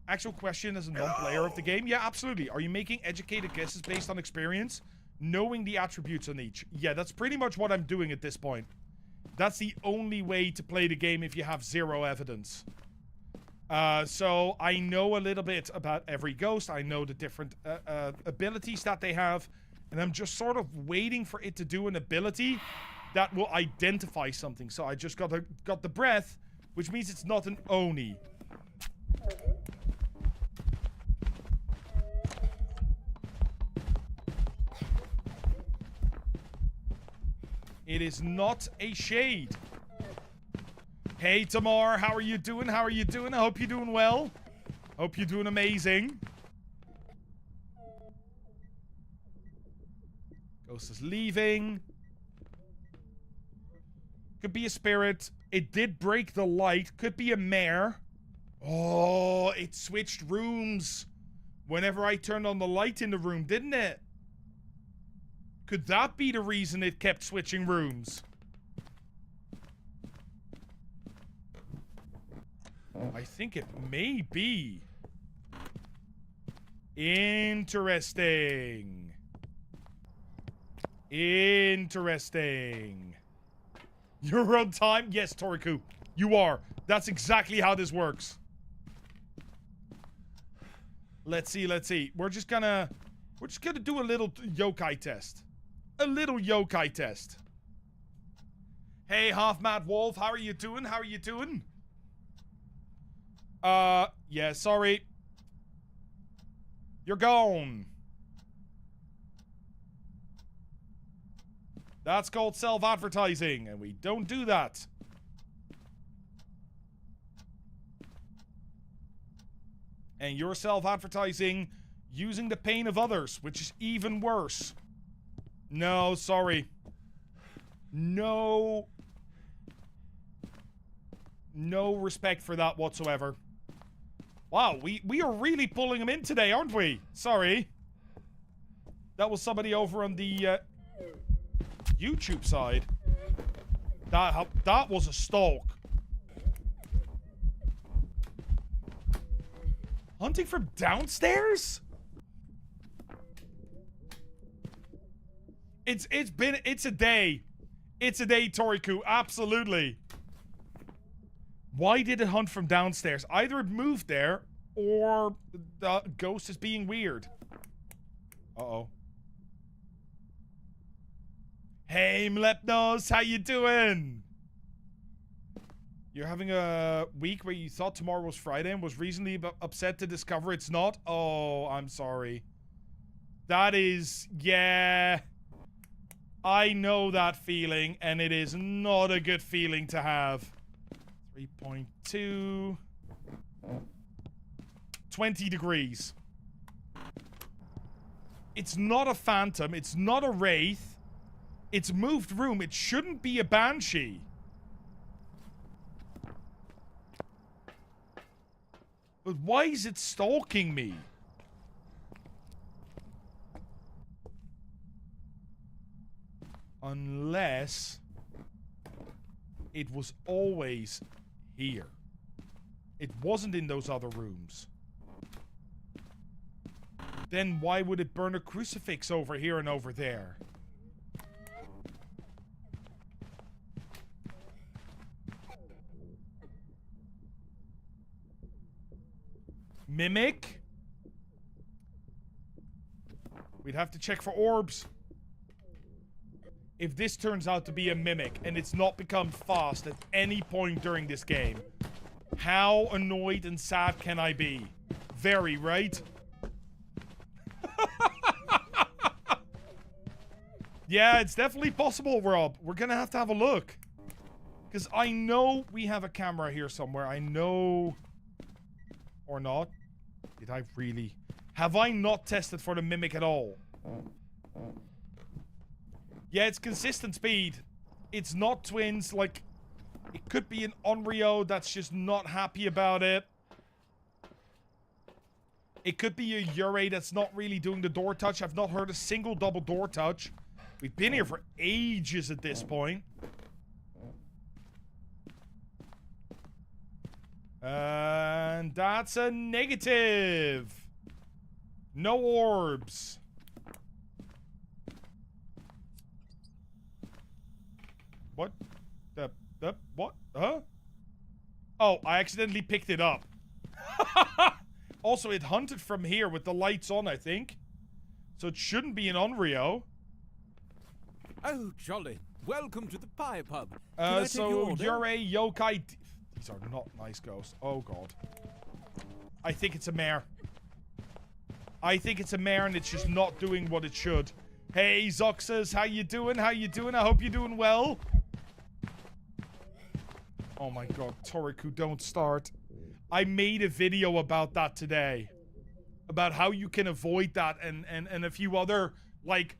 Actual question as a non-player of the game. Yeah, absolutely. Are you making educated guesses based on experience? Knowing the attributes on each. Yeah, that's pretty much what I'm doing at this point. That's the only way to play the game if you have zero evidence. So I know a little bit about every ghost. I know the different abilities that they have. And I'm just sort of waiting for it to do an ability that will identify something. So I just got the breath, which means it's not an Oni. It is not a shade. Hey, Tamar, how are you doing? How are you doing? I hope you're doing well. Hope you're doing amazing. Ghost is leaving. Could be a spirit. It did break the light. Could be a mare. Oh, it switched rooms whenever I turned on the light in the room, didn't it? Could that be the reason it kept switching rooms? I think it may be. Interesting. Interesting. You're on time? Yes, Toriku. You are. That's exactly how this works. Let's see, let's see. We're just gonna do a little yokai test. A little yokai test. Hey, Half Mad Wolf, how are you doing? How are you doing? Yeah, sorry. You're gone. That's called self-advertising, and we don't do that. And you're self-advertising using the pain of others, which is even worse. No, sorry. No respect for that whatsoever. Wow, we are really pulling him in today, aren't we? Sorry. That was somebody over on the YouTube side. That was a stalk. Hunting from downstairs? It's a day. It's a day, Toriku. Absolutely. Why did it hunt from downstairs? Either it moved there, or the ghost is being weird. Uh-oh. Hey, Mlepnos, how you doing? You're having a week where you thought tomorrow was Friday and was reasonably upset to discover it's not? Oh, I'm sorry. That is... yeah... I know that feeling, and it is not a good feeling to have. 3.2... 20 degrees. It's not a phantom. It's not a wraith. It's moved room. It shouldn't be a banshee. But why is it stalking me? Unless it was always here. It wasn't in those other rooms. Then why would it burn a crucifix over here and over there? Mimic? We'd have to check for orbs. If this turns out to be a mimic and it's not become fast at any point during this game, How annoyed and sad can I be? Very, right? Yeah, it's definitely possible, Rob. We're gonna have a look. Because I know we have a camera here somewhere. I know... Or not. Did I really... Have I not tested for the mimic at all? Yeah, it's consistent speed. It's not twins. Like, it could be an Onryo that's just not happy about it. It could be a Yurei that's not really doing the door touch. I've not heard a single double door touch. We've been here for ages at this point. And that's a negative. No orbs. What? What? Huh? Oh, I accidentally picked it up. Also, it hunted from here with the lights on, I think. So it shouldn't be an Onryo. Oh, jolly. Welcome to the Pie Pub. Can I take your So order? Yurei, Yokai... These are not nice ghosts. Oh, God. I think it's a mare. I think it's a mare and it's just not doing what it should. Hey, Zoxas, how you doing? How you doing? I hope you're doing well. Oh my God, Toriku, don't start. I made a video about that today. About how you can avoid that and a few other, like,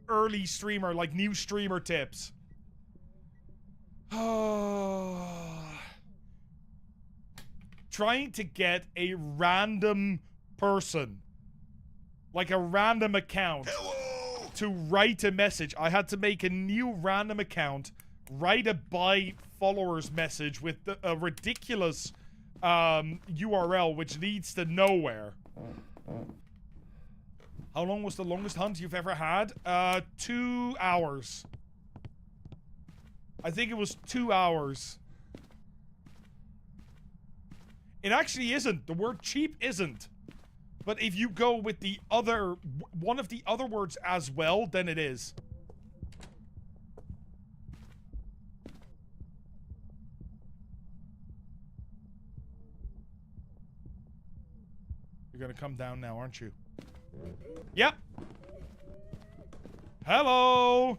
early streamer, like, new streamer tips. Trying to get a random person, like a random account, to write a message. I had to make a new random account, write a by followers message with a ridiculous URL which leads to nowhere. How long was the longest hunt you've ever had? 2 hours. I think it was 2 hours. It actually isn't. The word cheap isn't. But if you go with the other, one of the other words as well, then it is. You're gonna come down now, aren't you? Yep. Hello.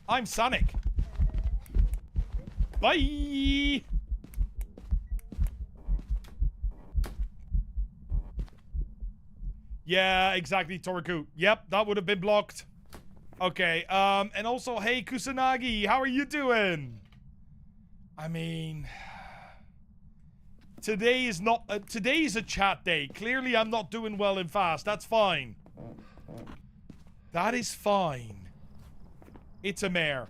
I'm Sonic. Bye. Yeah, exactly, Toriku. Yep, that would have been blocked. Okay, and also, hey, Kusanagi, how are you doing? I mean... Today is not... today is a chat day. Clearly, I'm not doing well in fast. That's fine. That is fine. It's a mare.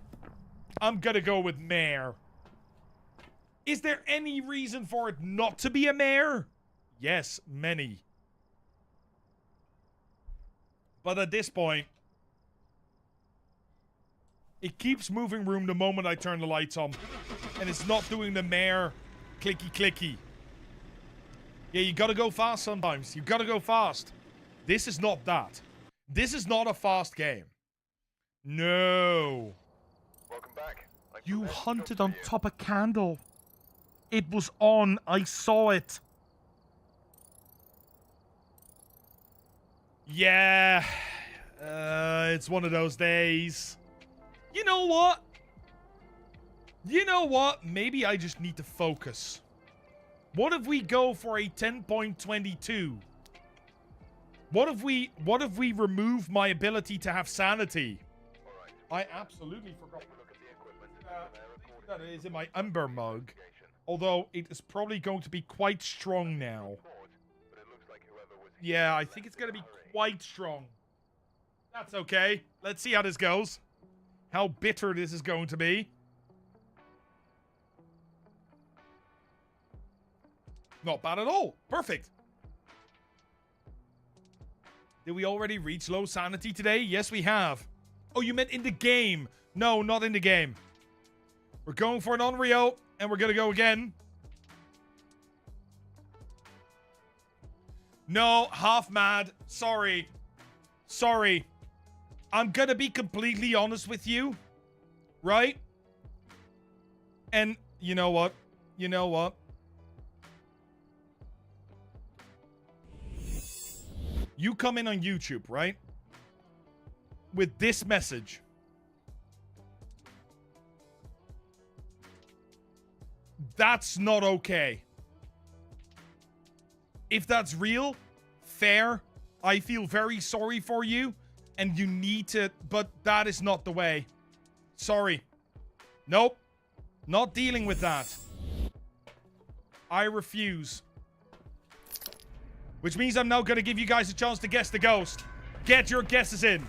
I'm gonna go with mare. Is there any reason for it not to be a mare? Yes, many. But at this point, it keeps moving room the moment I turn the lights on. And it's not doing the mare clicky clicky. Yeah, you gotta go fast sometimes. You gotta go fast. This is not that. This is not a fast game. No. Welcome back. You hunted on top of candle. It was on. I saw it. Yeah. It's one of those days. You know what? You know what? Maybe I just need to focus. What if we go for a 10.22? What if we remove my ability to have sanity? I absolutely forgot to look at the equipment. That is in my Umber mug. Although it is probably going to be quite strong now. Yeah, I think it's going to be quite strong. That's okay. Let's see how this goes. How bitter this is going to be. Not bad at all. Perfect. Did we already reach low sanity today? Yes, we have. Oh, you meant in the game. No, not in the game. We're going for an Onryo, and we're going to go again. No, half mad. Sorry. Sorry. I'm going to be completely honest with you. Right? And you know what? You know what? You come in on YouTube, right? With this message. That's not okay. If that's real, fair. I feel very sorry for you. And you need to, but that is not the way. Sorry. Nope. Not dealing with that. I refuse. Which means I'm now going to give you guys a chance to guess the ghost. Get your guesses in.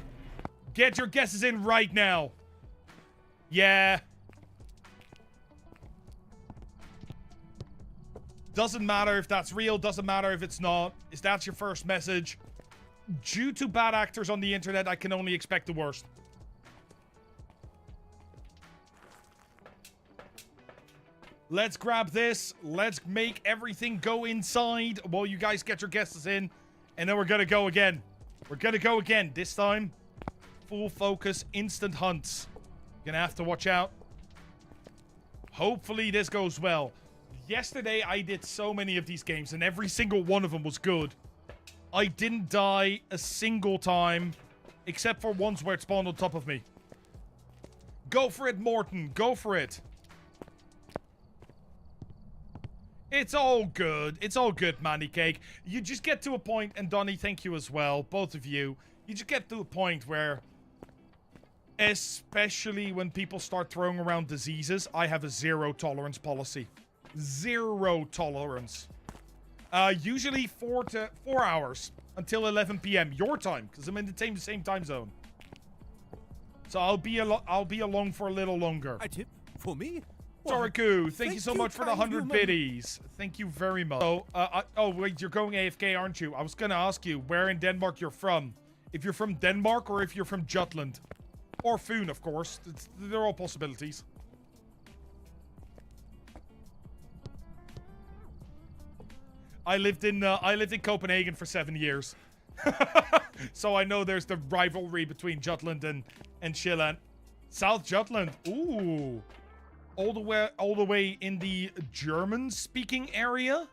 Get your guesses in right now. Yeah. Doesn't matter if that's real. Doesn't matter if it's not. Is that your first message? Due to bad actors on the internet, I can only expect the worst. Let's grab this. Let's make everything go inside while you guys get your guesses in. And then we're going to go again. We're going to go again. This time, full focus, instant hunts. You're going to have to watch out. Hopefully this goes well. Yesterday, I did so many of these games, and every single one of them was good. I didn't die a single time, except for once where it spawned on top of me. Go for it, Morton. Go for it. It's all good. It's all good, Manny Cake. You just get to a point, and Donnie, thank you as well, both of you. You just get to a point where, especially when people start throwing around diseases, I have a zero tolerance policy. Zero tolerance. Usually 4 hours until 11 p.m. your time, because I'm in the same time zone. So I'll be along for a little longer. A tip for me? Toriku, thank you so much for the 100 biddies. Thank you very much. So, oh wait, you're going AFK, aren't you? I was gonna ask you where in Denmark you're from. If you're from Denmark or if you're from Jutland. Or Foon, of course. They're all possibilities. I lived in Copenhagen for 7 years. So I know there's the rivalry between Jutland and Sjælland. South Jutland. Ooh. All the way in the German-speaking area?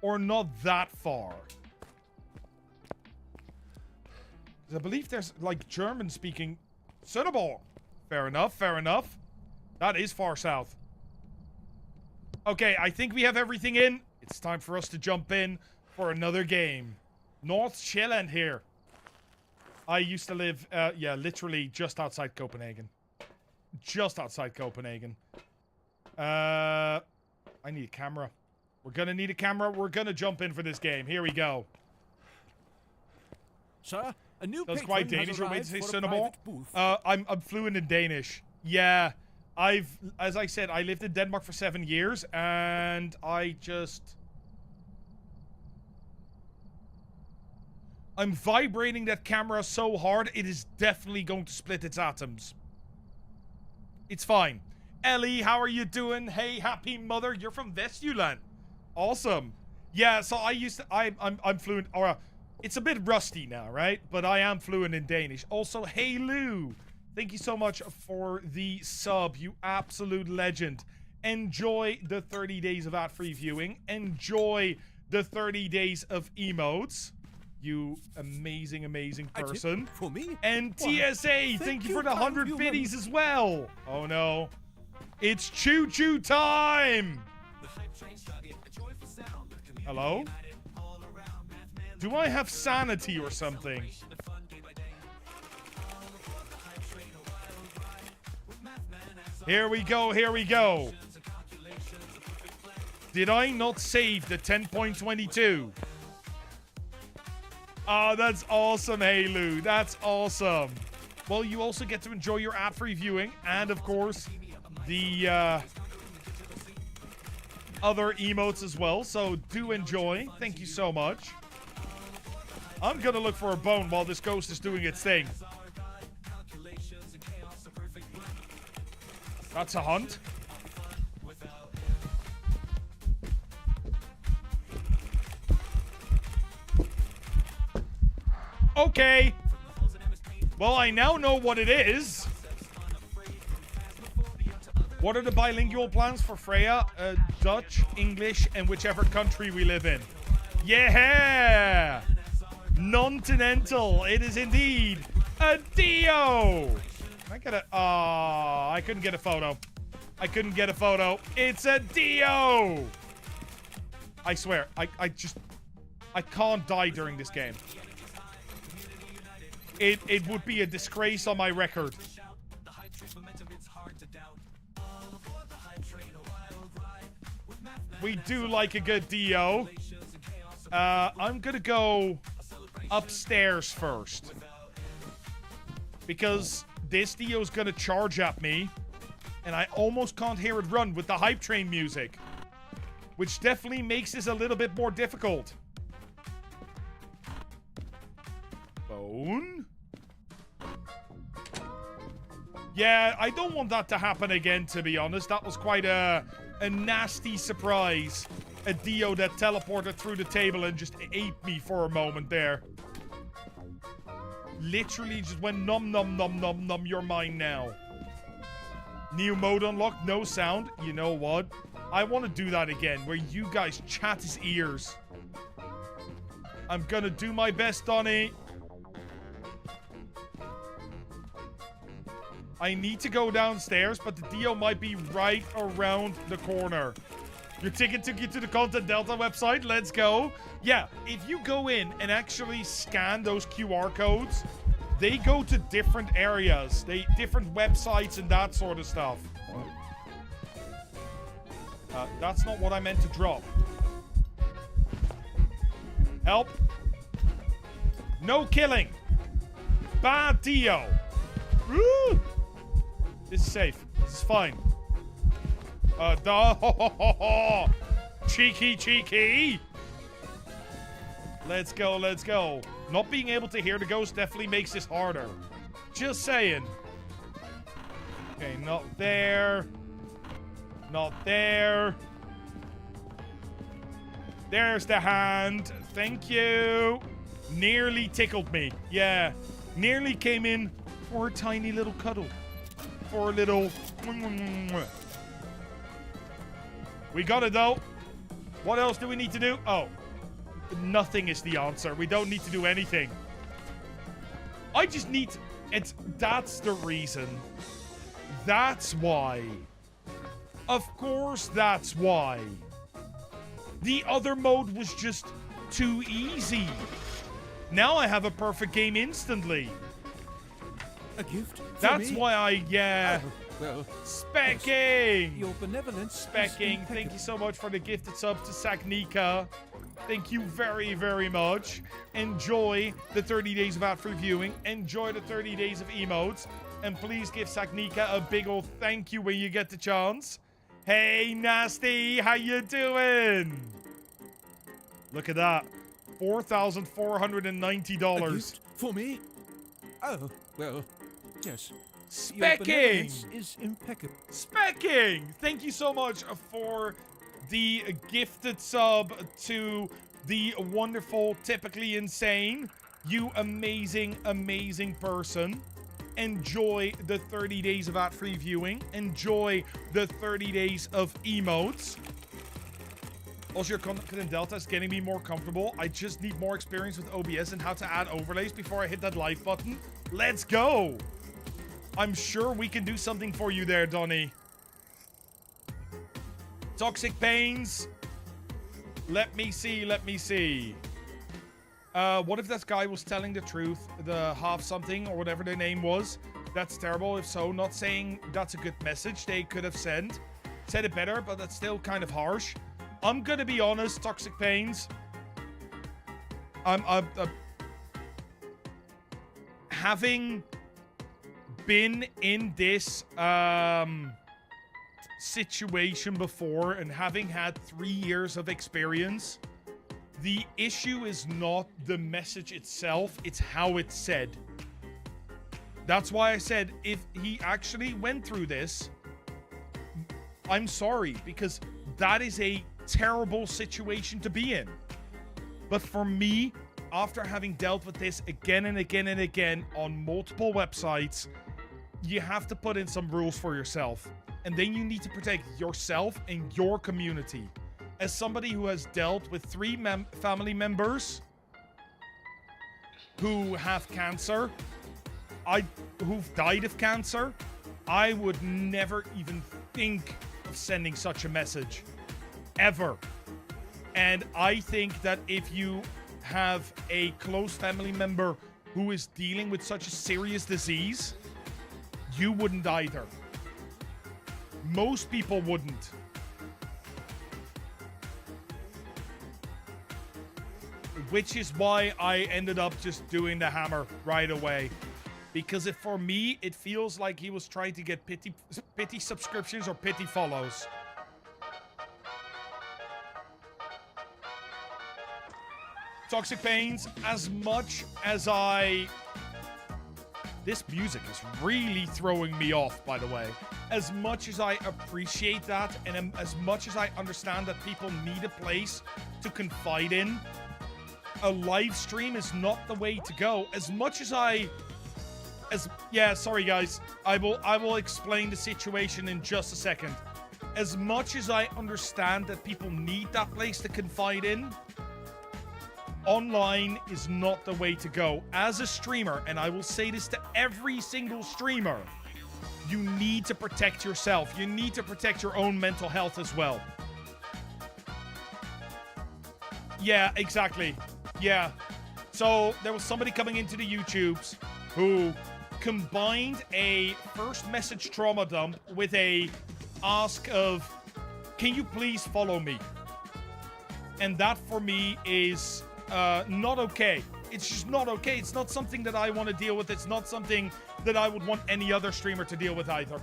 Or not that far? I believe there's, like, German-speaking... Suitable. Fair enough, fair enough. That is far south. Okay, I think we have everything in. It's time for us to jump in for another game. North Sjælland here. I used to live, yeah, literally just outside Copenhagen. Just outside Copenhagen. I need a camera. We're gonna need a camera. We're gonna jump in for this game. Here we go. Sir, a new That's patron quite Danish. has You're arrived to say for a Sunnable. private booth. I'm fluent in Danish. Yeah. As I said, I lived in Denmark for 7 years, and I'm vibrating that camera so hard, it is definitely going to split its atoms. It's fine. Ellie, how are you doing? Hey, happy mother. You're from Vestjylland. Awesome. Yeah, so I'm fluent, or it's a bit rusty now, right? But I am fluent in Danish. Also, hey Lou. Thank you so much for the sub, you absolute legend. Enjoy the 30 days of ad-free viewing. Enjoy the 30 days of emotes. You amazing, amazing person. For me? And TSA, thank you for the 100 biddies as well. Oh no. It's choo-choo time! Hello? Do I have sanity or something? Here we go, here we go. Did I not save the 10.22? Oh, that's awesome, hey Lou. That's awesome. Well, you also get to enjoy your ad-free viewing and, of course, the other emotes as well. So do enjoy. Thank you so much. I'm gonna look for a bone while this ghost is doing its thing. That's a hunt. Okay. Well, I now know what it is. What are the bilingual plans for Freya? Dutch, English, and whichever country we live in. Yeah! Non-continental. It is indeed a Dio. I gotta... Oh, I couldn't get a photo. I couldn't get a photo. It's a Dio. I swear. I can't die during this game. It would be a disgrace on my record. We do like a good Dio. I'm gonna go upstairs first. Because this Dio's gonna charge at me. And I almost can't hear it run with the hype train music. Which definitely makes this a little bit more difficult. Phone? Yeah, I don't want that to happen again, to be honest. That was quite a nasty surprise. A Dio that teleported through the table and just ate me for a moment there. Literally just went nom nom nom nom nom, you're mine now. New mode unlocked, no sound. You know what? I want to do that again, where you guys chat his ears. I'm gonna do my best, Donnie. I need to go downstairs, but the Dio might be right around the corner. Your ticket took you to the Content Delta website. Let's go. Yeah, if you go in and actually scan those QR codes, they go to different areas. Different websites and that sort of stuff. That's not what I meant to drop. Help. No killing. Bad Dio. Woo! This is safe. This is fine. Cheeky, cheeky. Let's go, let's go. Not being able to hear the ghost definitely makes this harder. Just saying. Okay, not there. Not there. There's the hand. Thank you. Nearly tickled me. Yeah. Nearly came in for a tiny little cuddle. For a little... We got it, though. What else do we need to do? Oh. Nothing is the answer. We don't need to do anything. I just need... That's the reason. That's why. Of course that's why. The other mode was just too easy. Now I have a perfect game instantly. A gift? That's why Oh, well, Specking! your benevolence. Specking, thank you so much for the gifted sub to Sagnika. Thank you very, very much. Enjoy the 30 days of ad-free viewing. Enjoy the 30 days of emotes. And please give Sagnika a big old thank you when you get the chance. Hey, Nasty, how you doing? Look at that. $4,490. For me? Oh, well, yes. Specking! Is impeccable. Specking! Thank you so much for the gifted sub to the wonderful Typically Insane. You amazing, amazing person. Enjoy the 30 days of ad-free viewing. Enjoy the 30 days of emotes. Also, your Content Delta is getting me more comfortable. I just need more experience with OBS and how to add overlays before I hit that live button. Let's go! I'm sure we can do something for you there, Donnie. Toxic Pains. Let me see, let me see. What if that guy was telling the truth? The half something or whatever their name was? That's terrible. If so, not saying that's a good message they could have said it better, but that's still kind of harsh. I'm gonna be honest, Toxic Pains. Having been in this situation before and having had 3 years of experience, the issue is not the message itself, it's how it's said. That's why I said if he actually went through this, I'm sorry, because that is a terrible situation to be in. But for me, after having dealt with this again and again and again on multiple websites, you have to put in some rules for yourself. And then you need to protect yourself and your community. As somebody who has dealt with 3 family members who have cancer, who've died of cancer, I would never even think of sending such a message. Ever. And I think that if you have a close family member who is dealing with such a serious disease, you wouldn't either. Most people wouldn't. Which is why I ended up just doing the hammer right away. Because for me, it feels like he was trying to get pity subscriptions or pity follows. Toxic Pains, as much as this music is really throwing me off, by the way. As much as I appreciate that, and as much as I understand that people need a place to confide in, a live stream is not the way to go. As much as yeah, sorry guys. I will explain the situation in just a second. As much as I understand that people need that place to confide in, online is not the way to go. As a streamer, and I will say this to every single streamer, you need to protect yourself. You need to protect your own mental health as well. Yeah, exactly. Yeah. So there was somebody coming into the YouTubes who combined a first message trauma dump with a ask of, can you please follow me? And that for me is not okay. It's just not okay. It's not something that I want to deal with. It's not something that I would want any other streamer to deal with either.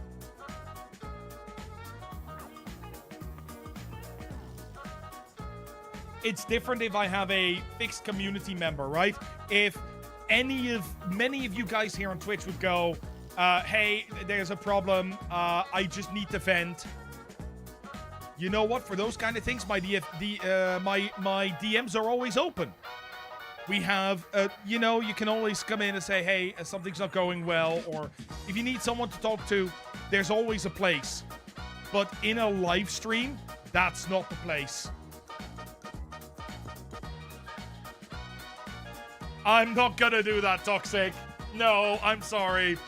It's different if I have a fixed community member, right? If many of you guys here on Twitch would go, hey, there's a problem. I just need to vent. You know what? For those kind of things, my DMs are always open. We have, you know, you can always come in and say, hey, something's not going well, or if you need someone to talk to, there's always a place. But in a live stream, that's not the place. I'm not gonna do that, Toxic. No, I'm sorry.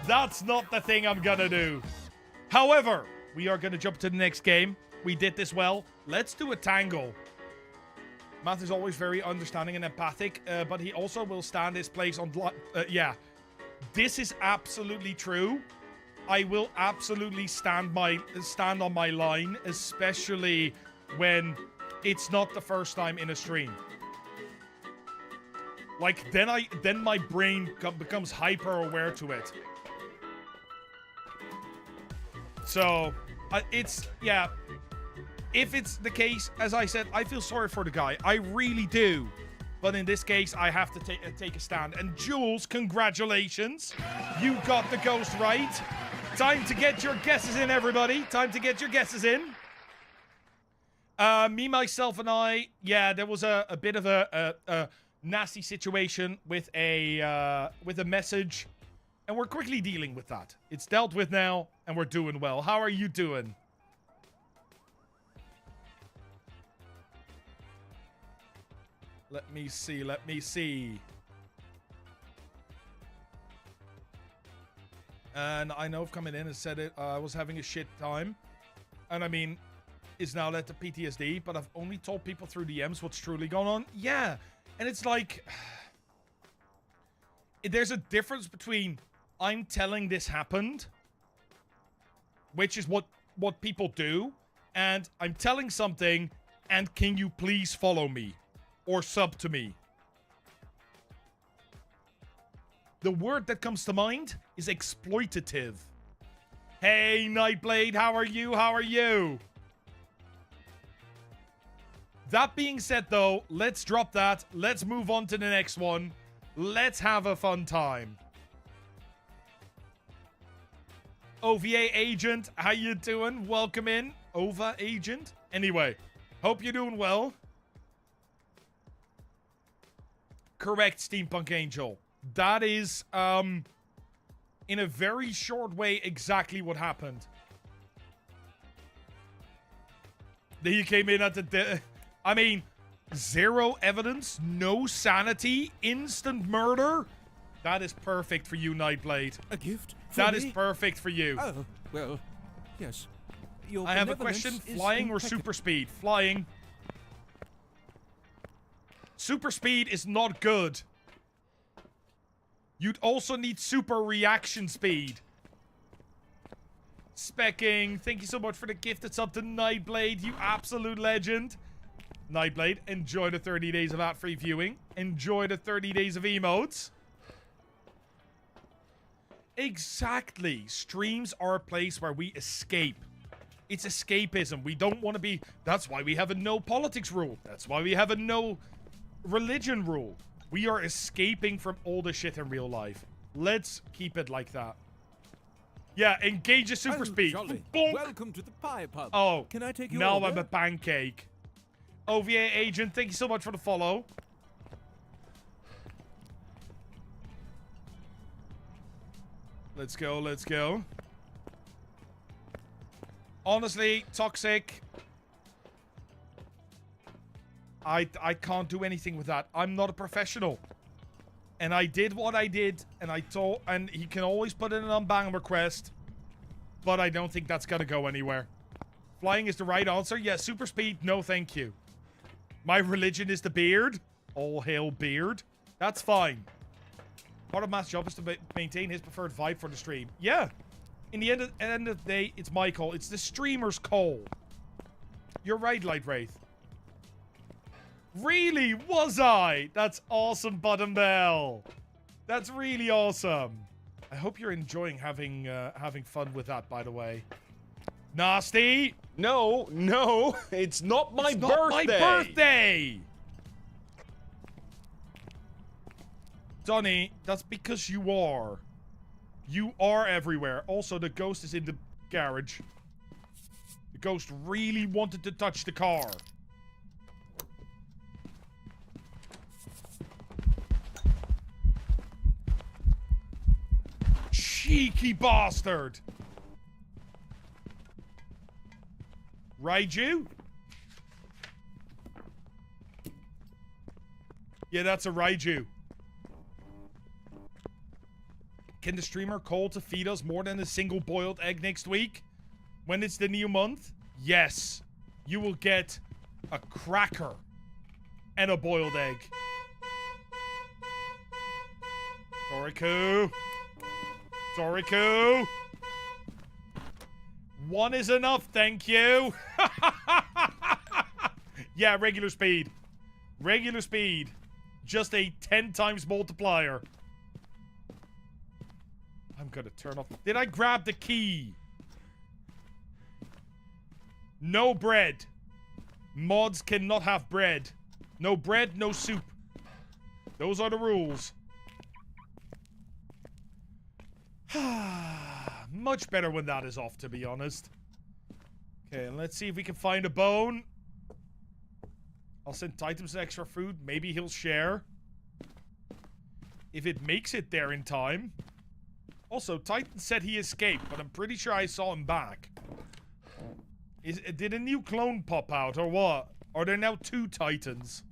That's not the thing I'm gonna do. However, we are gonna jump to the next game. We did this well. Let's do a tangle. Matt is always very understanding and empathic, but he also will stand his place on... yeah. This is absolutely true. I will absolutely stand on my line, especially when it's not the first time in a stream. Like, then my brain becomes hyper aware to it. So, yeah. If it's the case, as I said, I feel sorry for the guy. I really do. But in this case, I have to take a stand. And Jules, congratulations. You got the ghost right. Time to get your guesses in, everybody. Time to get your guesses in. Me, myself, and I, yeah, there was a bit of a nasty situation with a message. And we're quickly dealing with that. It's dealt with now, and we're doing well. How are you doing? Let me see. And I know coming in and said it, I was having a shit time. And I mean, it's now led to PTSD, but I've only told people through DMs what's truly going on. Yeah. And it's like, there's a difference between I'm telling this happened, which is what people do, and I'm telling something, and can you please follow me? Or sub to me. The word that comes to mind is exploitative. Hey, Nightblade, how are you? How are you? That being said, though, let's drop that. Let's move on to the next one. Let's have a fun time. OVA Agent, how you doing? Welcome in, OVA Agent. Anyway, hope you're doing well. Correct, Steampunk Angel. That is, in a very short way, exactly what happened. Then you came in at I mean, zero evidence, no sanity, instant murder. That is perfect for you, Nightblade. A gift for That me? is perfect for you. Oh, well, yes. Your I have a benevolence question. is Flying or impeccable. super speed? Flying. Super speed is not good. You'd also need super reaction speed. Specking, thank you so much for the gift. It's up to Nightblade, you absolute legend. Nightblade, enjoy the 30 days of ad-free viewing. Enjoy the 30 days of emotes. Exactly. Streams are a place where we escape. It's escapism. We don't want to be... That's why we have a no politics rule. That's why we have a no religion rule. We are escaping from all the shit in real life. Let's keep it like that. Yeah, engage a super speed. Jolly. Bonk. Welcome to the Pie Pub. Oh, Can I take your now order? I'm a pancake. OVA agent, thank you so much for the follow. Let's go, let's go. Honestly, toxic. I can't do anything with that. I'm not a professional. And I did what I did, and and he can always put in an unban request. But I don't think that's gonna go anywhere. Flying is the right answer. Yeah, super speed, no thank you. My religion is the beard. All hail beard. That's fine. Part of Matt's job is to maintain his preferred vibe for the stream. Yeah. In the end of the day, it's my call. It's the streamer's call. You're right, Light Wraith. Really? Was I? That's awesome, Bottom Bell. That's really awesome. I hope you're enjoying having fun with that, by the way. Nasty. No, it's not my It's birthday. not my birthday. Donnie, that's because you are. You are everywhere. Also, the ghost is in the garage. The ghost really wanted to touch the car. Cheeky bastard. Raiju? Yeah, that's a Raiju. Can the streamer call to feed us more than a single boiled egg next week? When it's the new month? Yes. You will get a cracker and a boiled egg. Toriku. Toriku. One is enough, thank you. Yeah, regular speed. Regular speed. Just a 10 times multiplier. I'm gonna turn off. Did I grab the key? No bread. Mods cannot have bread. No bread, no soup. Those are the rules. Much better when that is off, to be honest. Okay, and let's see if we can find a bone. I'll send Titan some extra food. Maybe he'll share. If it makes it there in time. Also, Titan said he escaped, but I'm pretty sure I saw him back. Did a new clone pop out, or what? Are there now 2 Titans?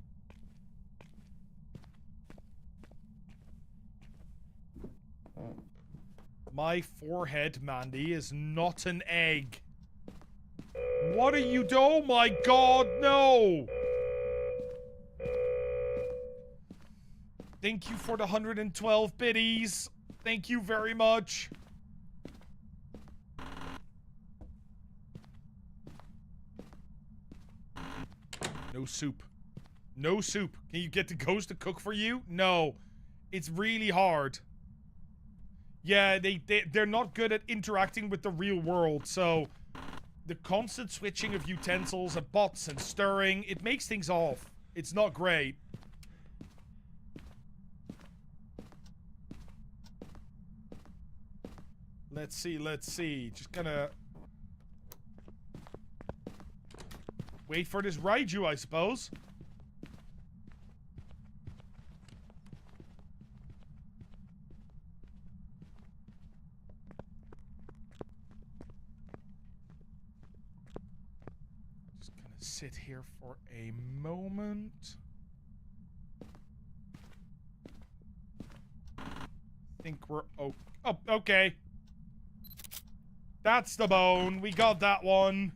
My forehead, Mandy, is not an egg. What are you doing? Oh my god, no! Thank you for the 112 biddies. Thank you very much. No soup. No soup. Can you get the ghost to cook for you? No. It's really hard. Yeah, they're not good at interacting with the real world, so the constant switching of utensils and pots and stirring, it makes things off. It's not great. Let's see. Just gonna wait for this Raiju, I suppose. Just gonna sit here for a moment. Think we're oh, okay. That's the bone. We got that one.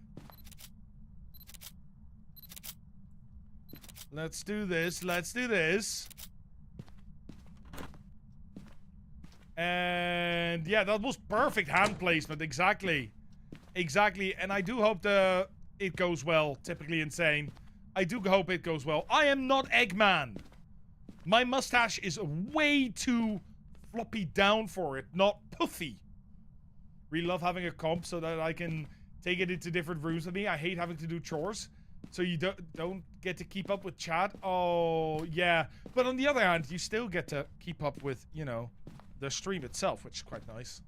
Let's do this. Let's do this. And yeah, that was perfect hand placement. Exactly. Exactly. And I do hope it goes well. Typically insane. I do hope it goes well. I am not Eggman. My mustache is way too floppy down for it, not puffy. Really love having a comp so that I can take it into different rooms with me. I hate having to do chores. So you don't get to keep up with chat. Oh, yeah. But on the other hand, you still get to keep up with, you know, the stream itself, which is quite nice.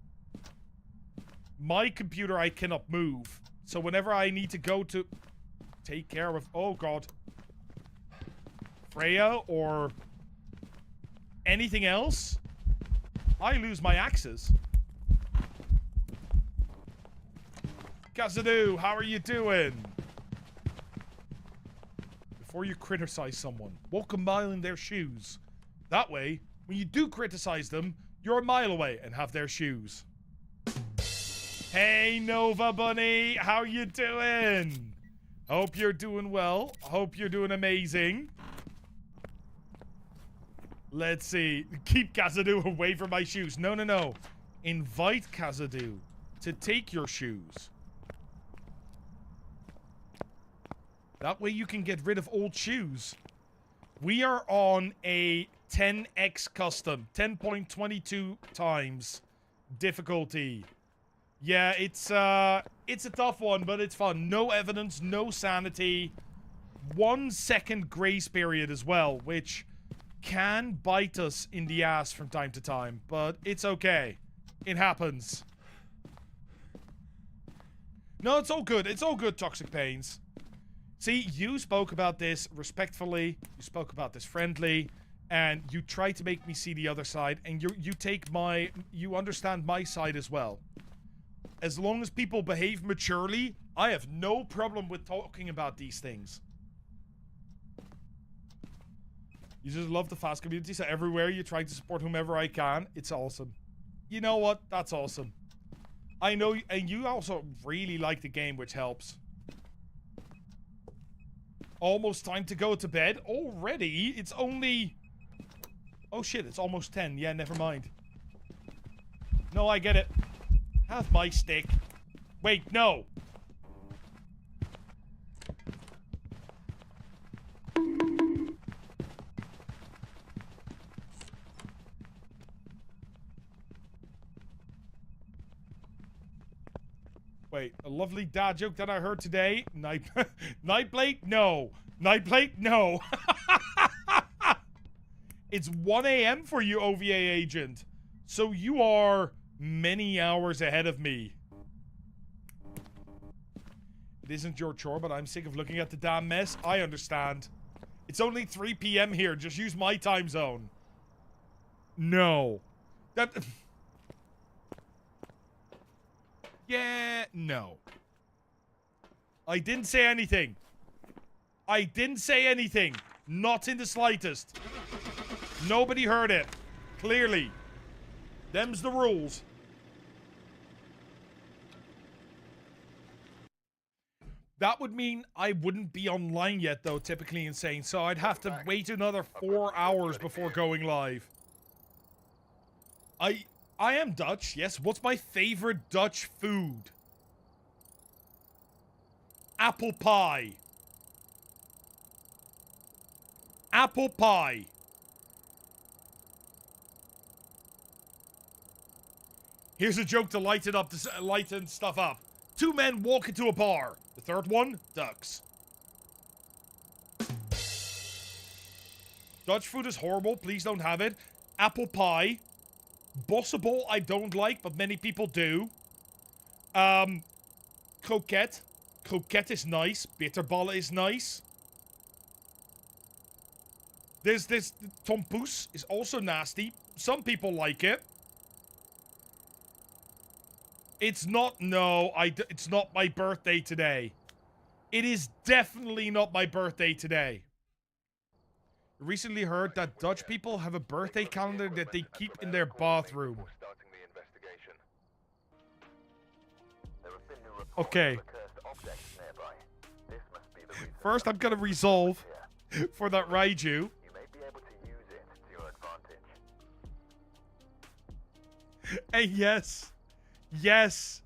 My computer I cannot move. So whenever I need to go to take care of, oh god, Freya or anything else, I lose my axes. Kazadoo, how are you doing? Before you criticize someone, walk a mile in their shoes. That way, when you do criticize them, you're a mile away and have their shoes. Hey, Nova Bunny, how you doing? Hope you're doing well. Hope you're doing amazing. Let's see. Keep Kazadoo away from my shoes. No, no, no. Invite Kazadoo to take your shoes. That way you can get rid of old shoes. We are on a 10x custom. 10.22 times difficulty. Yeah, it's a tough one, but it's fun. No evidence, no sanity. 1 second grace period as well, which can bite us in the ass from time to time, but it's okay. It happens. No, it's all good. It's all good, Toxic Pains. See, you spoke about this respectfully, you spoke about this friendly, and you try to make me see the other side, and you understand my side as well. As long as people behave maturely, I have no problem with talking about these things. You just love the fast community, so everywhere you try to support whomever I can. It's awesome. You know what? That's awesome. I know, and you also really like the game, which helps. Almost time to go to bed. Already? It's only... Oh shit, it's almost 10. Yeah, never mind. No, I get it. Have my stick. Wait, no. Wait, a lovely dad joke that I heard today. Nightblade? No. Nightblade? No. It's 1 a.m. for you, OVA agent. So you are many hours ahead of me. It isn't your chore, but I'm sick of looking at the damn mess. I understand. It's only 3 p.m. here. Just use my time zone. No. That... Yeah, no. I didn't say anything. I didn't say anything. Not in the slightest. Nobody heard it. Clearly. Them's the rules. That would mean I wouldn't be online yet, though, typically insane. So I'd have to wait another 4 hours before going live. I am Dutch, yes. What's my favorite Dutch food? Apple pie. Apple pie. Here's a joke to lighten stuff up. 2 men walk into a bar. The third one ducks. Dutch food is horrible. Please don't have it. Apple pie. Bossable, I don't like, but many people do. Croquette. Croquette is nice. Bitterballen is nice. There's this tompoes is also nasty. Some people like it. It's not, no, it's not my birthday today. It is definitely not my birthday today. Recently heard that Dutch people have a birthday calendar that they keep in their bathroom. Starting the investigation. There have been new reports Okay. of cursed objects nearby. This must be the reason. First, I'm gonna resolve for that Raiju. You may be able to use it to your advantage. And yes,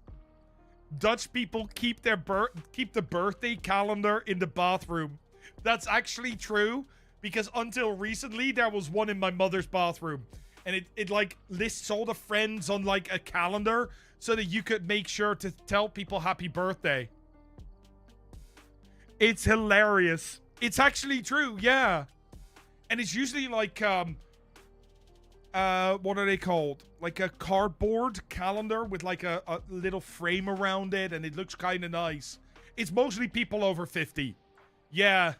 Dutch people keep their the birthday calendar in the bathroom. That's actually true. Because until recently, there was one in my mother's bathroom. And it like lists all the friends on like a calendar so that you could make sure to tell people happy birthday. It's hilarious. It's actually true, yeah. And it's usually like, what are they called? Like a cardboard calendar with like a little frame around it, and it looks kind of nice. It's mostly people over 50. Yeah.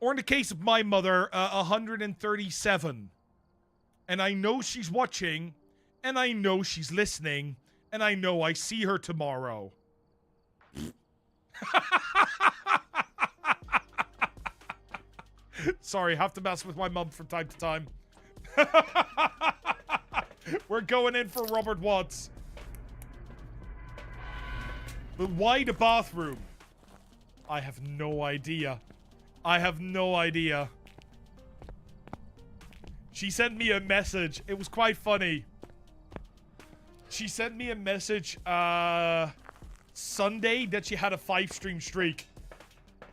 Or in the case of my mother, 137. And I know she's watching, and I know she's listening, and I know I see her tomorrow. Sorry, have to mess with my mum from time to time. We're going in for Robert Watts. But why the bathroom? I have no idea. I have no idea. She sent me a message. It was quite funny. She sent me a message Sunday that she had a 5-stream streak.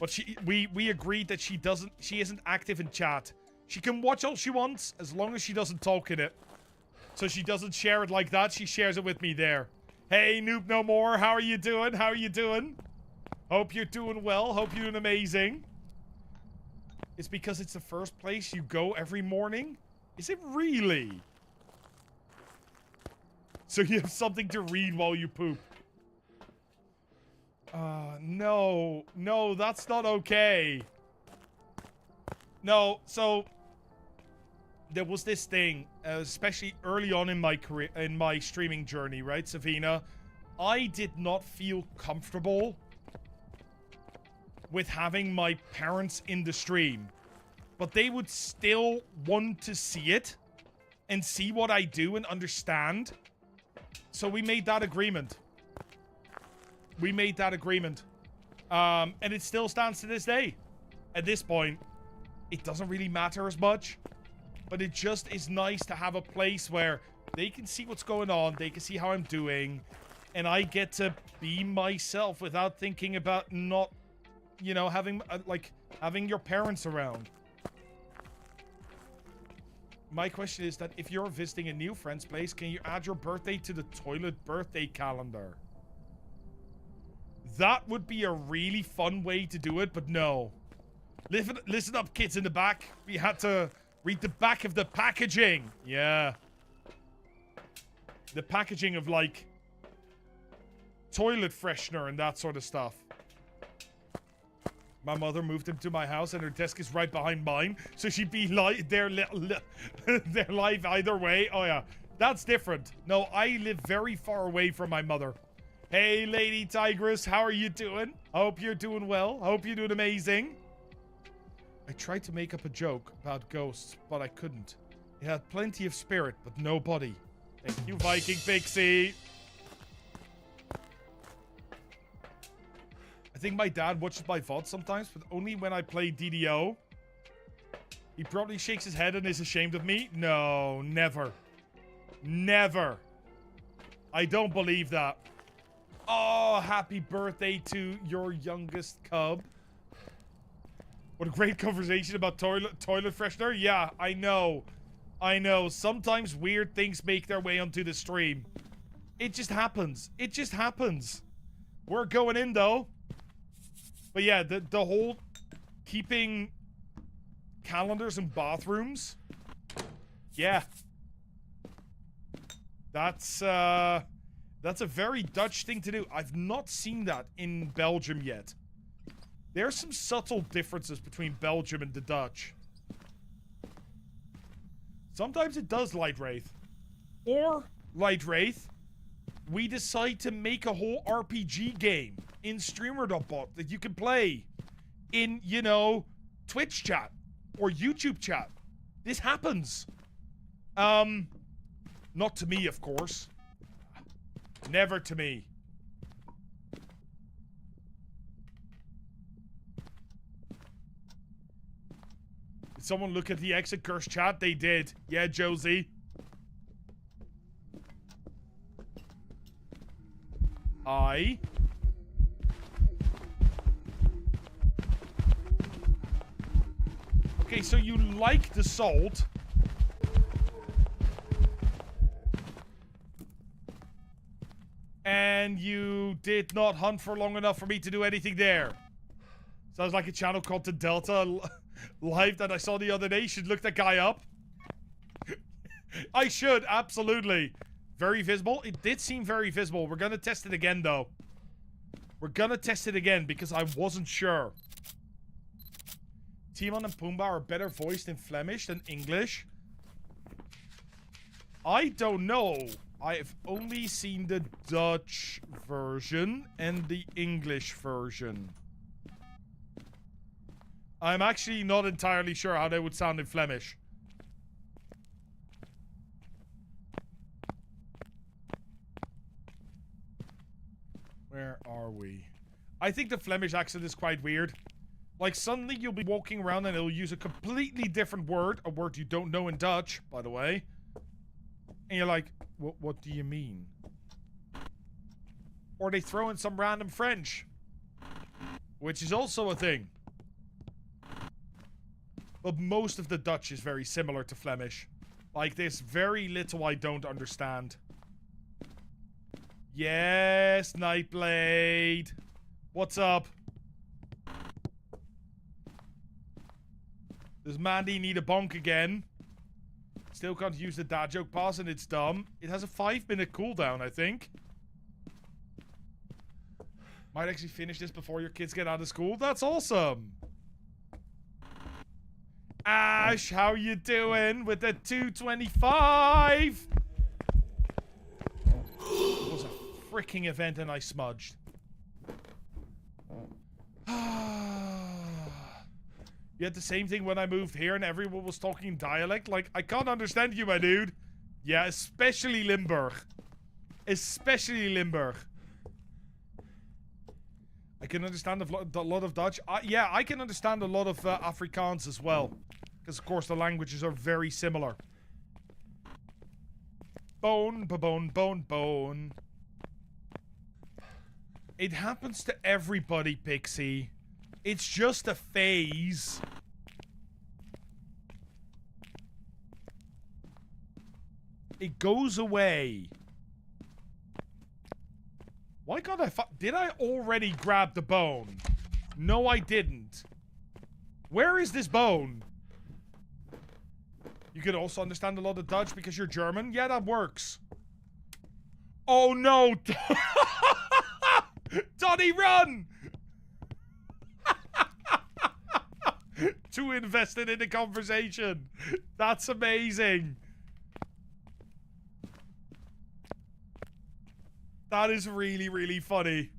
But we agreed that she isn't active in chat. She can watch all she wants as long as she doesn't talk in it. So she doesn't share it like that. She shares it with me there. Hey, Noob No More. How are you doing? How are you doing? Hope you're doing well. Hope you're doing amazing. It's because it's the first place you go every morning? Is it really? So you have something to read while you poop. No. No, that's not okay. No, so... There was this thing, especially early on in my career, in my streaming journey, right, Savina? I did not feel comfortable with having my parents in the stream. But they would still want to see it and see what I do and understand. So we made that agreement. We made that agreement. And it still stands to this day. At this point, it doesn't really matter as much. But it just is nice to have a place where they can see what's going on. They can see how I'm doing. And I get to be myself without thinking about not, you know, having your parents around. My question is that if you're visiting a new friend's place, can you add your birthday to the toilet birthday calendar? That would be a really fun way to do it, but no. Listen up, kids in the back. We had to read the back of the packaging. Yeah. The packaging of, like, toilet freshener and that sort of stuff. My mother moved into my house and her desk is right behind mine. So she'd be they're live either way. Oh, yeah. That's different. No, I live very far away from my mother. Hey, Lady Tigress. How are you doing? Hope you're doing well. Hope you're doing amazing. I tried to make up a joke about ghosts, but I couldn't. It had plenty of spirit, but no body. Thank you, Viking Pixie. I think my dad watches my VOD sometimes, but only when I play DDO. He probably shakes his head and is ashamed of me. No, never. Never. I don't believe that. Oh, happy birthday to your youngest cub. What a great conversation about toilet freshener. Yeah, I know. I know. Sometimes weird things make their way onto the stream. It just happens. It just happens. We're going in, though. But yeah, the whole keeping calendars in bathrooms. Yeah. That's a very Dutch thing to do. I've not seen that in Belgium yet. There's some subtle differences between Belgium and the Dutch. Sometimes it does, Light Wraith. Or, Light Wraith, we decide to make a whole RPG game in streamer.bot that you can play in, you know, Twitch chat or YouTube chat. This happens. Not to me, of course. Never to me. Did someone look at the exit curse chat? They did. Yeah, Josie. Okay, so you like the salt. And you did not hunt for long enough for me to do anything there. Sounds like a channel called the Delta Live that I saw the other day. You should look that guy up. I should, absolutely. Very visible. It did seem very visible. We're gonna test it again, though. We're gonna test it again because I wasn't sure. Timon and Pumbaa are better voiced in Flemish than English. I don't know. I've only seen the Dutch version and the English version. I'm actually not entirely sure how they would sound in Flemish. Where are we? I think the Flemish accent is quite weird. Like, suddenly you'll be walking around and it'll use a completely different word. A word you don't know in Dutch, by the way. And you're like, what do you mean? Or they throw in some random French. Which is also a thing. But most of the Dutch is very similar to Flemish. Like, there's very little I don't understand. Yes, Nightblade. What's up? Does Mandy need a bonk again? Still can't use the dad joke pass and it's dumb. It has a 5-minute cooldown, I think. Might actually finish this before your kids get out of school. That's awesome. Ash, how you doing with the 225? It was a freaking event and I smudged. You had the same thing when I moved here and everyone was talking dialect. Like, I can't understand you, my dude. Yeah, especially Limburg. Especially Limburg. I can understand a lot of Dutch. Yeah, I can understand a lot of Afrikaans as well. Because, of course, the languages are very similar. Bone, ba-bone, bone, bone. It happens to everybody, Pixie. It's just a phase. It goes away. Why can't I did I already grab the bone? No, I didn't. Where is this bone? You could also understand a lot of Dutch because you're German? Yeah, that works. Oh no! Donnie, run! Too invested in the conversation. That's amazing. That is really, really funny.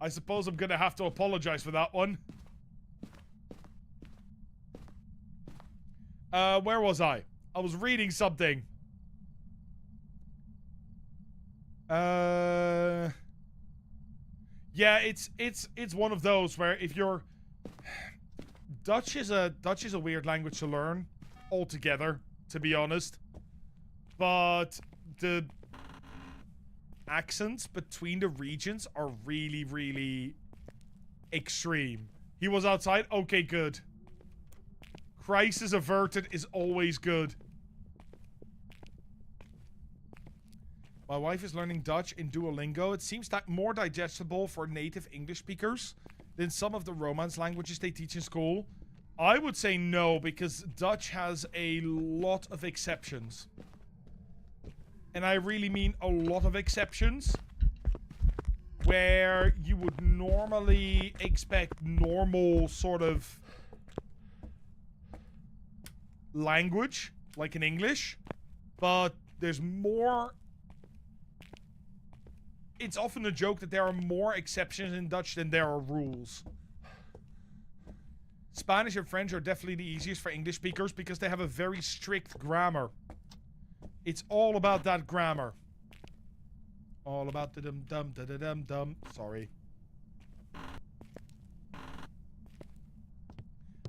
I suppose I'm gonna have to apologize for that one. Where was I? I was reading something. Yeah, it's one of those where if you're Dutch is a weird language to learn altogether, to be honest. But the accents between the regions are really, really extreme. He was outside? Okay, good. Crisis averted is always good. My wife is learning Dutch in Duolingo. It seems that more digestible for native English speakers than some of the Romance languages they teach in school. I would say no, because Dutch has a lot of exceptions. And I really mean a lot of exceptions. Where you would normally expect normal sort of language, like in English. But there's more... It's often a joke that there are more exceptions in Dutch than there are rules. Spanish and French are definitely the easiest for English speakers because they have a very strict grammar. It's all about that grammar. All about the dum-dum, da-da-dum-dum. Sorry.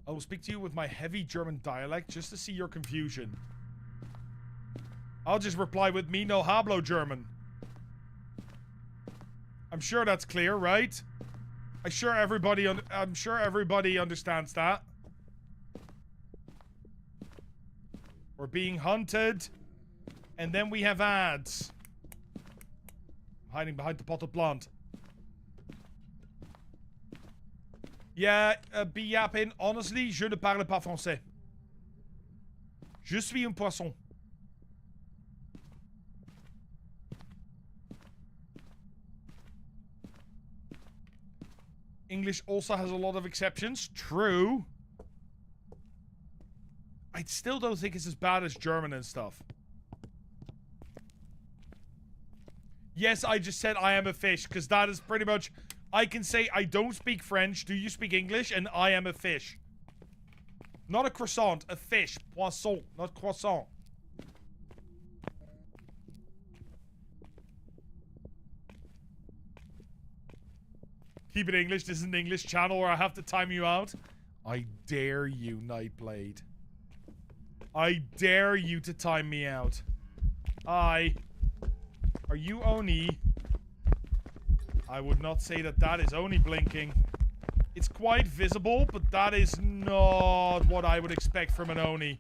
I will speak to you with my heavy German dialect just to see your confusion. I'll just reply with me no hablo German. I'm sure that's clear, right? I'm sure everybody understands that. We're being hunted. And then we have ads. Hiding behind the potted plant. Yeah, Biapin, honestly, je ne parle pas français. Je suis un poisson. English also has a lot of exceptions. True. I still don't think it's as bad as German and stuff. Yes, I just said I am a fish, because that is pretty much... I can say I don't speak French, do you speak English, and I am a fish. Not a croissant, a fish. Poisson, not croissant. Keep it English, this is an English channel where I have to time you out. I dare you, Nightblade. I dare you to time me out. Are you Oni? I would not say that that is Oni blinking. It's quite visible, but that is not what I would expect from an Oni.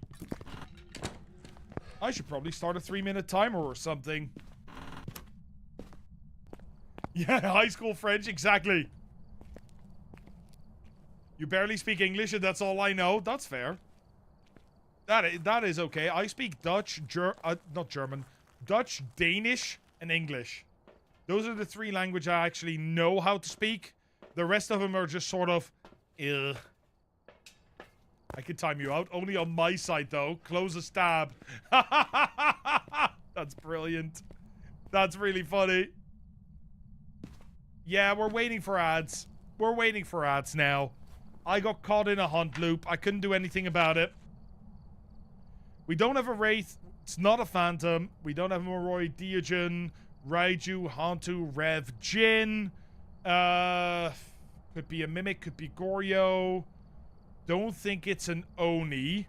I should probably start a 3-minute timer or something. Yeah, high school French, exactly. You barely speak English and that's all I know. That's fair. That is okay. I speak Dutch, not German. Dutch, Danish, and English. Those are the 3 languages I actually know how to speak. The rest of them are just sort of... Ugh. I could time you out. Only on my side, though. Close a stab. That's brilliant. That's really funny. Yeah, we're waiting for ads. We're waiting for ads now. I got caught in a hunt loop. I couldn't do anything about it. We don't have a Wraith. It's not a Phantom. We don't have a Moroi Diogen, Raiju, Hantu, Rev, Jin. Could be a Mimic, could be Goryo. Don't think it's an Oni.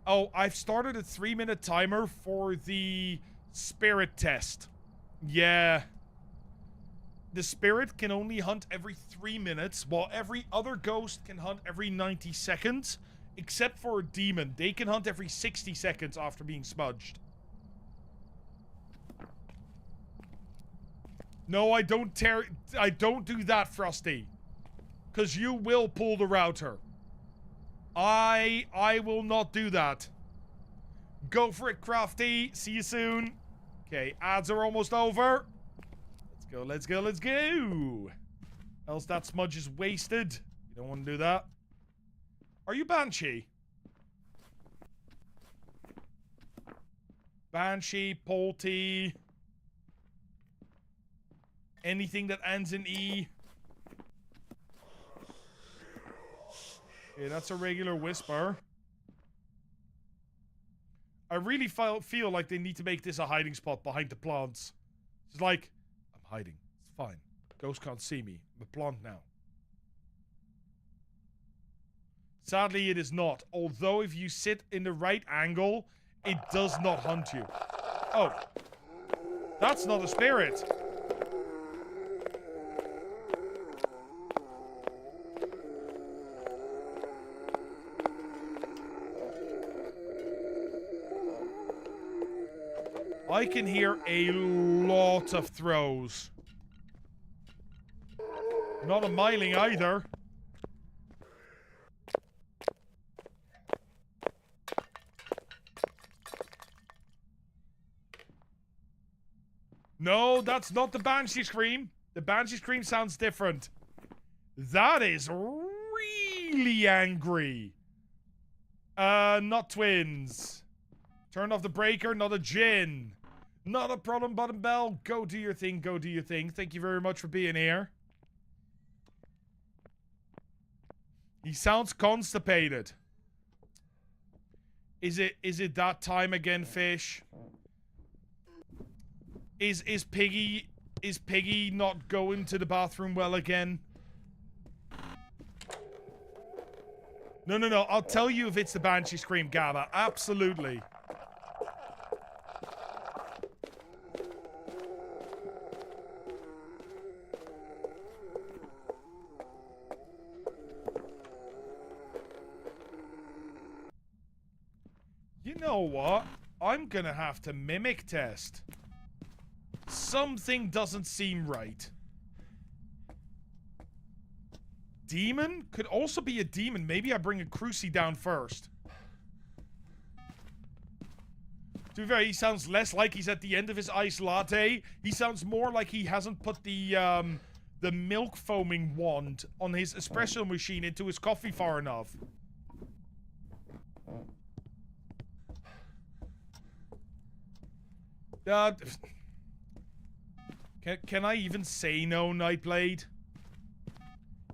Oh, I've started a 3-minute timer for the Spirit test. Yeah. The Spirit can only hunt every 3 minutes, while every other ghost can hunt every 90 seconds. Except for a demon. They can hunt every 60 seconds after being smudged. No, I don't do that, Frosty. Because you will pull the router. I will not do that. Go for it, Crafty. See you soon. Okay, ads are almost over. Let's go, let's go, let's go. Else that smudge is wasted. You don't want to do that. Are you Banshee? Banshee, Polty. Anything that ends in E. Okay, that's a regular whisper. I really feel like they need to make this a hiding spot behind the plants. It's like, I'm hiding. It's fine. Ghosts can't see me. I'm a plant now. Sadly, it is not. Although, if you sit in the right angle, it does not hunt you. Oh. That's not a spirit. I can hear a lot of throws. Not a miling either. No, that's not the Banshee Scream. The Banshee Scream sounds different. That is really angry. Not twins. Turn off the breaker, not a Jinn. Not a problem, Bottom Bell. Go do your thing. Go do your thing. Thank you very much for being here. He sounds constipated. Is it that time again, Fish? Is Piggy not going to the bathroom well again? No. I'll tell you if it's the Banshee Scream, Gabba. Absolutely. You know what? I'm gonna have to mimic test. Something doesn't seem right. Demon? Could also be a demon. Maybe I bring a Cruci down first. To be fair, he sounds less like he's at the end of his iced latte. He sounds more like he hasn't put the milk foaming wand on his espresso machine into his coffee far enough. Can I even say no, Nightblade?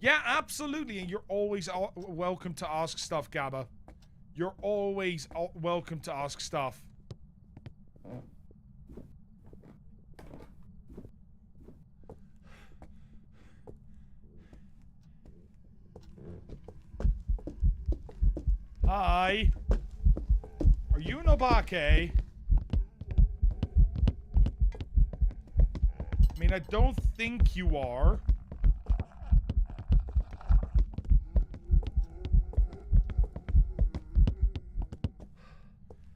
Yeah, absolutely, and you're always welcome to ask stuff, Gabba. You're always welcome to ask stuff. Hi. Are you an Obake? I mean, I don't think you are.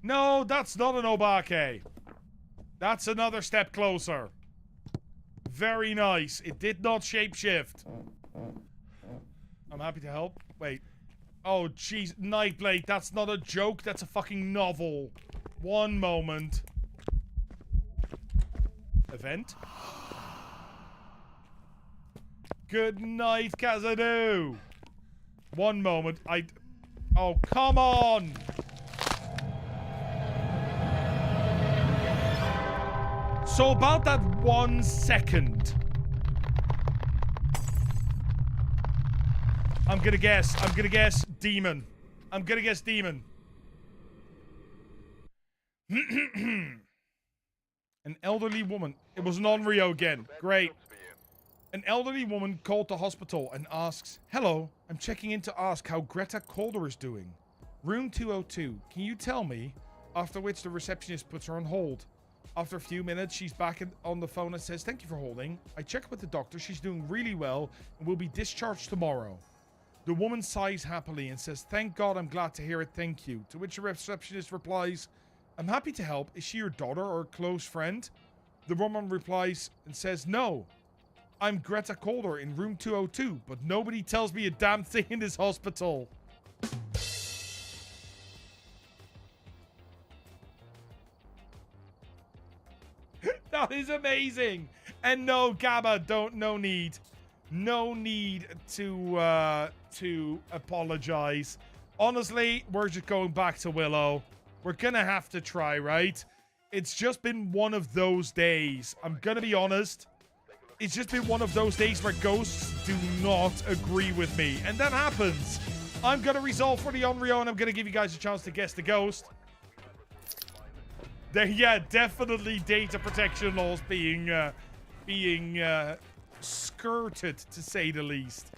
No, that's not an Obake. That's another step closer. Very nice. It did not shapeshift. I'm happy to help. Wait. Oh, jeez. Nightblade, that's not a joke. That's a fucking novel. One moment. Event? Good night, Kazadu. One moment. Oh, come on. So about that 1 second. I'm gonna guess demon. I'm gonna guess demon. An elderly woman. It was an Onryo again. Great. An elderly woman called the hospital and asks, "Hello, I'm checking in to ask how Greta Calder is doing. Room 202, can you tell me?" After which the receptionist puts her on hold. After a few minutes, she's back on the phone and says, "Thank you for holding. I checked with the doctor. She's doing really well and will be discharged tomorrow." The woman sighs happily and says, "Thank God, I'm glad to hear it, thank you." To which the receptionist replies, "I'm happy to help. Is she your daughter or a close friend?" The woman replies and says, "No. I'm Greta Calder in room 202, but nobody tells me a damn thing in this hospital." That is amazing. And no, Gabba, no need. No need to apologize. Honestly, we're just going back to Willow. We're gonna have to try, right? It's just been one of those days. I'm gonna be honest. It's just been one of those days where ghosts do not agree with me. And that happens. I'm gonna resolve for the Onryo and I'm gonna give you guys a chance to guess the ghost. Yeah, definitely data protection laws being skirted, to say the least.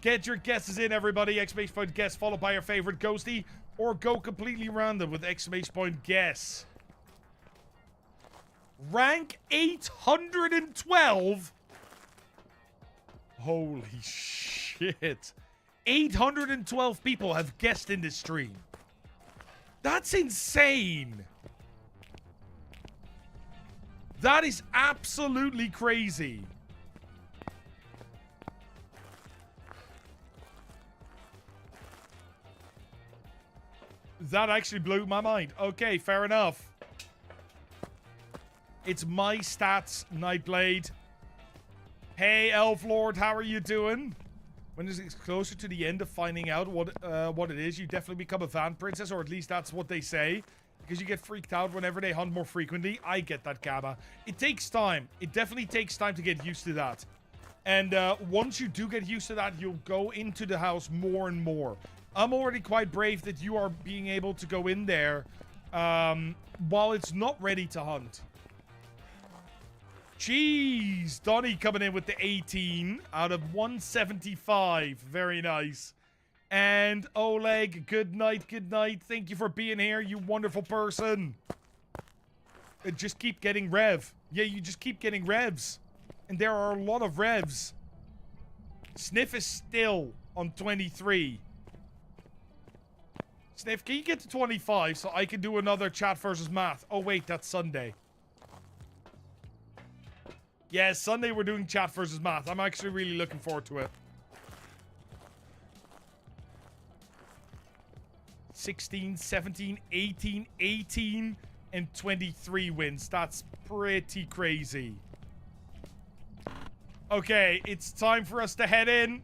Get your guesses in, everybody. Exclamation point guess followed by your favorite ghosty, or go completely random with exclamation point guess. Rank 812? Holy shit. 812 people have guessed in this stream. That's insane. That is absolutely crazy. That actually blew my mind. Okay, fair enough. It's my stats, Nightblade. Hey, Elf Lord, how are you doing? When it's closer to the end of finding out what it is, you definitely become a van princess, or at least that's what they say. because you get freaked out whenever they hunt more frequently. I get that, Gamma. It takes time. It definitely takes time to get used to that. And once you do get used to that, you'll go into the house more and more. I'm already quite brave that you are being able to go in there while it's not ready to hunt. Jeez, Donnie coming in with the 18 out of 175. Very nice. And Oleg, good night, good night. Thank you for being here, you wonderful person. Just keep getting rev. Yeah, you just keep getting revs. And there are a lot of revs. Sniff is still on 23. Sniff, can you get to 25 so I can do another chat versus math? Oh, wait, that's Sunday. Yeah, Sunday we're doing chat versus math. I'm actually really looking forward to it. 16, 17, 18, 18, and 23 wins. That's pretty crazy. Okay, it's time for us to head in.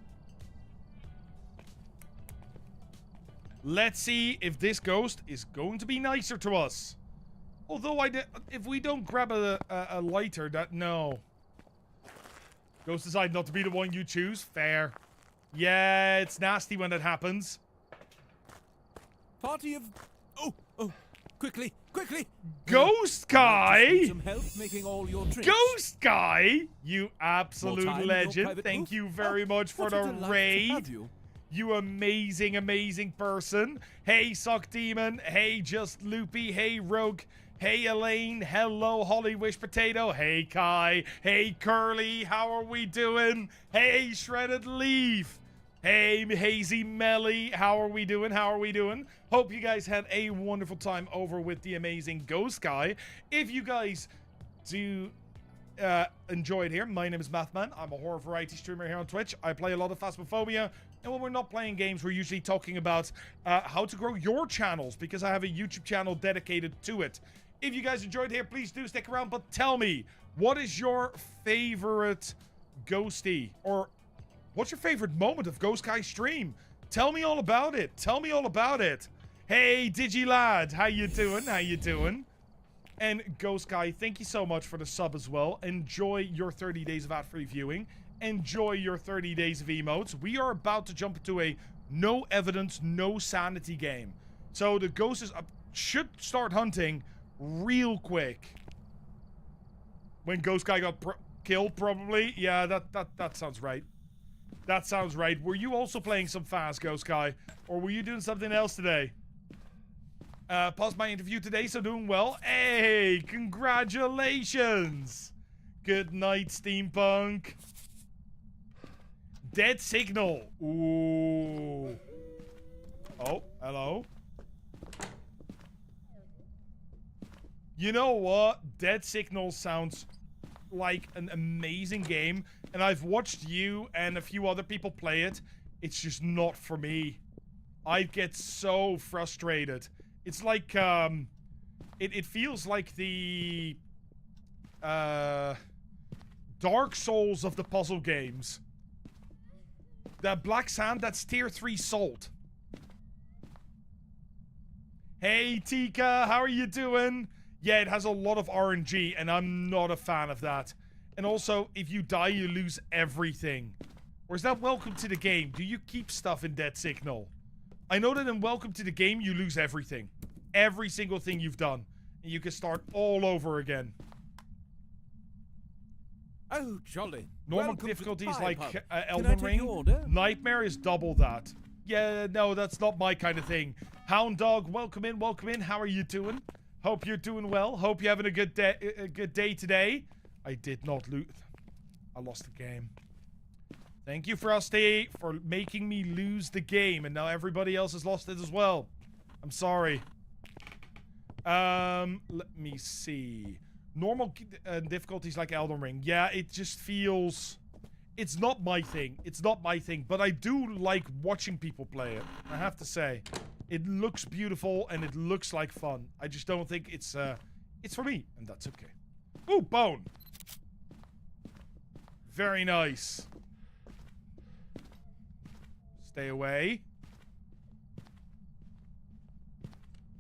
Let's see if this ghost is going to be nicer to us. Although if we don't grab a lighter, no. Ghost decide not to be the one you choose. Fair. Yeah, it's nasty when that happens. Party of... Oh, quickly, quickly! Ghost Guy! Some help making all your drinks. Ghost Guy! You More absolute time in your legend. private Thank booth? you very much for what the a delight to raid. have you. You amazing, amazing person. Hey, Suck Demon. Hey, Just Loopy. Hey, Rogue. Hey, Elaine. Hello, Holly Wish Potato. Hey, Kai. Hey, Curly. How are we doing? Hey, Shredded Leaf. Hey, Hazy Melly. How are we doing? How are we doing? Hope you guys had a wonderful time over with the amazing Ghost Guy. If you guys do enjoy it here, my name is Mathman. I'm a horror variety streamer here on Twitch. I play a lot of Phasmophobia. And when we're not playing games, we're usually talking about how to grow your channels, because I have a YouTube channel dedicated to it. If you guys enjoyed here, please do stick around. But tell me, what is your favorite ghosty? Or what's your favorite moment of Ghost Guy's stream? Tell me all about it. Tell me all about it. Hey, Digilad, how you doing? How you doing? And Ghost Guy, thank you so much for the sub as well. Enjoy your 30 days of ad-free viewing. Enjoy your 30 days of emotes. We are about to jump into a no evidence, no sanity game. So the ghost is should start hunting real quick. When Ghost Guy got killed, probably. Yeah, that sounds right. That sounds right. Were you also playing some Phas, Ghost Guy? Or were you doing something else today? Paused my interview today, so doing well. Hey, congratulations. Good night, Steampunk. Dead Signal. Ooh. Oh, hello. You know what? Dead Signal sounds like an amazing game, and I've watched you and a few other people play it. It's just not for me. I get so frustrated. It's like, it feels like the, Dark Souls of the puzzle games. The Black Sand, that's tier 3 salt. Hey, Tika, how are you doing? Yeah, it has a lot of RNG, and I'm not a fan of that. And also, if you die, you lose everything. Or is that Welcome to the Game? Do you keep stuff in Dead Signal? I know that in Welcome to the Game, you lose everything. Every single thing you've done. And you can start all over again. Oh, jolly. Normal Welcome difficulties to like Can Elden I take Ring. your order? Nightmare is double that. Yeah, no, that's not my kind of thing. Hound Dog, welcome in, welcome in. How are you doing? Hope you're doing well. Hope you're having a good day today. I did not lose. I lost the game. Thank you, Frosty, for making me lose the game, and now everybody else has lost it as well. I'm sorry. Let me see. Normal difficulties like Elden Ring. Yeah, it just feels... It's not my thing. It's not my thing, but I do like watching people play it. I have to say. It looks beautiful, and it looks like fun. I just don't think it's for me, and that's okay. Ooh, bone! Very nice. Stay away.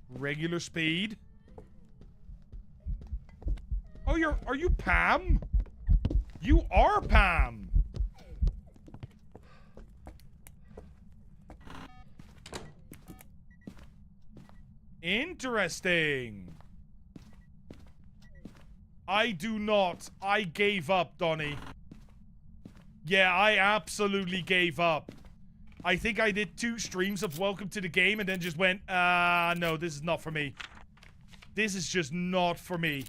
Regular speed. Oh, are you Pam? You are Pam. Interesting. I do not. I gave up, Donnie. Yeah, I absolutely gave up. I think I did 2 streams of Welcome to the Game and then just went, no, this is not for me. This is just not for me.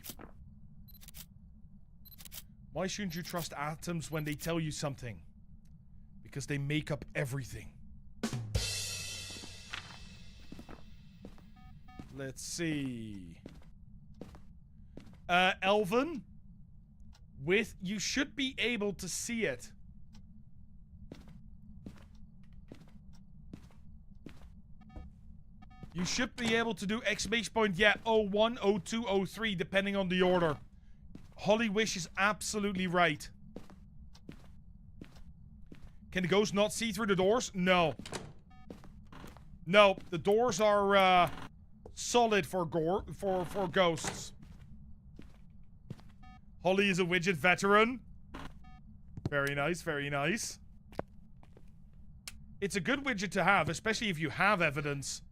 Why shouldn't you trust atoms when they tell you something? Because they make up everything. Let's see. Elvin. You should be able to see it. You should be able to do exclamation point, yeah, 01, 02, 03, depending on the order. Holly Wish is absolutely right. Can the ghost not see through the doors? No. No, the doors are solid for ghosts. Holly is a widget veteran. Very nice, very nice. It's a good widget to have, especially if you have evidence.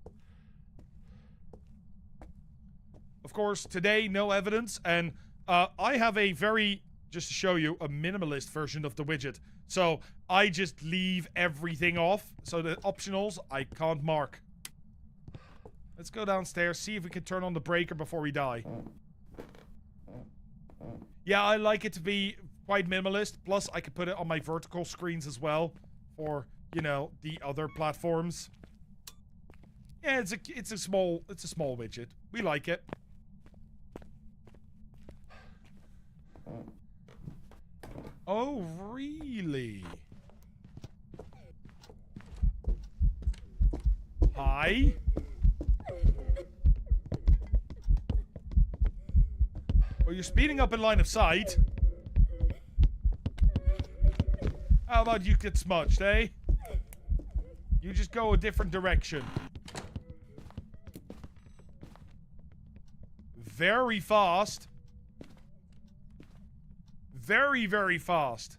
Of course, today, no evidence, and I have a very, just to show you, a minimalist version of the widget. So, I just leave everything off, so the optionals, I can't mark. Let's go downstairs, see if we can turn on the breaker before we die. Yeah, I like it to be quite minimalist, plus I could put it on my vertical screens as well, for, you know, the other platforms. Yeah, it's a small widget. We like it. Oh, really? Hi? Well, you're speeding up in line of sight. How about you get smudged, eh? You just go a different direction. Very fast. Very, very fast.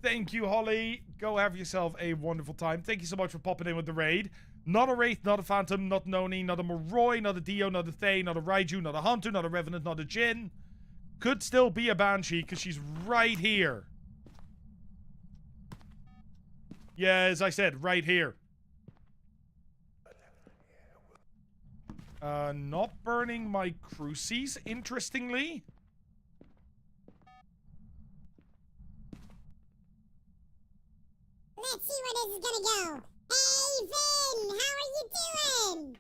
Thank you, Holly. Go have yourself a wonderful time. Thank you so much for popping in with the raid. Not a Wraith, not a Phantom, not an Oni, not a Moroi, not a Dio, not a Thay, not a Raiju, not a Hantu, not a Revenant, not a Jinn. Could still be a Banshee, because she's right here. Yeah, as I said, right here. Not burning my crucies, interestingly. Let's see where this is gonna go. Hey, Vin! How are you doing?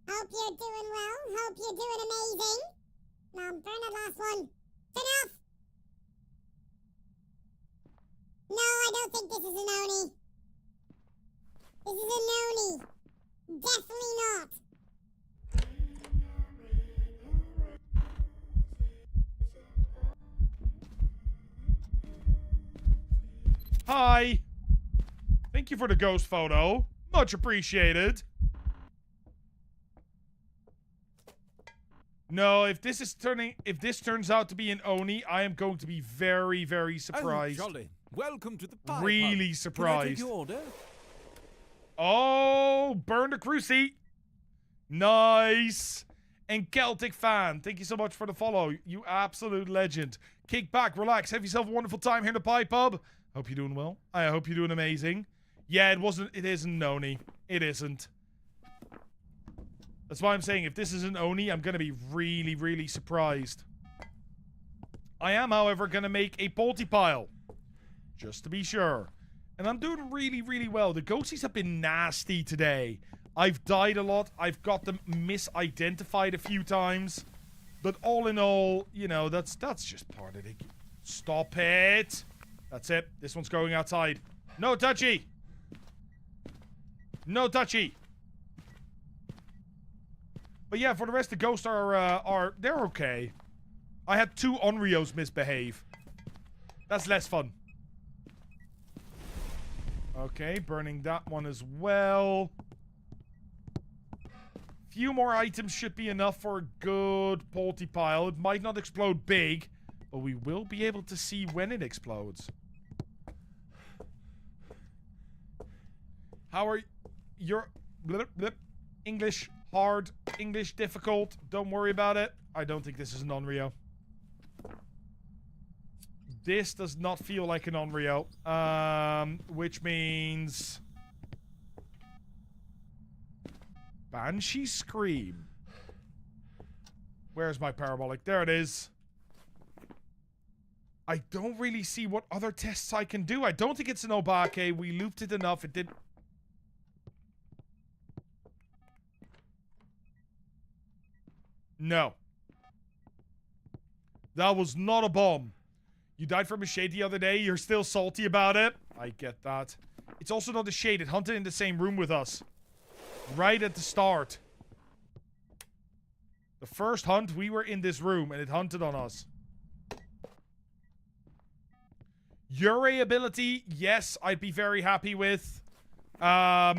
Hope you're doing well. Hope you're doing amazing. Now, burn that last one. Turn off! No, I don't think this is an Oni. This is an Oni. Definitely not. Hi! Thank you for the ghost photo. Much appreciated. No, if this turns out to be an Oni, I am going to be very, very surprised. Oh, jolly. Welcome to the pie Really pub. surprised. Can I take your order? Oh, burn the crucie. Nice. And Celtic fan, thank you so much for the follow. You absolute legend. Kick back, relax, have yourself a wonderful time here in the pie pub. Hope you're doing well. I hope you're doing amazing. Yeah, it isn't an Oni. It isn't. That's why I'm saying if this is an Oni, I'm going to be really, really surprised. I am, however, going to make a Polty pile. Just to be sure. And I'm doing really, really well. The ghosties have been nasty today. I've died a lot. I've got them misidentified a few times. But all in all, you know, that's just part of it. Stop it. That's it. This one's going outside. No touchy. No touchy. But yeah, for the rest, the ghosts they're okay. I had 2 Onryos misbehave. That's less fun. Okay, burning that one as well. Few more items should be enough for a good polty pile. It might not explode big, but we will be able to see when it explodes. How are your English hard, English difficult? Don't worry about it. I don't think this is an Onryo. This does not feel like an Onryo. Which means Banshee Scream. Where's my parabolic? There it is. I don't really see what other tests I can do. I don't think it's an Obake. We looped it enough. It did. No. That was not a bomb. You died from a shade the other day. You're still salty about it. I get that. It's also not a shade. It hunted in the same room with us. Right at the start. The first hunt, we were in this room and it hunted on us. Yurei ability, yes, I'd be very happy with. A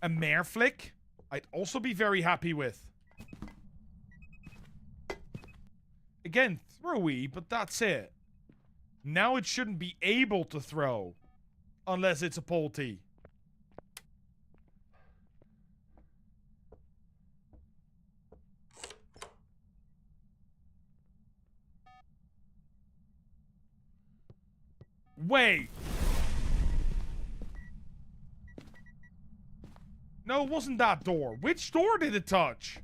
mare flick, I'd also be very happy with. Again, throwy, but that's it. Now it shouldn't be able to throw. Unless it's a polty. Wait. No, it wasn't that door. Which door did it touch?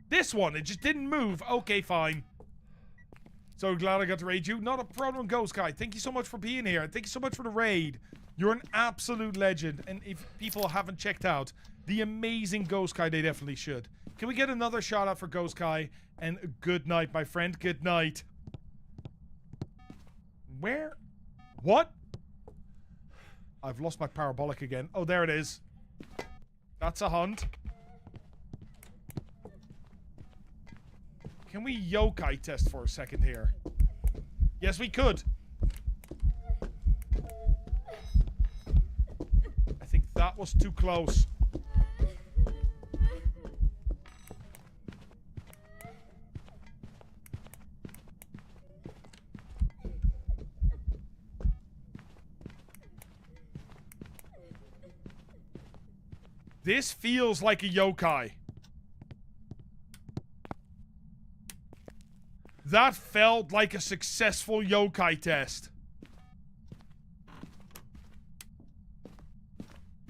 This one. It just didn't move. Okay, fine. So glad I got to raid you. Not a problem, Ghost Guy. Thank you so much for being here. Thank you so much for the raid. You're an absolute legend. And if people haven't checked out the amazing Ghost Guy, they definitely should. Can we get another shout out for Ghost Guy? And good night, my friend. Good night. Where? What? I've lost my parabolic again. Oh, there it is. That's a hunt. Can we yokai test for a second here? Yes, we could. I think that was too close. This feels like a yokai. That felt like a successful yokai test.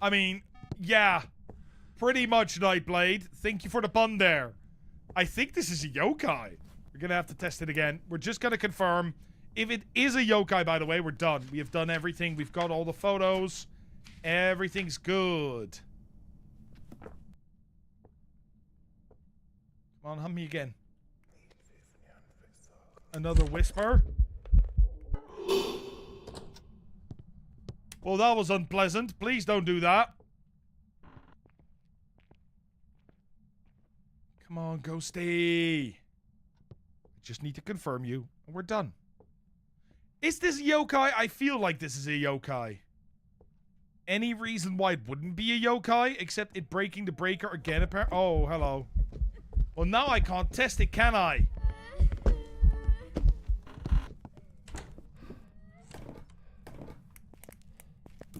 I mean, yeah. Pretty much, Nightblade. Thank you for the pun there. I think this is a yokai. We're gonna have to test it again. We're just gonna confirm. If it is a yokai, by the way, we're done. We have done everything. We've got all the photos. Everything's good. Come on, hunt me again. Another whisper. Well, that was unpleasant. Please don't do that. Come on, Ghosty. Just need to confirm you, and we're done. Is this a yokai? I feel like this is a yokai. Any reason why it wouldn't be a yokai, except it breaking the breaker again, apparently? Oh, hello. Well, now I can't test it, can I?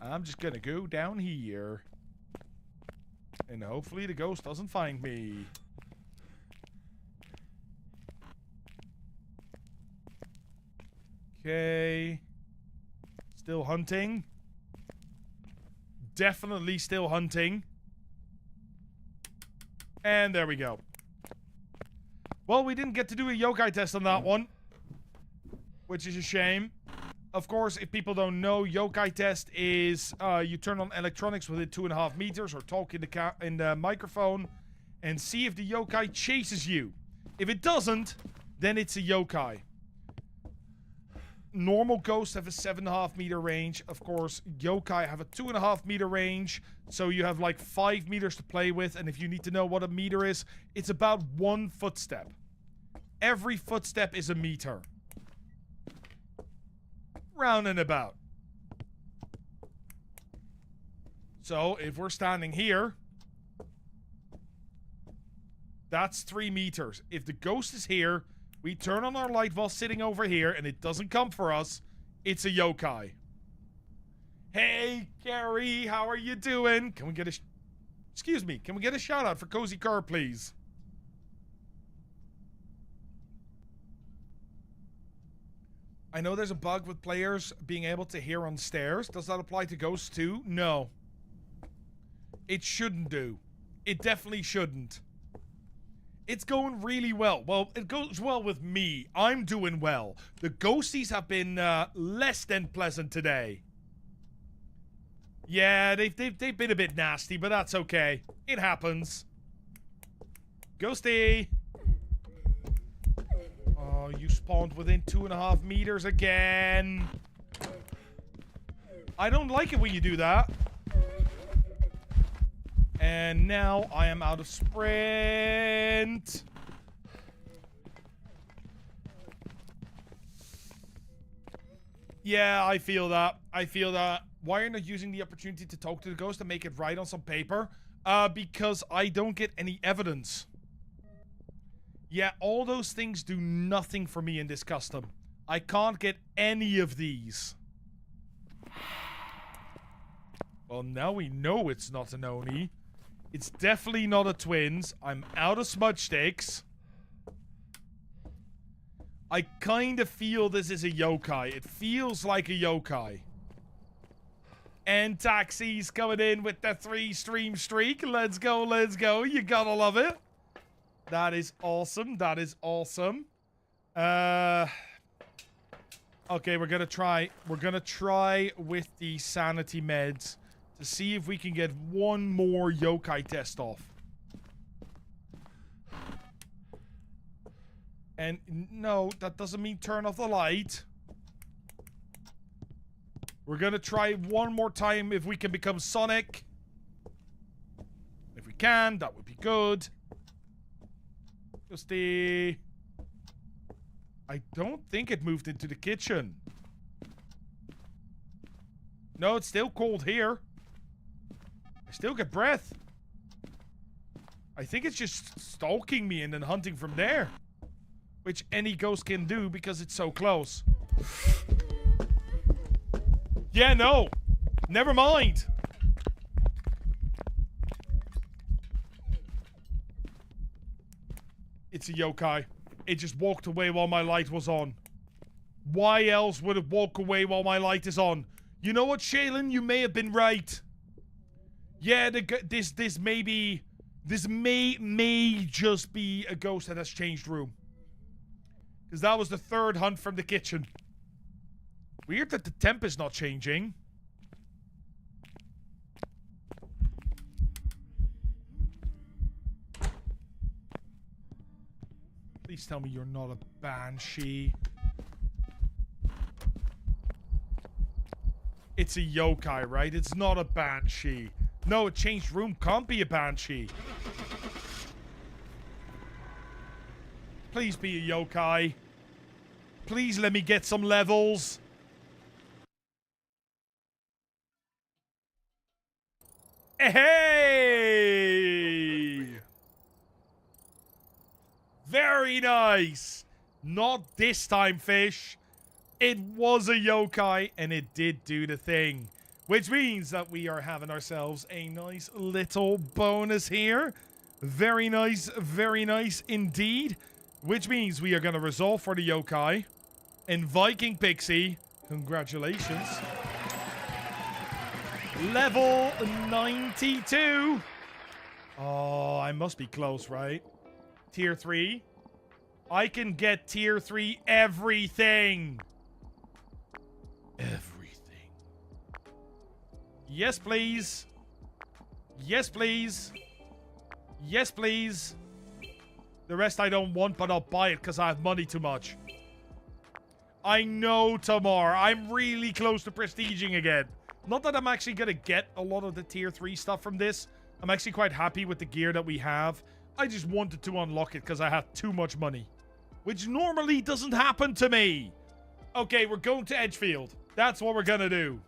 I'm just gonna go down here. And hopefully the ghost doesn't find me. Okay. Still hunting. Definitely still hunting. And there we go. Well, we didn't get to do a yokai test on that one. Which is a shame. Of course, if people don't know, yokai test is you turn on electronics within 2.5 meters or talk in the microphone and see if the yokai chases you. If it doesn't, then it's a yokai. Normal ghosts have a 7.5 meter range. Of course, yokai have a 2.5 meter range. So you have like 5 meters to play with. And if you need to know what a meter is, it's about 1 footstep. Every footstep is a meter. Round and about. So if we're standing here, That's 3 meters. If the ghost is here, we turn on our light while sitting over here, and it doesn't come for us, it's a yokai. Hey, Gary, how are you doing? Can we get a... Excuse me, can we get a shout out for Cozy Car, please? I know there's a bug with players being able to hear on stairs. Does that apply to ghosts too? No. It shouldn't do. It definitely shouldn't. It's going really well. Well, it goes well with me. I'm doing well. The ghosties have been less than pleasant today. Yeah, they've been a bit nasty, but that's okay. It happens. Ghosty! Oh, you spawned within 2.5 meters again. I don't like it when you do that. And now I am out of sprint. Yeah, I feel that. I feel that. Why are you not using the opportunity to talk to the ghost and make it right on some paper? Because I don't get any evidence. Yeah, all those things do nothing for me in this custom. I can't get any of these. Well, now we know it's not an Oni. It's definitely not a twins. I'm out of smudge sticks. I kind of feel this is a yokai. It feels like a yokai. And Taxi's coming in with the 3-stream streak. Let's go, let's go. You gotta love it. That is awesome. That is awesome. Okay, we're gonna try. We're gonna try with the sanity meds to see if we can get one more yokai test off. And no, that doesn't mean turn off the light. We're gonna try one more time if we can become Sonic. If we can, that would be good. Just the... I don't think it moved into the kitchen. No, it's still cold here. I still get breath. I think it's just stalking me and then hunting from there. Which any ghost can do because it's so close. Yeah, no. Never mind. It's a yokai. It just walked away while my light was on. Why else would it walk away while my light is on? You know what, Shaylin? You may have been right. Yeah, this may just be a ghost that has changed room. Because that was the third hunt from the kitchen. Weird that the temp is not changing. Please tell me you're not a banshee. It's a yokai, right? It's not a banshee. No, it changed room. Can't be a banshee. Please be a yokai. Please let me get some levels. Hey! Very nice. Not this time, fish. It was a yokai, and it did do the thing. Which means that we are having ourselves a nice little bonus here. Very nice indeed. Which means we are going to resolve for the yokai. And Viking Pixie, congratulations. Level 92. Oh, I must be close, right? Tier 3. I can get tier 3 everything. Everything. Yes, please. Yes, please. Yes, please. The rest I don't want, but I'll buy it because I have money too much. I know, Tamar. I'm really close to prestiging again. Not that I'm actually going to get a lot of the tier 3 stuff from this. I'm actually quite happy with the gear that we have. I just wanted to unlock it because I have too much money. Which normally doesn't happen to me. Okay, we're going to Edgefield. That's what we're going to do.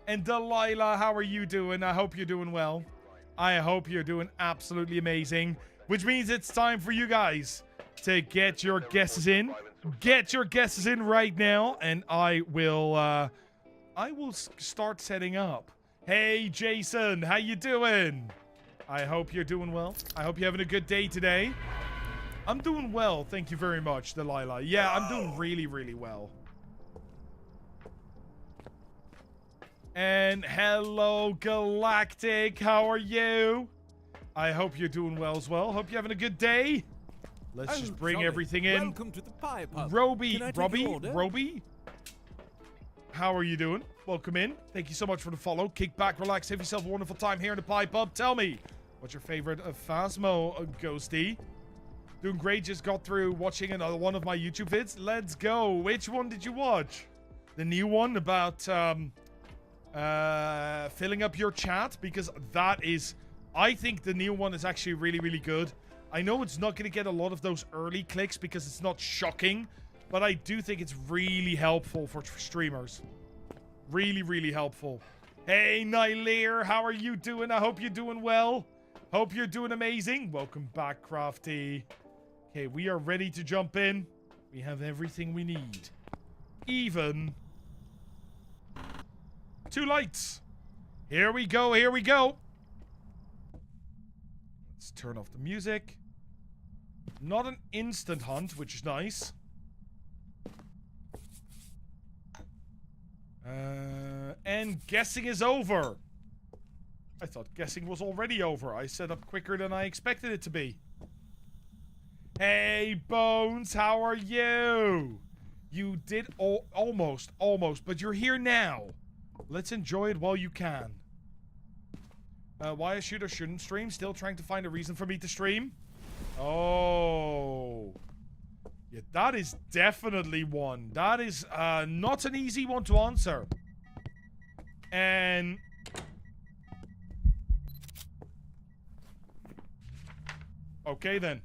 And Delilah, how are you doing? I hope you're doing well. I hope you're doing absolutely amazing. Which means it's time for you guys to get your guesses in. Get your guesses in right now, and I will start setting up. Hey, Jason, how you doing? I hope you're doing well. I hope you're having a good day today. I'm doing well, thank you very much, Delilah. Yeah, I'm doing really, really well. And hello, Galactic. How are you? I hope you're doing well as well. Hope you're having a good day. Let's just bring jolly. everything in. Welcome to the Pie Pub. Roby, Can I take your order? Roby. How are you doing? Welcome in. Thank you so much for the follow. Kick back, relax, have yourself a wonderful time here in the Pie Pub. Tell me, what's your favorite Phasmo Ghosty? Doing great. Just got through watching another one of my YouTube vids. Let's go. Which one did you watch? The new one about filling up your chat, because that is, I think the new one is actually really, really good. I know it's not going to get a lot of those early clicks because it's not shocking, but I do think it's really helpful for streamers. Really, really helpful. Hey, Nyleer, how are you doing? I hope you're doing well. Hope you're doing amazing. Welcome back, Crafty. Okay, we are ready to jump in. We have everything we need. Even 2 lights. Here we go, here we go. Let's turn off the music. Not an instant hunt, which is nice. And guessing is over. I thought guessing was already over. I set up quicker than I expected it to be. Hey, Bones, how are you? You did almost, but you're here now. Let's enjoy it while you can. Why a shooter shouldn't stream? Still trying to find a reason for me to stream? Oh. Yeah, that is definitely one. That is not an easy one to answer. And okay then.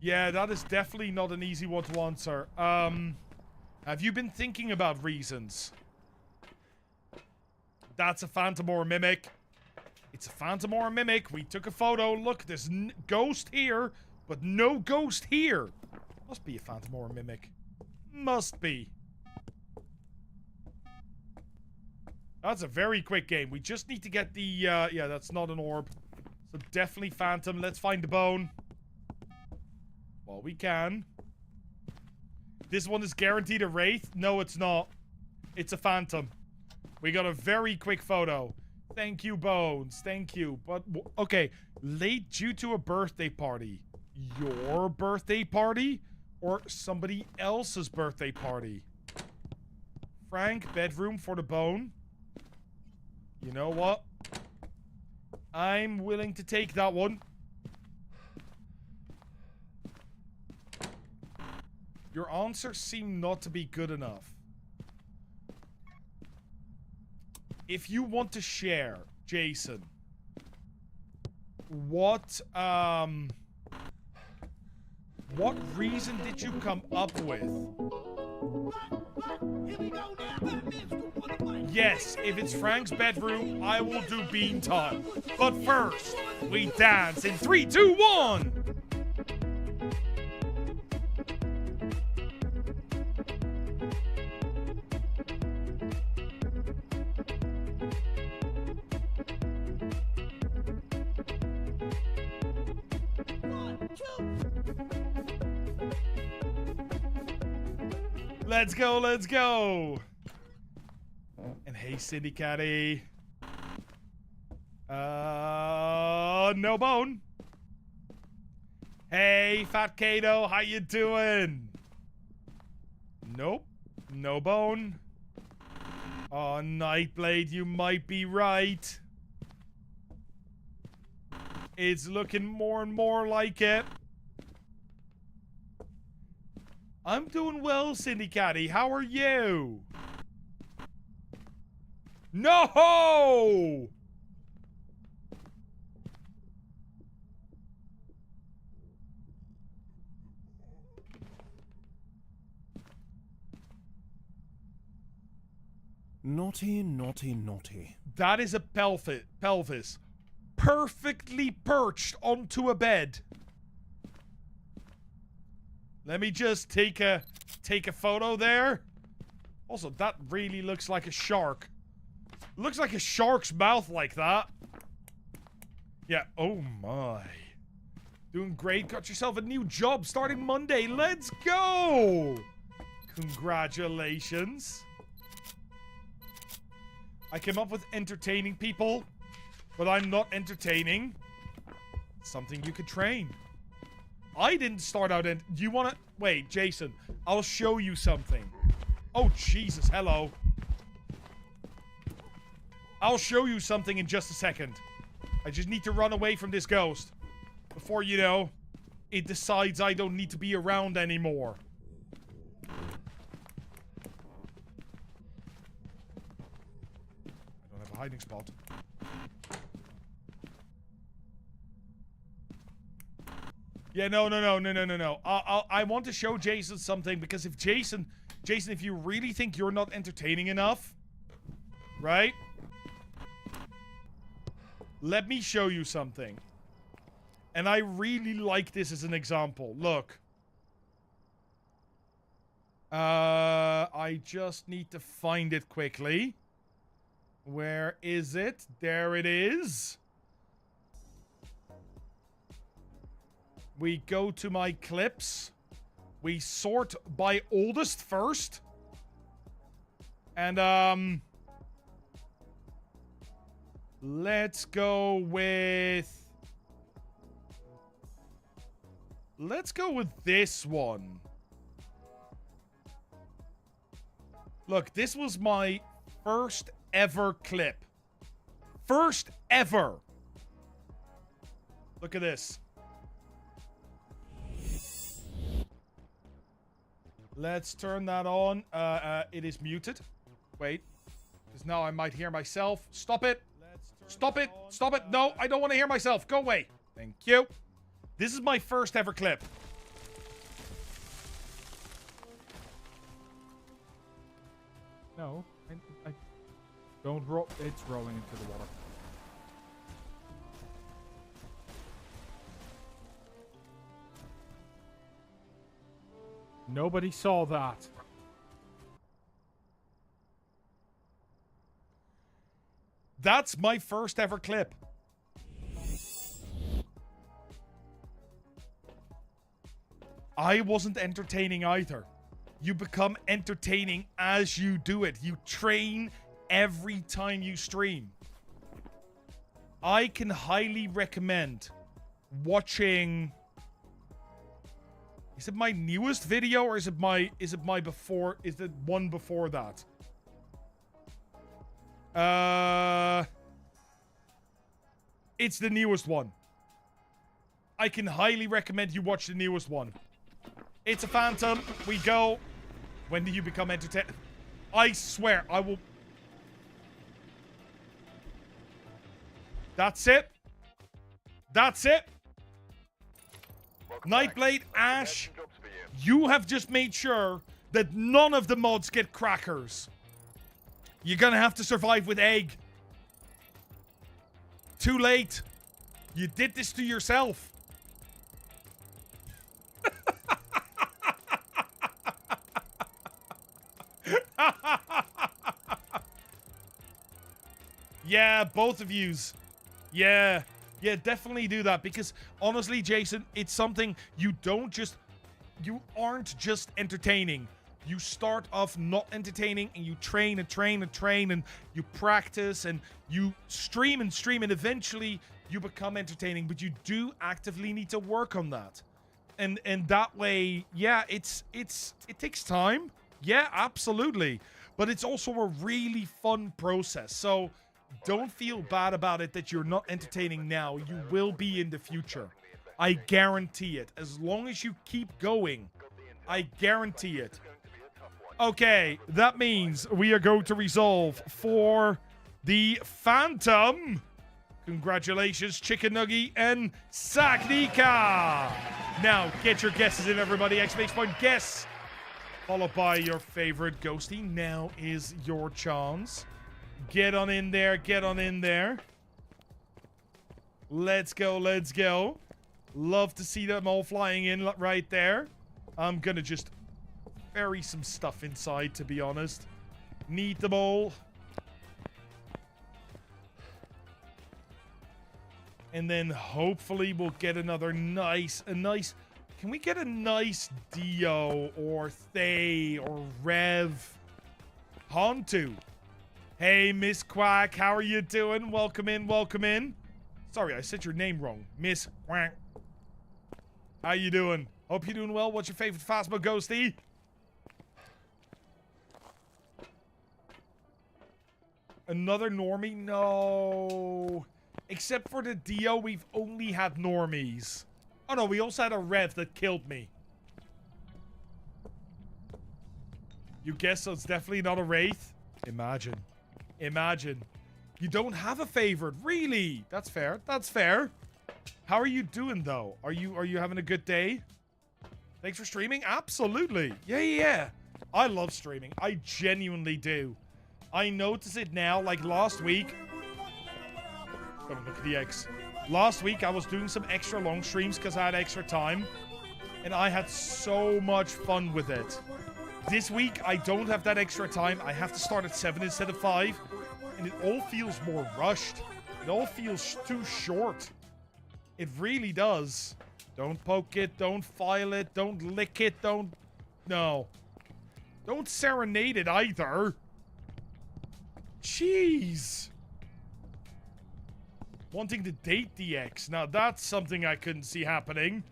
Yeah, that is definitely not an easy one to answer. Have you been thinking about reasons? That's a phantom or a mimic. It's a phantom or a mimic. We took a photo. Look, there's ghost here, but no ghost here. Must be a phantom or a mimic. Must be. That's a very quick game. We just need to get the, yeah, that's not an orb. So definitely phantom. Let's find the bone. Well, we can. This one is guaranteed a wraith? No, it's not. It's a phantom. We got a very quick photo. Thank you, Bones. Thank you. But, okay. Late due to a birthday party. Your birthday party? Or somebody else's birthday party? Frank, bedroom for the bone. You know what? I'm willing to take that one. Your answers seem not to be good enough. If you want to share, Jason, what reason did you come up with? Yes, if it's Frank's bedroom, I will do bean time. But first, we dance in 3, 2, 1! Let's go, let's go! And hey, Cindy Catty. No bone. Hey, Fat Kato, how you doing? Nope, no bone. Oh, Nightblade, you might be right. It's looking more and more like it. I'm doing well, Cindy Catty. How are you? No! Naughty, naughty, naughty. That is a pelvis. perfectly perched onto a bed. Let me just take a photo there. Also, that really looks like a shark. Looks like a shark's mouth like that. Yeah, oh my. Doing great. Got yourself a new job starting Monday. Let's go! Congratulations. I came up with entertaining people, but I'm not entertaining. Something you could train. I didn't start out in... Do you want to... Wait, Jason. I'll show you something. Oh, Jesus. Hello. I'll show you something in just a second. I just need to run away from this ghost. Before, you know, it decides I don't need to be around anymore. I don't have a hiding spot. Yeah, no. I want to show Jason something, because if Jason, if you really think you're not entertaining enough, right? Let me show you something. And I really like this as an example. Look. I just need to find it quickly. Where is it? There it is. We go to my clips. We sort by oldest first. And, let's go with... Let's go with this one. Look, this was my first ever clip. First ever. Look at this. Let's turn that on. It is muted. Wait. Because now I might hear myself. Stop it. Stop it. Stop it. No, I don't want to hear myself. Go away. Thank you. This is my first ever clip. No, I don't roll. It's rolling into the water. Nobody saw that. That's my first ever clip. I wasn't entertaining either. You become entertaining as you do it. You train every time you stream. I can highly recommend watching... Is it my newest video, or is it my before? Is it one before that? It's the newest one. I can highly recommend you watch the newest one. It's a phantom. We go. When do you become entertained? I swear, I will. That's it. That's it. Nightblade, Ash, you have just made sure that none of the mods get crackers. You're gonna have to survive with egg. Too late. You did this to yourself. Yeah, both of yous. Yeah. Yeah, definitely do that, because honestly, Jason, it's something you aren't just entertaining. You start off not entertaining, and you train and train and train, and you practice, and you stream and stream, and eventually you become entertaining, but you do actively need to work on that. And that way, yeah, it takes time. Yeah, absolutely. But it's also a really fun process. So don't feel bad about it that you're not entertaining now. You will be in the future. I guarantee it. As long as you keep going, I guarantee it. Okay, that means we are going to resolve for the Phantom. Congratulations, Chicken Nuggy and Sagnika. Now, get your guesses in, everybody. Exclamation point guess. Followed by your favorite ghosty. Now is your chance. Get on in there. Get on in there. Let's go, let's go. Love to see them all flying in right there. I'm gonna just bury some stuff inside, to be honest. Need them all. And then hopefully we'll get another nice... Can we get a nice Dio or Thay or Rev? Hontu. Hey, Miss Quack, how are you doing? Welcome in, welcome in. Sorry, I said your name wrong. Miss Quack. How you doing? Hope you're doing well. What's your favorite Phasmo ghosty? Another normie? No. Except for the Dio, we've only had normies. Oh no, we also had a Rev that killed me. You guess so it's definitely not a Wraith? Imagine. Imagine. You don't have a favorite, really? That's fair. That's fair. How are you doing though? Are you having a good day? Thanks for streaming. Absolutely. Yeah. I love streaming. I genuinely do. I notice it now. Like last week. Oh, look at the eggs. Last week I was doing some extra long streams because I had extra time, and I had so much fun with it. This week I don't have that extra time. I have to start at 7 instead of 5, and it all feels more rushed. It all feels too short. It really does. Don't poke it, don't file it, don't lick it, don't... No. Don't serenade it either. Jeez. Wanting to date the ex. Now that's something I couldn't see happening.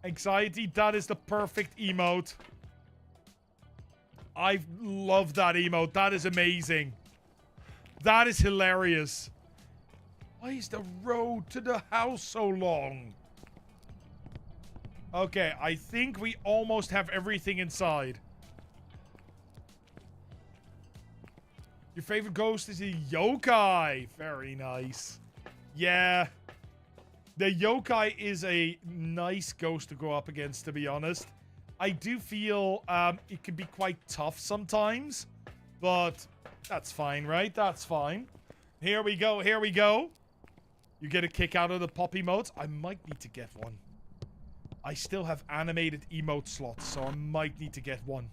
Anxiety, that is the perfect emote. I love that emote. That is amazing. That is hilarious. Why is the road to the house so long? Okay, I think we almost have everything inside. Your favorite ghost is a yokai. Very nice. Yeah. The yokai is a nice ghost to go up against, to be honest. I do feel it can be quite tough sometimes, but that's fine, right? That's fine. Here we go. Here we go. You get a kick out of the pop emotes. I might need to get one. I still have animated emote slots, so I might need to get one.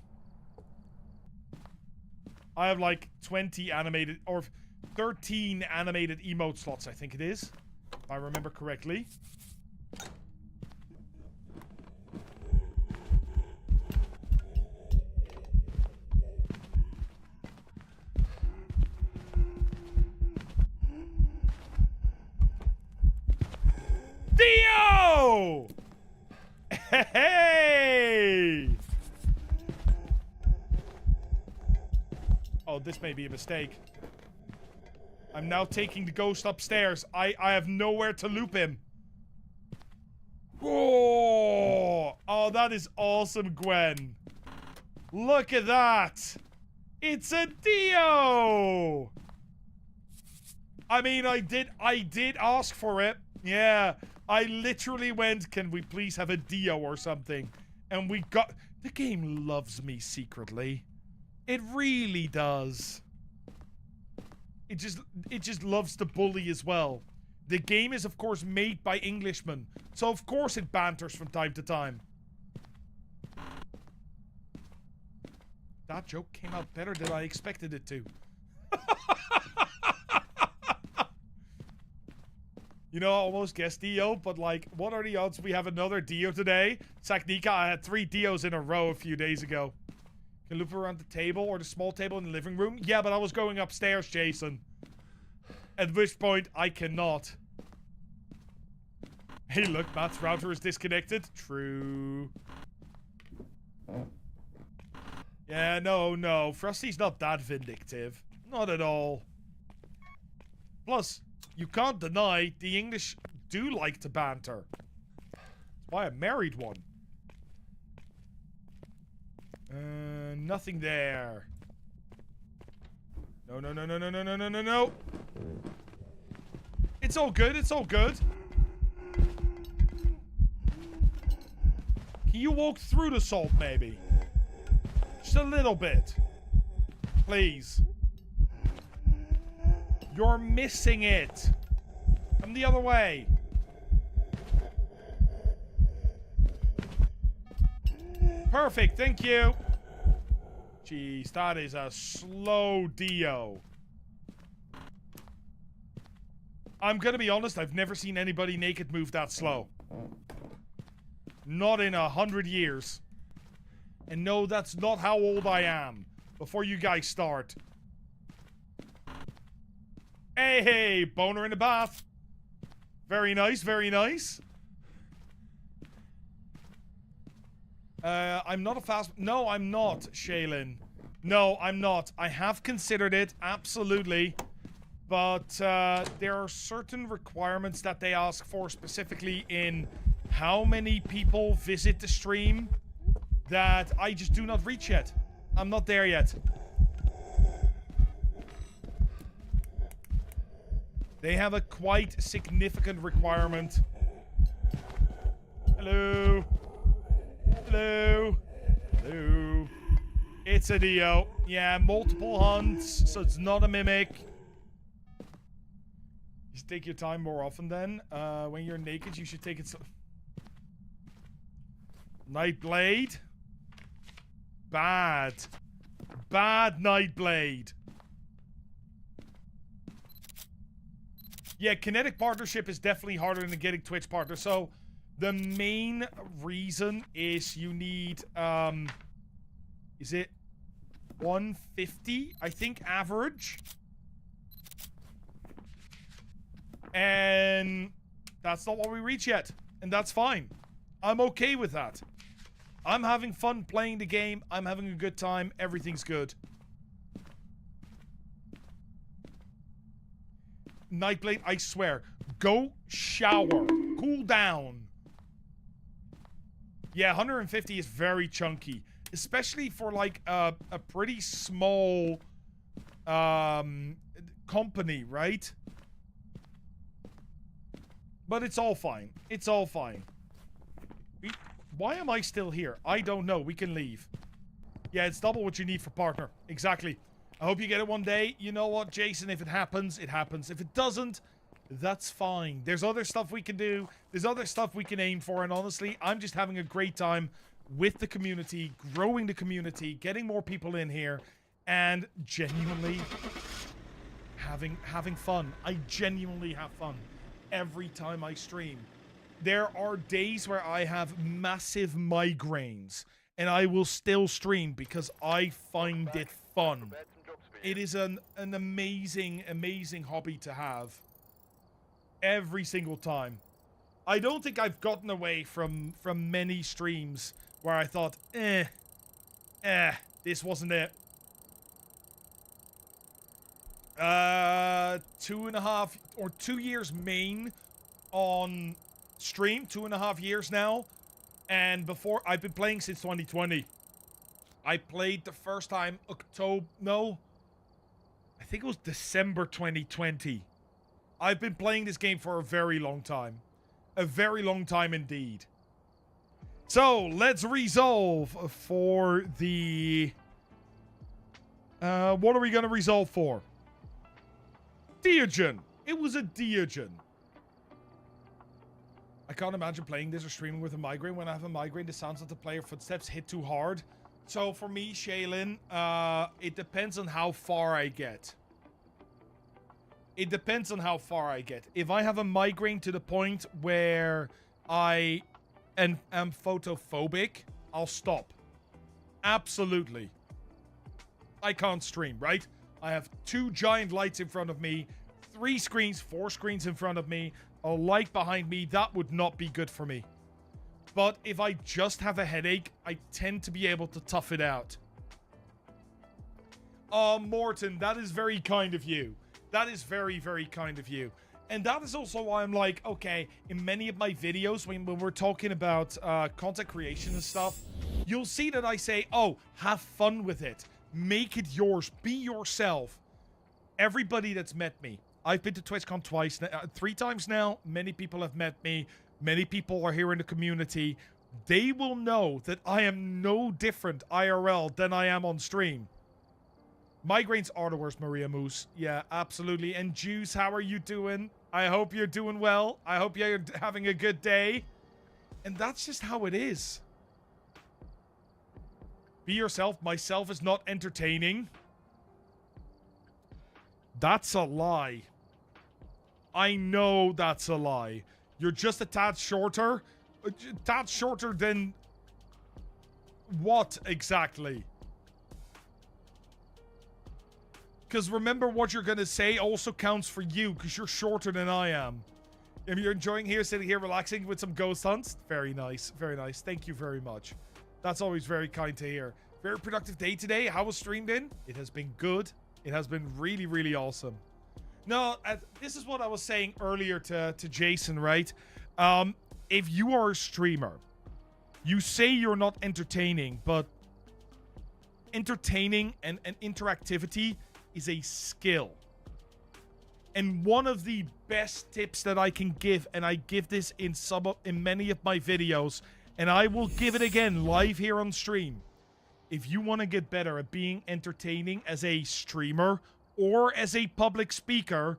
I have like 20 animated, or 13 animated emote slots, I think it is. If I remember correctly. Dio! Hey! Oh, this may be a mistake. I'm now taking the ghost upstairs. I have nowhere to loop him. Oh, that is awesome, Gwen. Look at that. It's a Dio. I mean, I did ask for it. Yeah, I literally went, can we please have a Dio or something? And we got... The game loves me secretly. It really does. It just loves to bully as well. The game is, of course, made by Englishmen. So, of course, it banters from time to time. That joke came out better than I expected it to. You know, I almost guessed Dio, but like, what are the odds we have another Dio today? Sagnika, I had 3 Dios in a row a few days ago. Can loop around the table or the small table in the living room? Yeah, but I was going upstairs, Jason. At which point, I cannot. Hey, look, Matt's router is disconnected. True. Yeah, no. Frosty's not that vindictive. Not at all. Plus, you can't deny the English do like to banter. That's why I married one. Nothing there. No. It's all good, it's all good. Can you walk through the salt, maybe? Just a little bit. Please. You're missing it. Come the other way. Perfect, thank you. Jeez, that is a slow Dio. I'm gonna be honest, I've never seen anybody naked move that slow. Not in 100 years. And no, that's not how old I am. Before you guys start. Hey, boner in the bath. Very nice, very nice. I'm not a fast... No, I'm not, Shaylin. No, I'm not. I have considered it, absolutely. But there are certain requirements that they ask for, specifically in how many people visit the stream, that I just do not reach yet. I'm not there yet. They have a quite significant requirement. Hello. Hello. Hello. It's a Dio. Yeah, multiple hunts, so it's not a mimic. You should take your time more often then. When you're naked, you should take it so... Nightblade. Bad. Bad Nightblade. Yeah, kinetic partnership is definitely harder than getting Twitch partner. So, the main reason is you need, is it 150, I think, average? And that's not what we reach yet. And that's fine. I'm okay with that. I'm having fun playing the game. I'm having a good time. Everything's good. Nightblade, I swear. Go shower. Cool down. Yeah, 150 is very chunky. Especially for, like, a pretty small company, right? But it's all fine. It's all fine. Why am I still here? I don't know. We can leave. Yeah, it's double what you need for partner. Exactly. I hope you get it one day. You know what, Jason? If it happens, it happens. If it doesn't, that's fine. There's other stuff we can do. There's other stuff we can aim for. And honestly, I'm just having a great time with the community, growing the community, getting more people in here, and genuinely having fun. I genuinely have fun every time I stream. There are days where I have massive migraines, and I will still stream because I find it fun. It is an amazing, amazing hobby to have. Every single time. I don't think I've gotten away from many streams where I thought, this wasn't it. 2.5 or 2 years main on stream, 2.5 years now, and before I've been playing since 2020. I played the first time I think it was December 2020. I've been playing this game for a very long time. A very long time indeed. So, let's resolve for the... what are we going to resolve for? Diogen. It was a Diogen. I can't imagine playing this or streaming with a migraine. When I have a migraine, the sounds of the player footsteps hit too hard. So for me, Shaylin, it depends on how far I get. It depends on how far I get. If I have a migraine to the point where I am photophobic, I'll stop. Absolutely. I can't stream, right? I have 2 giant lights in front of me, 3 screens, 4 screens in front of me, a light behind me. That would not be good for me. But if I just have a headache, I tend to be able to tough it out. Morton, that is very kind of you. That is very, very kind of you. And that is also why I'm like, okay, in many of my videos, when we're talking about content creation and stuff, you'll see that I say, oh, have fun with it. Make it yours. Be yourself. Everybody that's met me. I've been to TwitchCon 3 times now. Many people have met me. Many people are here in the community. They will know that I am no different IRL than I am on stream. Migraines are the worst, Maria Moose. Yeah, absolutely. And Juice, how are you doing? I hope you're doing well. I hope you're having a good day. And that's just how it is. Be yourself. Myself is not entertaining. That's a lie. I know that's a lie. You're just a tad shorter. A tad shorter than what exactly? Because remember, what you're going to say also counts for you, because you're shorter than I am. If you're enjoying here, sitting here, relaxing with some ghost hunts, very nice. Very nice. Thank you very much. That's always very kind to hear. Very productive day today. How was stream been? It has been good. It has been really, really awesome. No, this is what I was saying earlier to Jason, right? If you are a streamer, you say you're not entertaining, but entertaining and interactivity is a skill. And one of the best tips that I can give, and I give this in many of my videos, and I will give it again live here on stream. If you want to get better at being entertaining as a streamer or as a public speaker,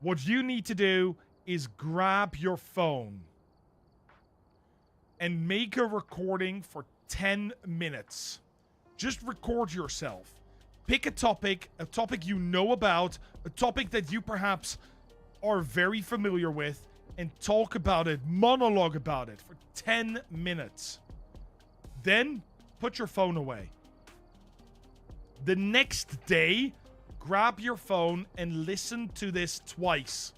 what you need to do is grab your phone and make a recording for 10 minutes. Just record yourself. Pick a topic you know about, a topic that you perhaps are very familiar with, and talk about it, monologue about it for 10 minutes. Then put your phone away. The next day, grab your phone and listen to this twice.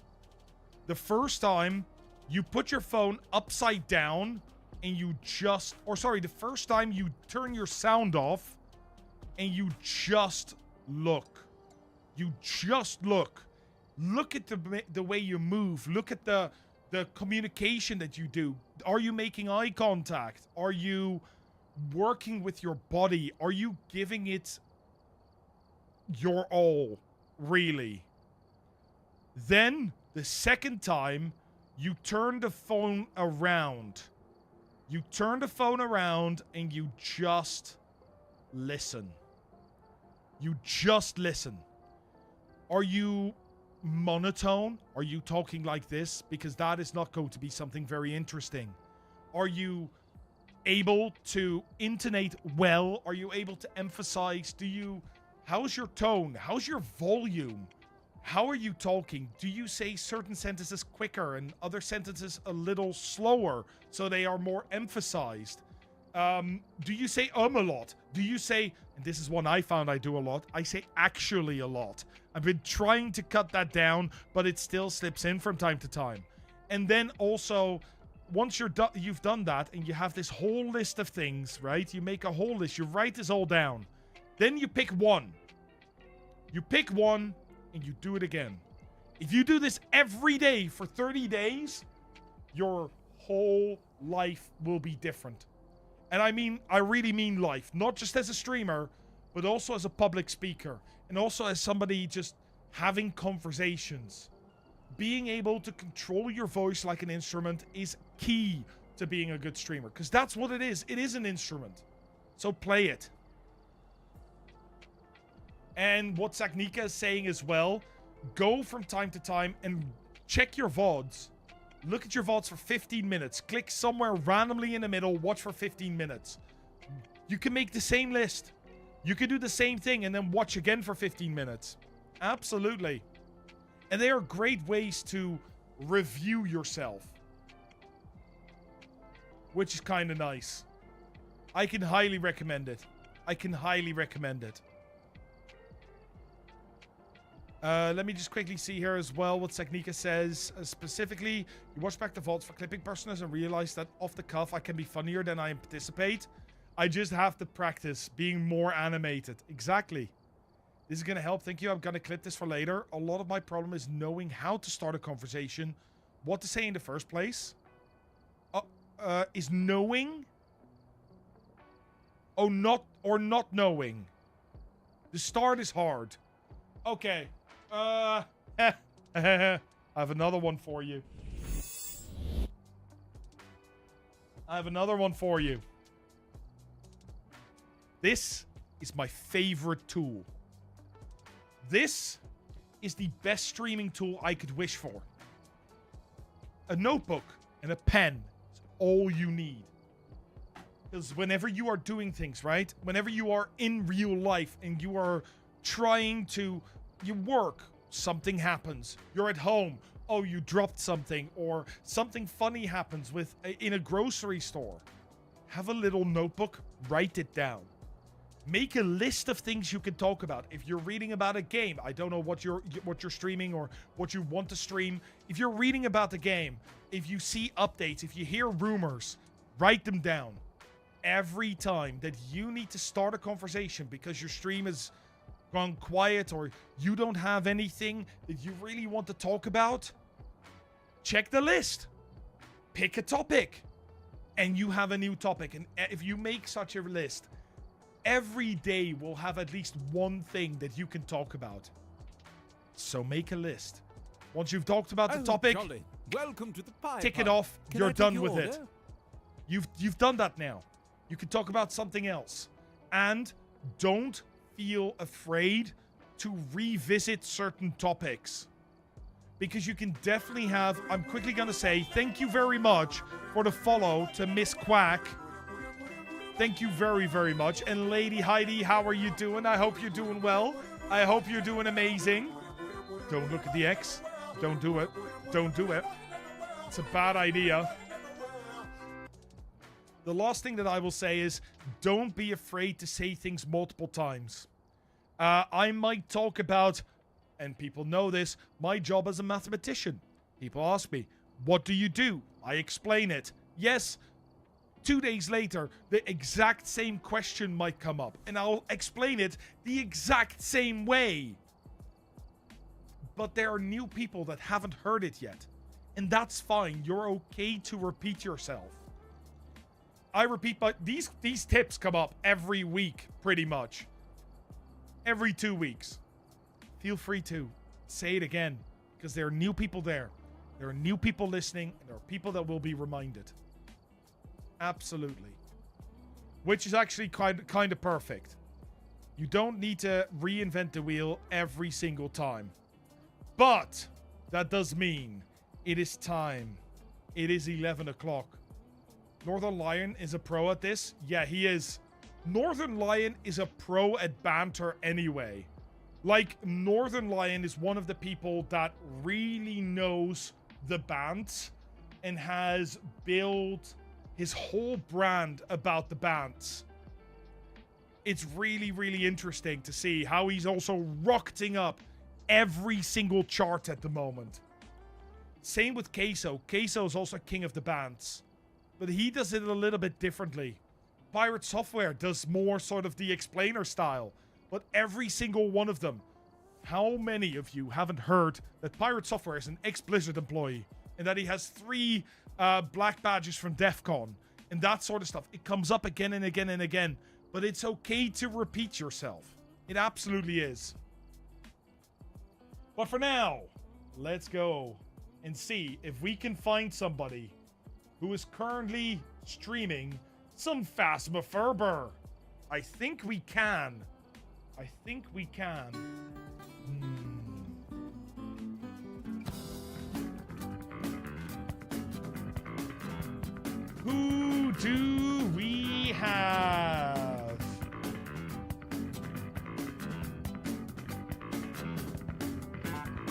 The first time, you put your phone upside down and the first time you turn your sound off and you just look. You just look. Look at the way you move. Look at the communication that you do. Are you making eye contact? Are you working with your body? Are you giving it your all, really? Then, the second time, you turn the phone around. You turn the phone around and you just listen. You just listen. Are you monotone? Are you talking like this? Because that is not going to be something very interesting. Are you able to intonate well? Are you able to emphasize? How's your tone? How's your volume? How are you talking? Do you say certain sentences quicker and other sentences a little slower so they are more emphasized? Do you say a lot? Do you say, and this is one I found I do a lot, I say actually a lot. I've been trying to cut that down, but it still slips in from time to time. And then also, once you've done that and you have this whole list of things, right? You make a whole list, you write this all down. Then you pick one. You pick one and you do it again. If you do this every day for 30 days, your whole life will be different. And I really mean life, not just as a streamer, but also as a public speaker, and also as somebody just having conversations. Being able to control your voice like an instrument is key to being a good streamer, because that's what it is. It is an instrument. So play it. And what Sagnika is saying as well, go from time to time and check your VODs. Look at your VODs for 15 minutes. Click somewhere randomly in the middle. Watch for 15 minutes. You can make the same list. You can do the same thing and then watch again for 15 minutes. Absolutely. And they are great ways to review yourself, which is kind of nice. I can highly recommend it. I can highly recommend it. Let me just quickly see here as well what Sagnika says. Specifically, you watch back the VODs for clipping personas and realize that off the cuff I can be funnier than I anticipate. I just have to practice being more animated. Exactly. This is going to help. Thank you. I'm going to clip this for later. A lot of my problem is knowing how to start a conversation, what to say in the first place. Is knowing? Oh, not knowing. The start is hard. Okay. I have another one for you. This is my favorite tool. This is the best streaming tool I could wish for. A notebook and a pen is all you need. Because whenever you are doing things, right? Whenever you are in real life and you are trying to, you work, something happens. You're at home. Oh, you dropped something, or something funny happens in a grocery store. Have a little notebook, write it down. Make a list of things you can talk about. If you're reading about a game, I don't know what you're streaming or what you want to stream. If you're reading about the game, if you see updates, if you hear rumors, write them down. Every time that you need to start a conversation because your stream has gone quiet or you don't have anything that you really want to talk about, check the list. Pick a topic. And you have a new topic. And if you make such a list, every day will have at least one thing that you can talk about. So make a list. Once you've talked about the topic, jolly. Welcome to the pie tick pub. it off. Can You're I take done your with order? it. You've done that now. You can talk about something else. And don't feel afraid to revisit certain topics. Because you can definitely have... I'm quickly going to say thank you very much for the follow to Miss Quack. Thank you very, very much. And Lady Heidi, how are you doing? I hope you're doing well. I hope you're doing amazing. Don't look at the X. Don't do it. Don't do it. It's a bad idea. The last thing that I will say is don't be afraid to say things multiple times. I might talk about, and people know this, my job as a mathematician. People ask me, what do you do? I explain it. Yes, 2 days later, the exact same question might come up, and I'll explain it the exact same way. But there are new people that haven't heard it yet, and that's fine. You're okay to repeat yourself. I repeat, but these tips come up every week, pretty much. Every 2 weeks. Feel free to say it again, because there are new people there. There are new people listening, and there are people that will be reminded. Absolutely. Which is actually kind of perfect. You don't need to reinvent the wheel every single time. But that does mean it is time. It is 11 o'clock. Northern Lion is a pro at this. Yeah, he is. Northern Lion is a pro at banter anyway. Like, Northern Lion is one of the people that really knows the bands and has built his whole brand about the bands. It's really, really interesting to see how he's also rocketing up every single chart at the moment. Same with Queso. Queso is also king of the bands, but he does it a little bit differently. Pirate Software does more sort of the explainer style, but every single one of them. How many of you haven't heard that Pirate Software is an ex-Blizzard employee and that he has 3 black badges from DEF CON and that sort of stuff? It comes up again and again and again, but it's okay to repeat yourself. It absolutely is. But for now, let's go and see if we can find somebody who is currently streaming some Phasmophobia. I think we can. I think we can. Who do we have?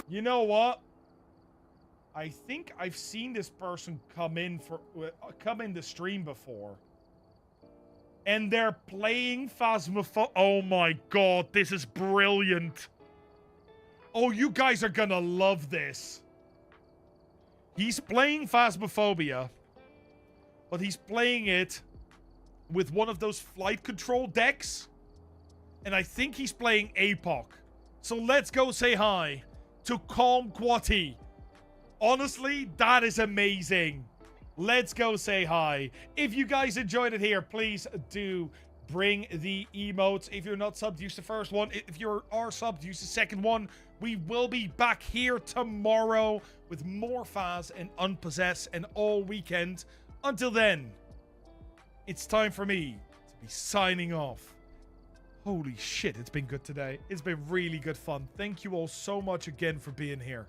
You know what? I think I've seen this person come in the stream before. And they're playing Phasmophobia. Oh my god, this is brilliant. Oh, you guys are gonna love this. He's playing Phasmophobia, but he's playing it with one of those flight control decks. And I think he's playing APOC. So let's go say hi to Calm Quatty. Honestly, that is amazing. Let's go say hi. If you guys enjoyed it here, please do bring the emotes. If you're not subbed, use the first one. If you are subbed, use the second one. We will be back here tomorrow with more Phas and Unpossessed and all weekend. Until then, it's time for me to be signing off. Holy shit, it's been good today. It's been really good fun. Thank you all so much again for being here.